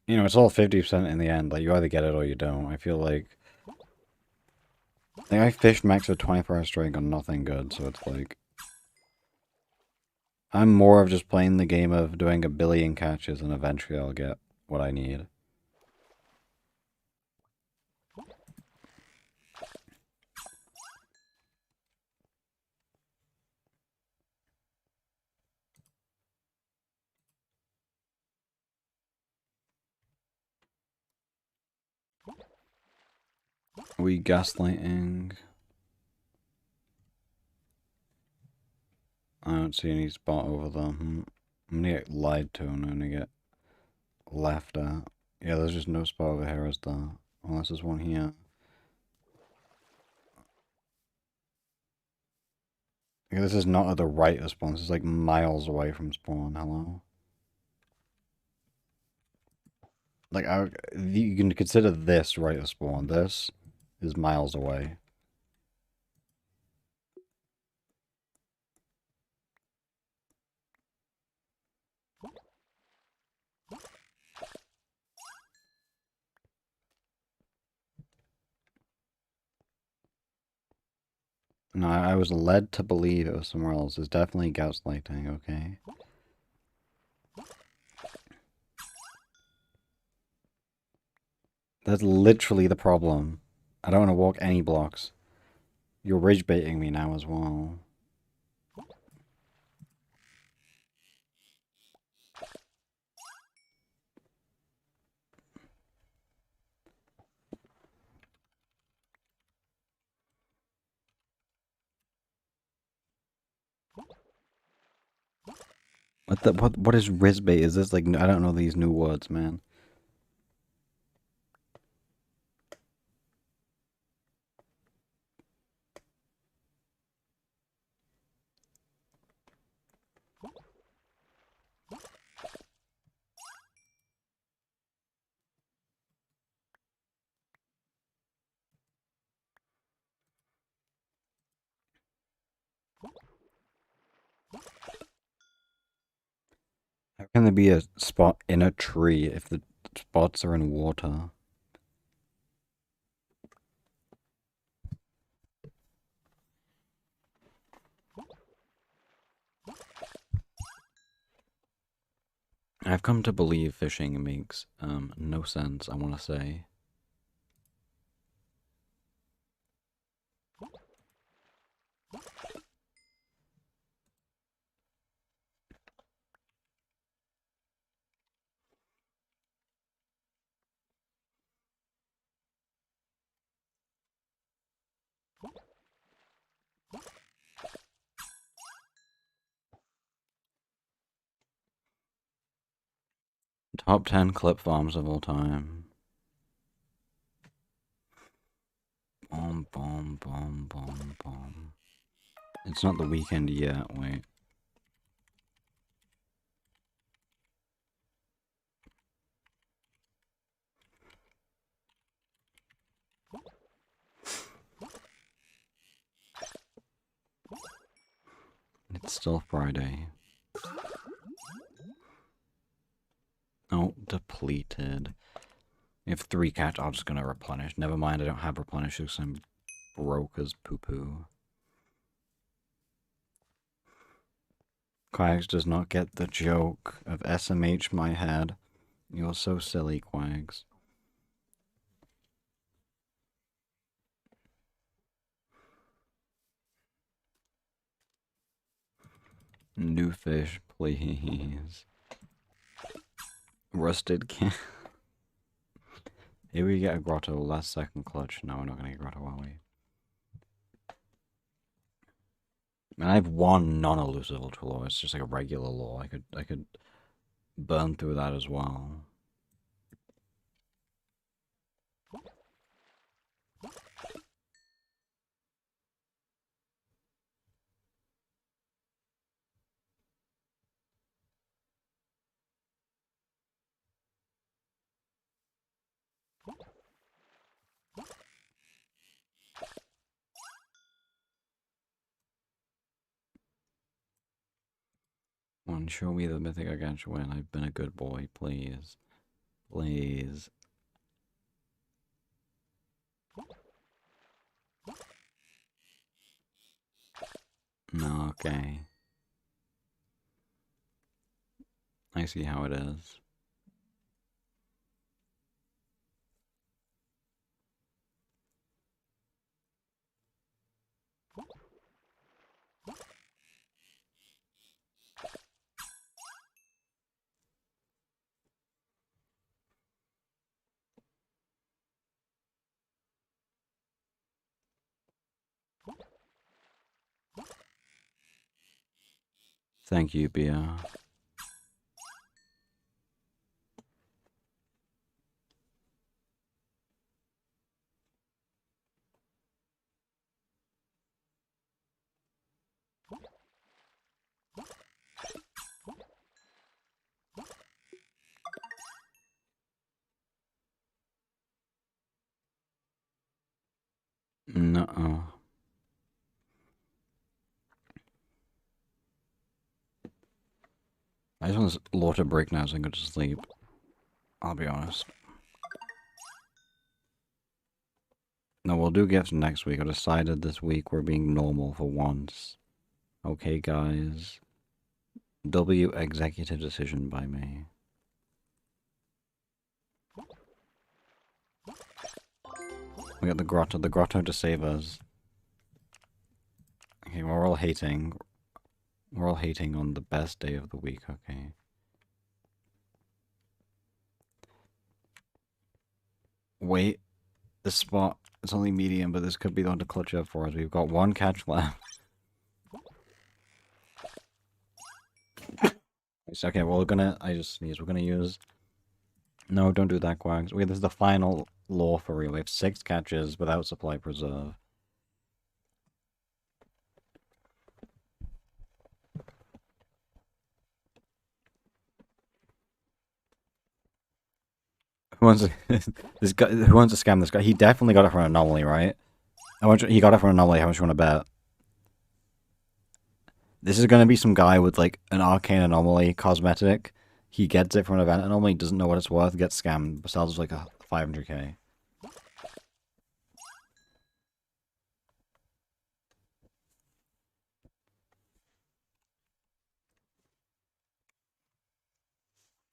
it's all 50% in the end. Like, you either get it or you don't. I feel like I fished max for 24 hours straight and got nothing good, so it's like, I'm more of just playing the game of doing a billion catches and eventually I'll get what I need. Are we gaslighting? I don't see any spot over them. I'm gonna get lied to and I'm gonna get laughed at. Yeah, there's just no spot over here, is there? Unless there's one here. Okay, this is not at the right of spawn. This is like miles away from spawn. Hello? Like, you can consider this right of spawn. This is miles away. No, I was led to believe it was somewhere else. It's definitely gaslighting, okay? That's literally the problem. I don't want to walk any blocks. You're ridge baiting me now as well. What is Rizbait? Is this like, I don't know these new words, man. How can there be a spot in a tree if the spots are in water? I've come to believe fishing makes no sense, I want to say. Top 10 clip farms of all time. Bomb, bomb, bomb, bomb, bomb. It's not the weekend yet, wait. It's still Friday. Oh, depleted. If 3 catch, I'm just gonna replenish. Never mind, I don't have replenish because I'm broke as poo-poo. Quags does not get the joke of SMH my head. You're so silly, Quags. New fish, please. Rusted can. Here we get a grotto, last second clutch. No, we're not gonna get grotto, are we? And I have one non-elusive ultra law. It's just like a regular law. I could burn through that as well. One, show me the mythic I can win. I've been a good boy, please. Please. No, okay. I see how it is. Thank you, Bia. No. I just want this law to break now so I can go to sleep. I'll be honest. No, we'll do gifts next week. I decided this week we're being normal for once. Okay, guys. W executive decision by me. We got the grotto to save us. Okay, we're all hating. We're all hating on the best day of the week, okay? Wait, the spot, it's only medium, but this could be the one to clutch up for us. We've got one catch left. Okay, well, I just sneezed. We're gonna use... No, don't do that, Quags. Okay, this is the final lore for real. We have 6 catches without supply preserve. Who wants to... this guy, who wants to scam this guy? He definitely got it from an anomaly, right? He got it from an anomaly. How much you want to bet? This is gonna be some guy with, like, an arcane anomaly cosmetic. He gets it from an event anomaly, doesn't know what it's worth, gets scammed, sells like a 500k.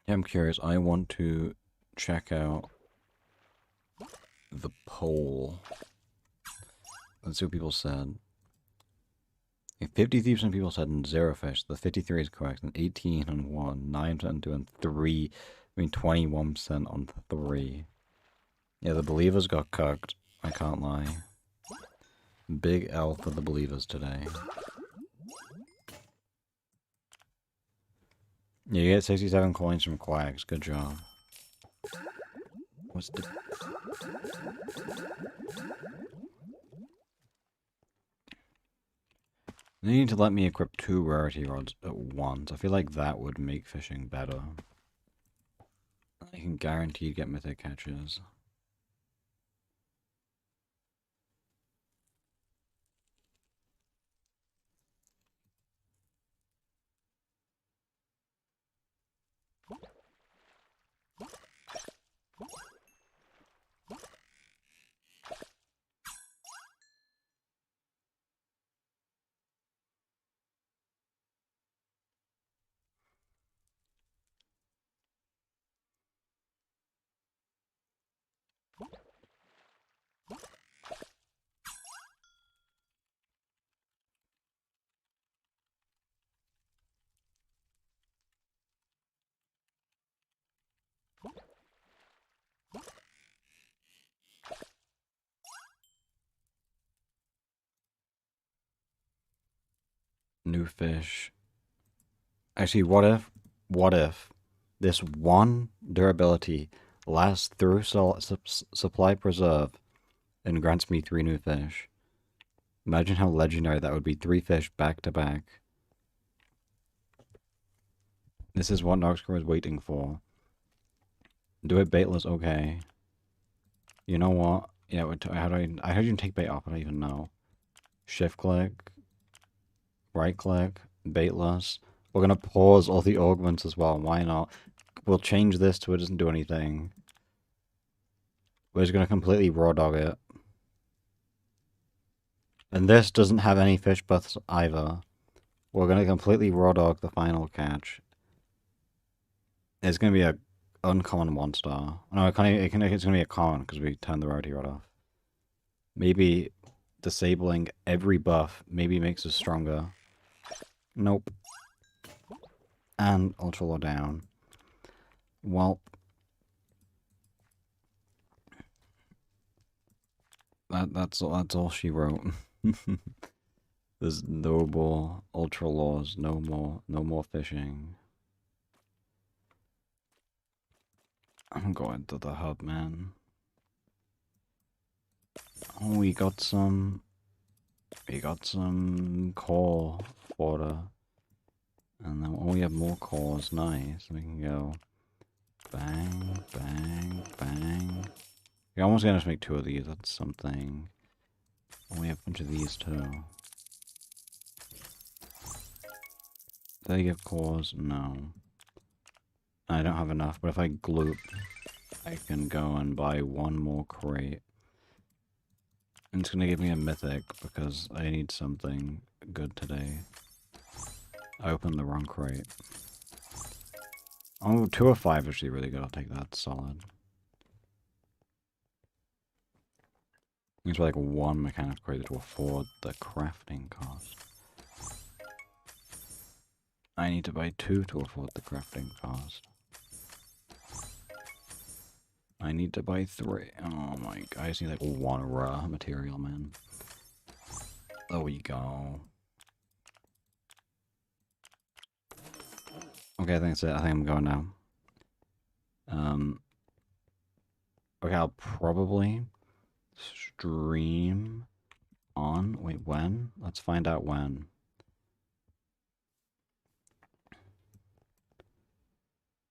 Yeah, I'm curious. I want to check out the poll. Let's see what people said. 53% of people said 0 fish. The 53 is correct. And 18 on 1, 9% on 2, and 3. I mean, 21% on 3. Yeah, the believers got cucked. I can't lie. Big L for the believers today. Yeah, you get 67 coins from Quags. Good job. What's the... They need to let me equip 2 rarity rods at once. I feel like that would make fishing better. I can guarantee get mythic catches. New fish. Actually, what if this one durability lasts through supply preserve and grants me 3 new fish? Imagine how legendary that would be. 3 fish back to back. This is what Noxcrow is waiting for. Do it baitless, okay. You know what? Yeah, how do I heard you can take bait off, I don't even know. Shift click. Right click. Baitless. We're gonna pause all the augments as well, why not? We'll change this to it doesn't do anything. We're just gonna completely raw dog it. And this doesn't have any fish buffs either. We're gonna completely raw dog the final catch. It's gonna be a uncommon 1-star. No, it's gonna be a common because we turned the rarity rod off. Maybe disabling every buff maybe makes us stronger. Nope. And ultra low down. Well, that's all she wrote. There's no more ultra laws, no more fishing. I'm going to the hub, man. Oh, we got some core water. And then we have more cores, nice. We can go bang, bang, bang. You're almost gonna just make 2 of these, that's something. Oh, we have a bunch of these too. Do they give cores? No. I don't have enough, but if I gloop, I can go and buy 1 more crate. And it's gonna give me a mythic because I need something good today. I opened the wrong crate. Oh, 2 of 5 is actually really good. I'll take that. Solid. It's like 1 mechanic crate to afford the crafting cost. I need to buy 2 to afford the crafting cost. I need to buy 3. Oh my god, I just need like 1 raw material, man. There we go. Okay, I think that's it. I think I'm going now. Okay, I'll probably stream on. Wait, when? Let's find out when.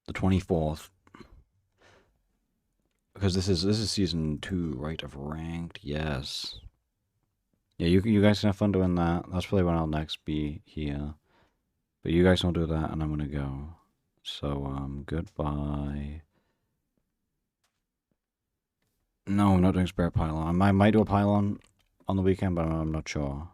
The 24th. Because this is season 2, right, of ranked. Yes. Yeah, you guys can have fun doing that. That's probably when I'll next be here. But you guys don't do that, and I'm gonna go. So, goodbye. No, I'm not doing spirit pylon. I might do a pylon on the weekend, but I'm not sure.